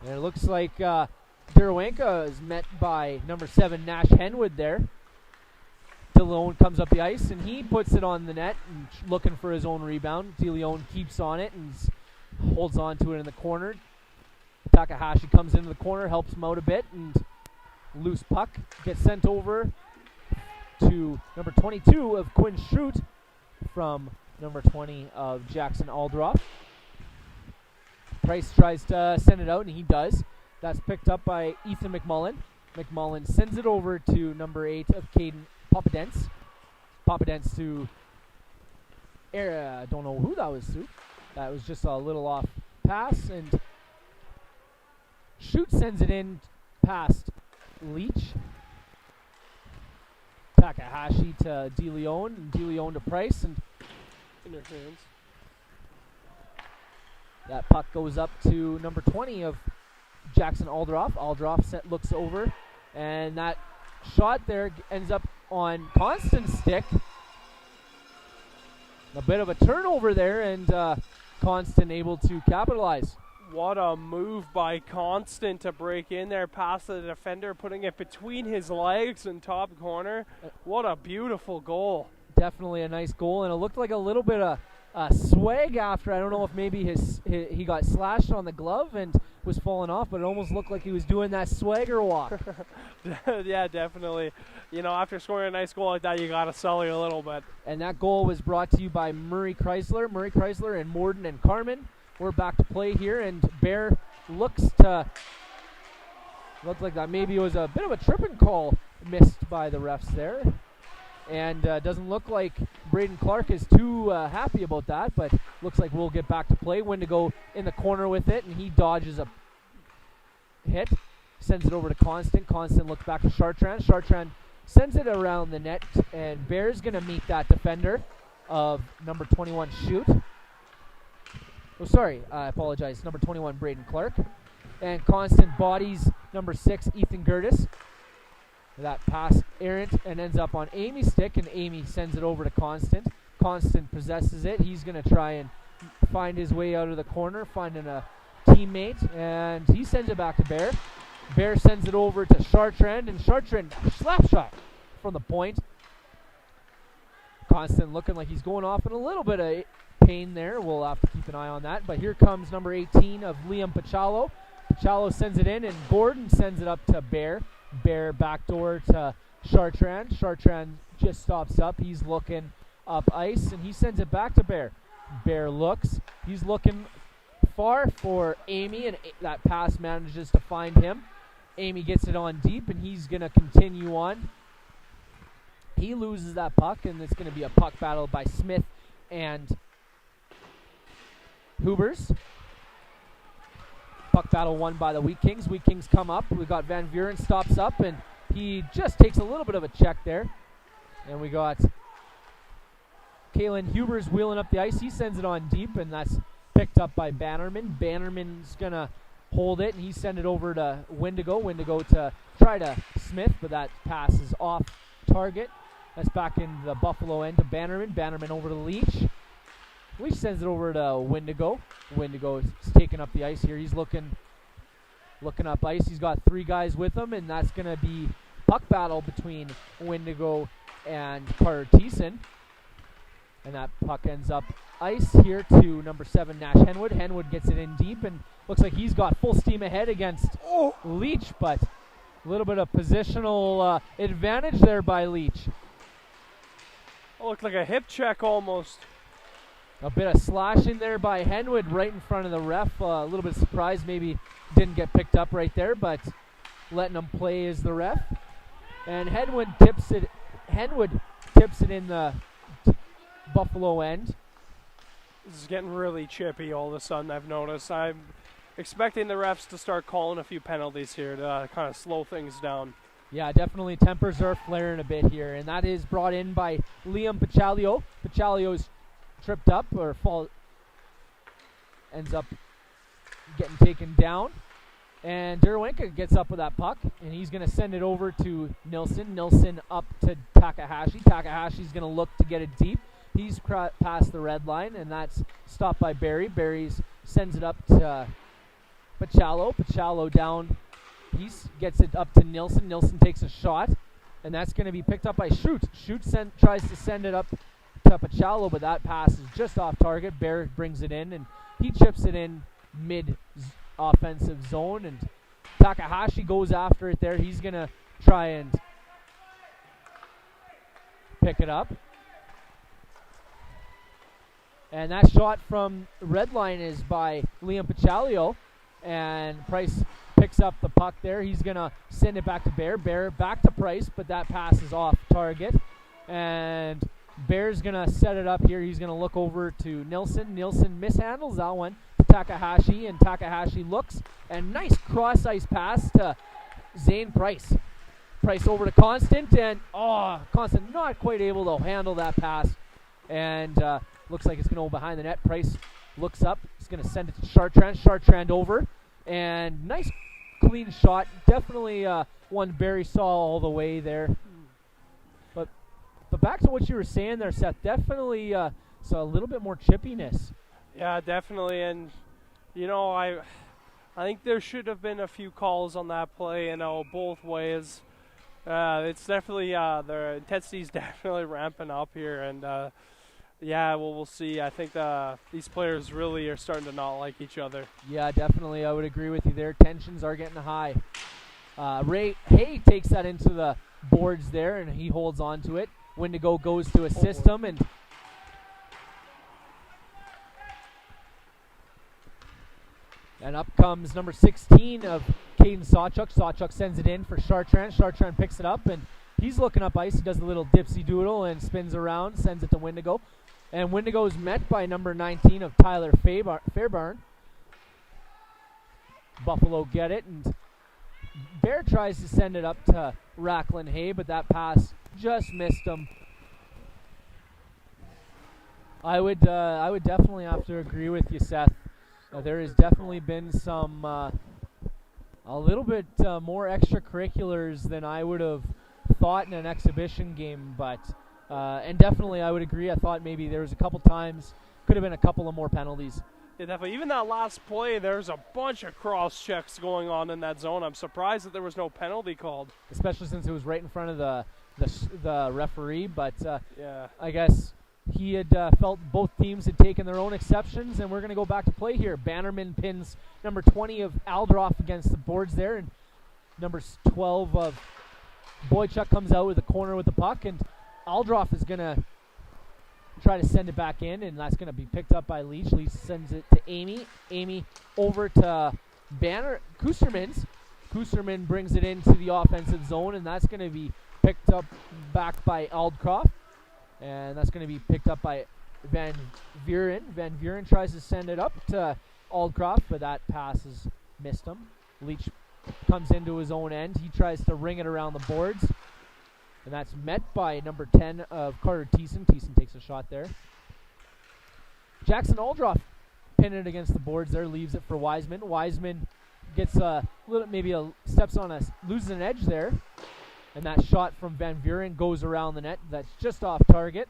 [SPEAKER 3] it looks like Derwanka is met by number 7 Nash Henwood there. DeLeon comes up the ice, and he puts it on the net, and looking for his own rebound. DeLeon keeps on it and holds on to it in the corner. Takahashi comes into the corner, helps him out a bit, and loose puck gets sent over to number 22 of Quinn Schrute from number 20 of Jackson Aldroff. Price tries to send it out, and he does. That's picked up by Ethan Mcmullen. Mcmullen sends it over to number 8 of Caden Papadence. Papadence to I don't know who that was to. That was just a little off pass, and Schrute sends it in past Leach. Takahashi to DeLeon, and DeLeon to Price, and
[SPEAKER 2] In their hands.
[SPEAKER 3] that puck goes up to number 20 of Jackson Aldroff. Aldroff looks over, and that shot there ends up on Constant's stick. A bit of a turnover there, and Constant able to capitalize.
[SPEAKER 2] What a move by Constant to break in there past the defender, putting it between his legs and top corner. What a beautiful goal.
[SPEAKER 3] Definitely a nice goal, and it looked like a little bit of swag after. I don't know if maybe he got slashed on the glove and was falling off, but it almost looked like he was doing that swagger walk.
[SPEAKER 2] Yeah, definitely. You know, after scoring a nice goal like that, you got to sully a little bit.
[SPEAKER 3] And that goal was brought to you by Murray Chrysler. Murray Chrysler and Morden and Carmen. We're back to play here, and Bear looks like that maybe it was a bit of a tripping call missed by the refs there. And doesn't look like Braden Clark is too happy about that, but looks like we'll get back to play. Wendigo in the corner with it, and he dodges a hit, sends it over to Constant. Constant looks back to Chartrand. Chartrand sends it around the net, and Bear's going to meet that defender of number 21, Schrute. Oh, sorry, I apologize. Number 21, Braden Clark. And Constant bodies number 6, Ethan Gertis. That pass errant and ends up on Amy's stick, and Amy sends it over to Constant. Constant possesses it. He's going to try and find his way out of the corner, finding a teammate, and he sends it back to Bear. Bear sends it over to Chartrand, and Chartrand slap shot from the point. Constant looking like he's going off in a little bit of pain there. We'll have to keep an eye on that. But here comes number 18 of Liam Pachalo. Pachalo sends it in, and Gordon sends it up to Bear. Bear backdoor to Chartrand. Chartrand just stops up. He's looking up ice, and he sends it back to Bear. Bear looks. He's looking far for Amy, and that pass manages to find him. Amy gets it on deep, and he's going to continue on. He loses that puck, and it's going to be a puck battle by Smith and Hubers. Puck battle won by the Wheat Kings. Wheat Kings come up. We've got Van Vuren stops up, and he just takes a little bit of a check there. And we got Kalen Hubers wheeling up the ice. He sends it on deep, and that's picked up by Bannerman. Bannerman's going to hold it, and he sends it over to Wendigo. Wendigo to try to Smith, but that pass is off target. That's back in the Buffalo end to Bannerman. Bannerman over to Leach. Leach sends it over to Wendigo. Wendigo is taking up the ice here. He's looking up ice. He's got 3 guys with him, and that's going to be puck battle between Wendigo and Carter Thiessen. And that puck ends up ice here to number 7, Nash Henwood. Henwood gets it in deep, and looks like he's got full steam ahead against Leach, but a little bit of positional advantage there by Leach.
[SPEAKER 2] Oh, looked like a hip check almost.
[SPEAKER 3] A bit of slashing there by Henwood right in front of the ref. A little bit surprised maybe didn't get picked up right there, but letting him play as the ref. And Henwood tips it in the Buffalo end.
[SPEAKER 2] This is getting really chippy all of a sudden, I've noticed. I'm expecting the refs to start calling a few penalties here to kind of slow things down.
[SPEAKER 3] Yeah, definitely tempers are flaring a bit here, and that is brought in by Liam Pachalio. Pachalio's tripped up or ends up getting taken down. And Derwinka gets up with that puck, and he's going to send it over to Nilsson. Nilsson up to Takahashi. Takahashi's going to look to get it deep. He's past the red line, and that's stopped by Barry. Barry sends it up to Pachallo. Pachallo down. He gets it up to Nilsson. Nilsson takes a shot, and that's going to be picked up by Schut. Schut tries to send it up to Pachallo, but that pass is just off target. Barry brings it in, and he chips it in mid-offensive zone, and Takahashi goes after it there. He's going to try and pick it up. And that shot from red line is by Liam Pachalio, and Price picks up the puck there. He's going to send it back to Bear. Bear back to Price, but that pass is off target. And Bear's going to set it up here. He's going to look over to Nilsson. Nilsson mishandles that one to Takahashi, and Takahashi looks. And nice cross-ice pass to Zane Price. Price over to Constant, and Constant not quite able to handle that pass. And looks like it's going to go behind the net. Price looks up. He's going to send it to Chartrand. Chartrand over. And nice clean shot. Definitely one Barry saw all the way there. But back to what you were saying there, Seth. Definitely saw a little bit more chippiness.
[SPEAKER 2] Yeah, definitely. And, you know, I think there should have been a few calls on that play, you know, both ways. It's definitely, the intensity's definitely ramping up here. And, yeah, well, we'll see. I think these players really are starting to not like each other.
[SPEAKER 3] Yeah, definitely. I would agree with you there. Tensions are getting high. Ray Hay takes that into the boards there, and he holds on to it. Wendigo goes to assist him, and up comes number 16 of Caden Sawchuk. Sawchuk sends it in for Chartrand. Chartrand picks it up, and he's looking up ice. He does a little dipsy doodle and spins around, sends it to Wendigo. And Wendigo is met by number 19 of Tyler Fairbairn. Buffalo get it, and Bear tries to send it up to Racklin Hay, but that pass just missed him. I would definitely have to agree with you, Seth. There has definitely been some a little bit more extracurriculars than I would have thought in an exhibition game, but and definitely I would agree. I thought maybe there was a couple times, could have been a couple of more penalties.
[SPEAKER 2] Yeah, definitely. Even that last play, there's a bunch of cross checks going on in that zone. I'm surprised that there was no penalty called,
[SPEAKER 3] especially since it was right in front of the referee. But
[SPEAKER 2] yeah,
[SPEAKER 3] I guess he had felt both teams had taken their own exceptions, and we're going to go back to play here. Bannerman pins number 20 of Aldroff against the boards there, and number 12 of Boychuk comes out with a corner with the puck, and Aldroff is going to try to send it back in, and that's going to be picked up by Leach. Leach sends it to Amy. Amy over to Kustermans. Kusterman brings it into the offensive zone, and that's going to be picked up back by Aldcroft. And that's going to be picked up by Van Vuren. Van Vuren tries to send it up to Aldcroft, but that pass has missed him. Leach comes into his own end. He tries to ring it around the boards, and that's met by number 10 of Carter Thiessen. Thiessen takes a shot there. Jackson Aldroff pin it against the boards there, leaves it for Wiseman. Wiseman gets a little, loses an edge there, and that shot from Van Buren goes around the net. That's just off target.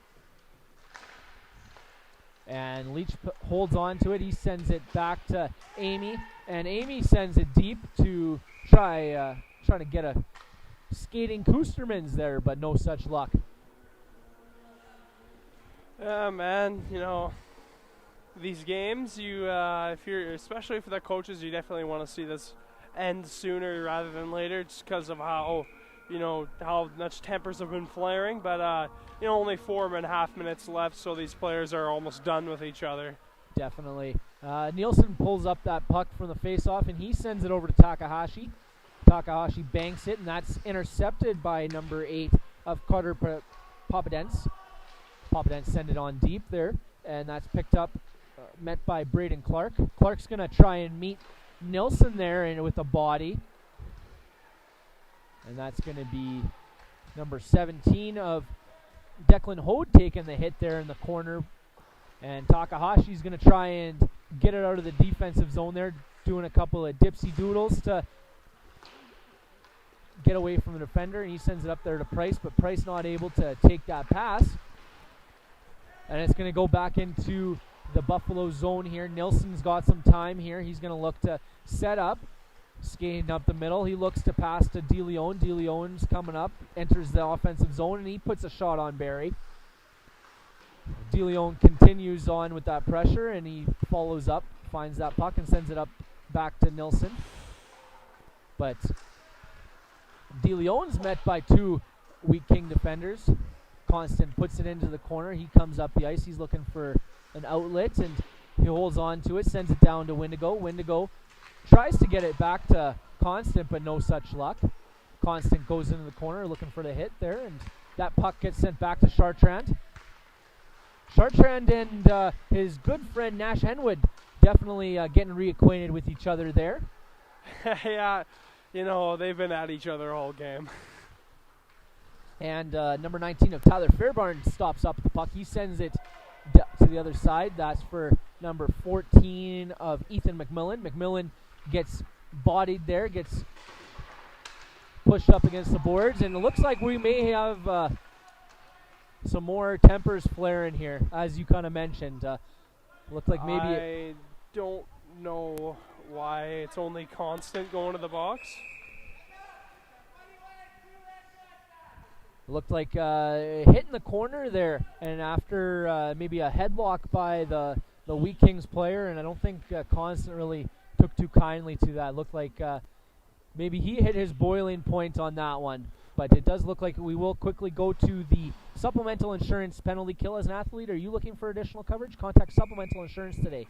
[SPEAKER 3] And Leach holds on to it. He sends it back to Amy, and Amy sends it deep to trying to get a skating Kustermans there, but no such luck.
[SPEAKER 2] Yeah, man, these games, if you're, especially for the coaches, you definitely want to see this end sooner rather than later, just because of how much tempers have been flaring. But only 4.5 minutes left, so these players are almost done with each other.
[SPEAKER 3] Definitely. Nielsen pulls up that puck from the face-off, and he sends it over to Takahashi. Takahashi banks it, and that's intercepted by number 8 of Carter Papadens. Papadens send it on deep there, and that's picked up, met by Braden Clark. Clark's going to try and meet Nielsen there and with a body. And that's going to be number 17 of Declan Hode taking the hit there in the corner. And Takahashi's going to try and get it out of the defensive zone there, doing a couple of dipsy doodles to get away from the defender. And he sends it up there to Price, but Price not able to take that pass. And it's going to go back into the Buffalo zone here. Nilsson's got some time here. He's going to look to set up. Skating up the middle, he looks to pass to DeLeon. DeLeon's coming up, enters the offensive zone, and he puts a shot on Barry. DeLeon continues on with that pressure, and he follows up, finds that puck, and sends it up back to Nilsson. But DeLeon's met by 2 weak King defenders. Constant puts it into the corner. He comes up the ice. He's looking for an outlet, and he holds on to it, sends it down to Wendigo. Wendigo tries to get it back to Constant, but no such luck. Constant goes into the corner looking for the hit there, and that puck gets sent back to Chartrand. Chartrand and his good friend Nash Henwood definitely getting reacquainted with each other there.
[SPEAKER 2] Yeah, they've been at each other all game.
[SPEAKER 3] And number 19 of Tyler Fairbairn stops up the puck. He sends it to the other side. That's for number 14 of Ethan Mcmullen. Mcmullen gets bodied there, gets pushed up against the boards, and it looks like we may have some more tempers flaring here, as you kind of mentioned. Looked like maybe
[SPEAKER 2] I don't know why it's only Constant going to the box.
[SPEAKER 3] Looked like hitting the corner there, and after maybe a headlock by the Wheat Kings player, and I don't think Constant really took too kindly to that. Looked like maybe he hit his boiling point on that one. But it does look like we will quickly go to the supplemental insurance penalty kill. As an athlete, are you looking for additional coverage? Contact supplemental insurance today.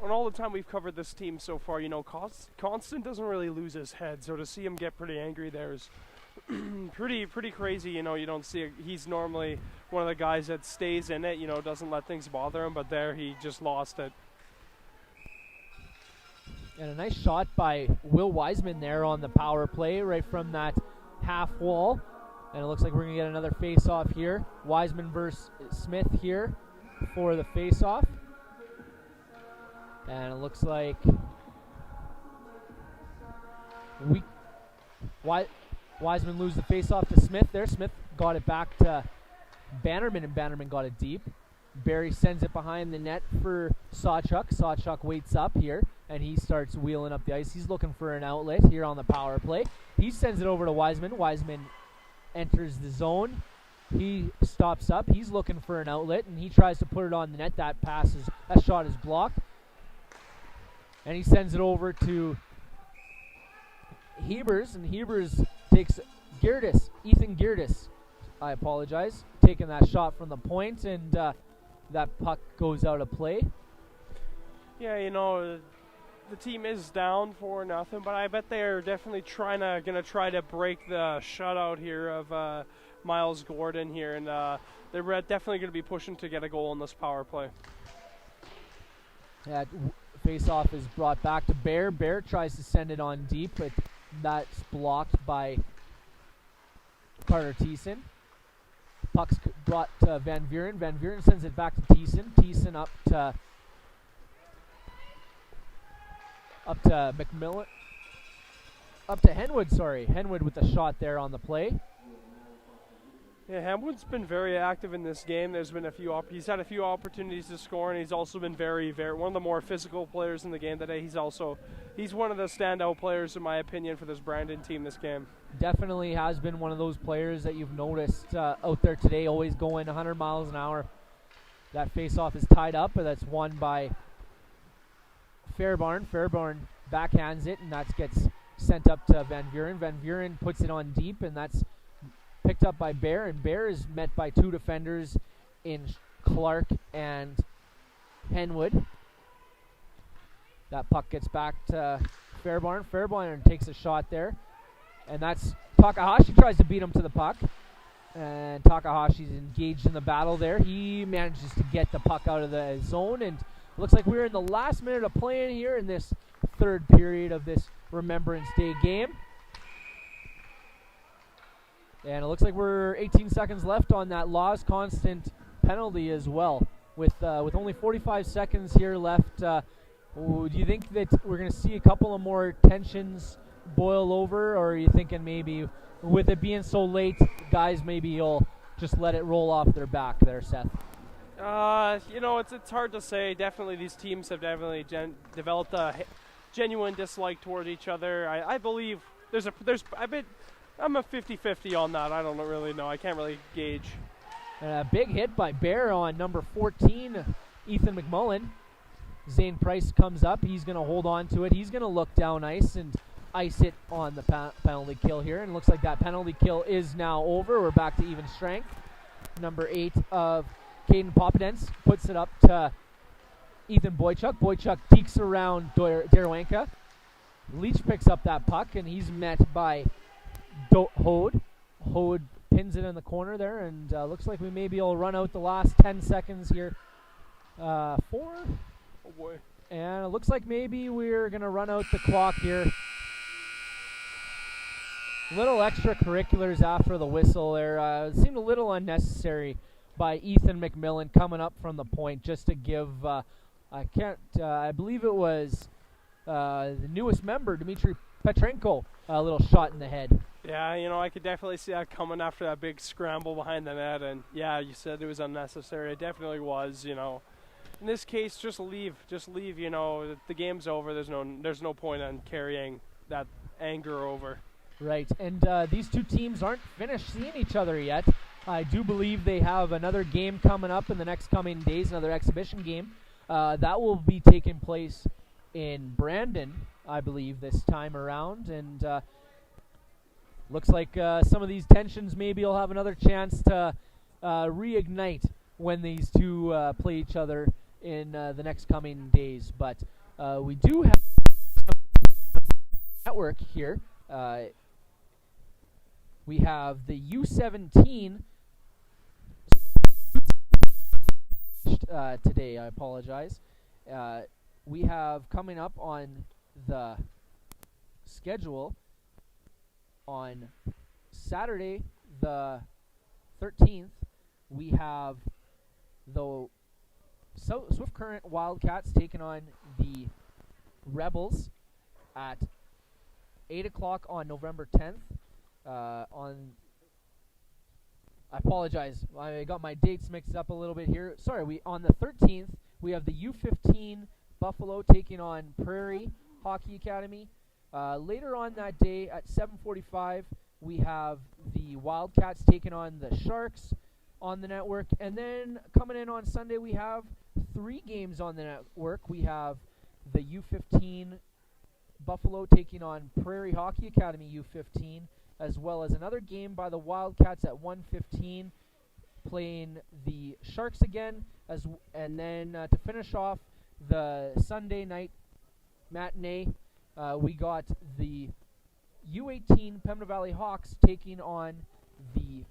[SPEAKER 2] On all the time we've covered this team so far, Constant doesn't really lose his head. So to see him get pretty angry there is pretty crazy. You don't see it. He's normally one of the guys that stays in it, doesn't let things bother him. But there he just lost it.
[SPEAKER 3] And a nice shot by Will Wiseman there on the power play right from that half wall. And it looks like we're going to get another face-off here. Wiseman versus Smith here for the face-off. And it looks like Wiseman loses the face-off to Smith there. Smith got it back to Bannerman, and Bannerman got it deep. Barry sends it behind the net for Sawchuk. Sawchuk waits up here, and he starts wheeling up the ice. He's looking for an outlet here on the power play. He sends it over to Wiseman. Wiseman enters the zone. He stops up. He's looking for an outlet, and he tries to put it on the net. That shot is blocked. And he sends it over to Hebers, and Hebers takes Ethan Geerdes, I apologize, taking that shot from the point, and that puck goes out of play.
[SPEAKER 2] Yeah, the team is down 4-0, but I bet they're definitely gonna try to break the shutout here of Miles Gordon here, and they're definitely gonna be pushing to get a goal in this power play.
[SPEAKER 3] That face-off is brought back to Bear. Bear tries to send it on deep, but that's blocked by Carter Thiessen. Puck's brought to Van Vuren. Van Vuren sends it back to Thiessen. Thiessen up to Mcmullen. Up to Henwood, sorry. Henwood with the shot there on the play.
[SPEAKER 2] Yeah, Henwood's been very active in this game. There's been he's had a few opportunities to score, and he's also been very, very one of the more physical players in the game today. He's one of the standout players, in my opinion, for this Brandon team this game.
[SPEAKER 3] Definitely has been one of those players that you've noticed out there today, always going 100 miles an hour. That face-off is tied up, but that's won by Fairbairn. Fairbairn backhands it, and that gets sent up to Van Vuren. Van Vuren puts it on deep, and that's picked up by Bear, and Bear is met by two defenders in Clark and Henwood. That puck gets back to Fairbairn. Fairbairn takes a shot there, and that's Takahashi tries to beat him to the puck, and Takahashi's engaged in the battle there. He manages to get the puck out of the zone, and looks like we're in the last minute of playing here in this third period of this Remembrance Day game. And it looks like we're 18 seconds left on that Laws Constant penalty as well. With only 45 seconds here left, do you think that we're going to see a couple of more tensions boil over, or are you thinking maybe with it being so late, guys maybe you'll just let it roll off their back there, Seth?
[SPEAKER 2] It's hard to say. Definitely these teams have definitely developed a genuine dislike toward each other. I believe I'm a 50-50 on that. I don't really know. I can't really gauge.
[SPEAKER 3] A big hit by Bear on number 14, Ethan Mcmullen. Zane Price comes up. He's going to hold on to it. He's going to look down ice and ice it on the penalty kill here. And it looks like that penalty kill is now over. We're back to even strength. Number 8 of Caden Popadence puts it up to Ethan Boychuk. Boychuk teeks around Derwanka. Leach picks up that puck, and he's met by Hode. Hode pins it in the corner there, and looks like we maybe will run out the last 10 seconds here. 4.
[SPEAKER 2] Oh boy.
[SPEAKER 3] And it looks like maybe we're going to run out the clock here. Little extracurriculars after the whistle there. It seemed a little unnecessary by Ethan Mcmullen coming up from the point just to give, I believe it was the newest member, Dmitry Petrenko, a little shot in the head.
[SPEAKER 2] Yeah, I could definitely see that coming after that big scramble behind the net, and yeah, you said it was unnecessary. It definitely was, In this case, just leave. The game's over. There's no point in carrying that anger over.
[SPEAKER 3] Right, and these two teams aren't finished seeing each other yet. I do believe they have another game coming up in the next coming days, another exhibition game. That will be taking place in Brandon, I believe, this time around, and looks like some of these tensions maybe will have another chance to reignite when these two play each other in the next coming days. But we do have a network here. We have the U17 today. I apologize. We have coming up on the schedule on Saturday the 13th, we have the Swift Current Wildcats taking on the Rebels at 8 o'clock on November 10th. I apologize. I got my dates mixed up a little bit here. Sorry, on the 13th, we have the U15 Buffalo taking on Prairie Hockey Academy. Later on that day at 7:45, we have the Wildcats taking on the Sharks on the network. And then coming in on Sunday, we have 3 games on the network. We have the U15 Buffalo taking on Prairie Hockey Academy U15, as well as another game by the Wildcats at 1:15, playing the Sharks again, and then to finish off the Sunday night matinee, we got the U18 Pembina Valley Hawks taking on the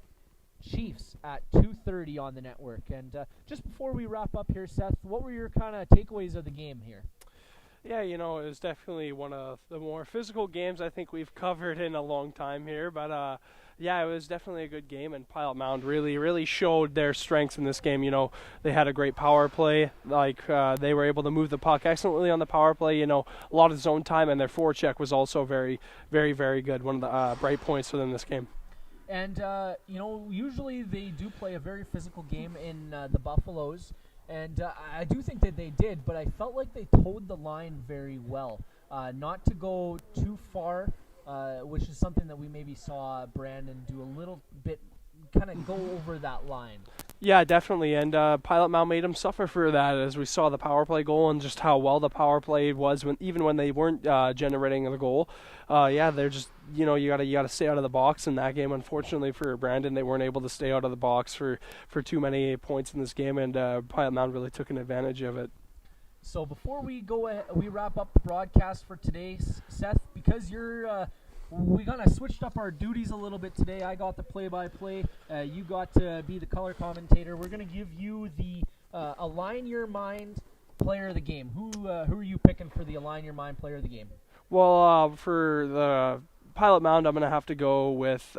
[SPEAKER 3] Chiefs at 2:30 on the network. And just before we wrap up here, Seth, what were your kind of takeaways of the game here?
[SPEAKER 2] Yeah, it was definitely one of the more physical games I think we've covered in a long time here. But, yeah, it was definitely a good game, and Pilot Mound really showed their strengths in this game. They had a great power play. They were able to move the puck excellently on the power play, a lot of zone time, and their forecheck was also very, very, very good. One of the bright points for them this game.
[SPEAKER 3] And, usually they do play a very physical game in the Buffaloes. And I do think that they did, but I felt like they towed the line very well. Not to go too far, which is something that we maybe saw Brandon do a little bit, kind of go over that line.
[SPEAKER 2] Yeah, definitely, and Pilot Mound made them suffer for that, as we saw the power play goal and just how well the power play was even when they weren't generating the goal. They're just you gotta stay out of the box in that game. Unfortunately for Brandon, they weren't able to stay out of the box for too many points in this game, and Pilot Mound really took an advantage of it.
[SPEAKER 3] So before we we wrap up the broadcast for today, Seth, because we kind of switched up our duties a little bit today. I got the play-by-play. You got to be the color commentator. We're going to give you the Align Your Mind player of the game. Who are you picking for the Align Your Mind player of the game?
[SPEAKER 2] Well, for the Pilot Mound, I'm going to have to go with,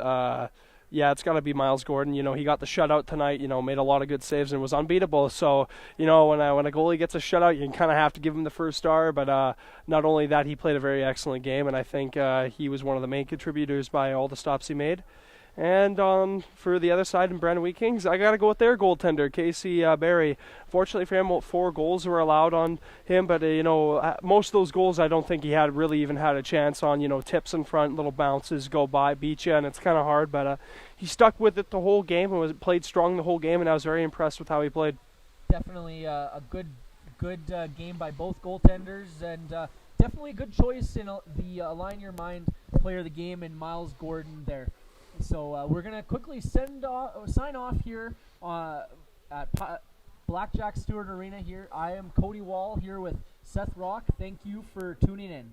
[SPEAKER 2] it's got to be Miles Gordon. He got the shutout tonight, made a lot of good saves and was unbeatable. So, when a goalie gets a shutout, you kind of have to give him the first star. But not only that, he played a very excellent game, and I think he was one of the main contributors by all the stops he made. And for the other side in Brandon Wheat Kings, I got to go with their goaltender, Casey Barry. Fortunately for him, 4 goals were allowed on him, but most of those goals I don't think he had really even had a chance on. Tips in front, little bounces go by, beat you, and it's kind of hard. But he stuck with it the whole game and played strong the whole game, and I was very impressed with how he played.
[SPEAKER 3] Definitely a good game by both goaltenders, and definitely a good choice in the Align Your Mind player of the game in Miles Gordon there. So we're going to quickly sign off here at Blackjack Stewart Arena here. I am Cody Wall here with Seth Rock. Thank you for tuning in.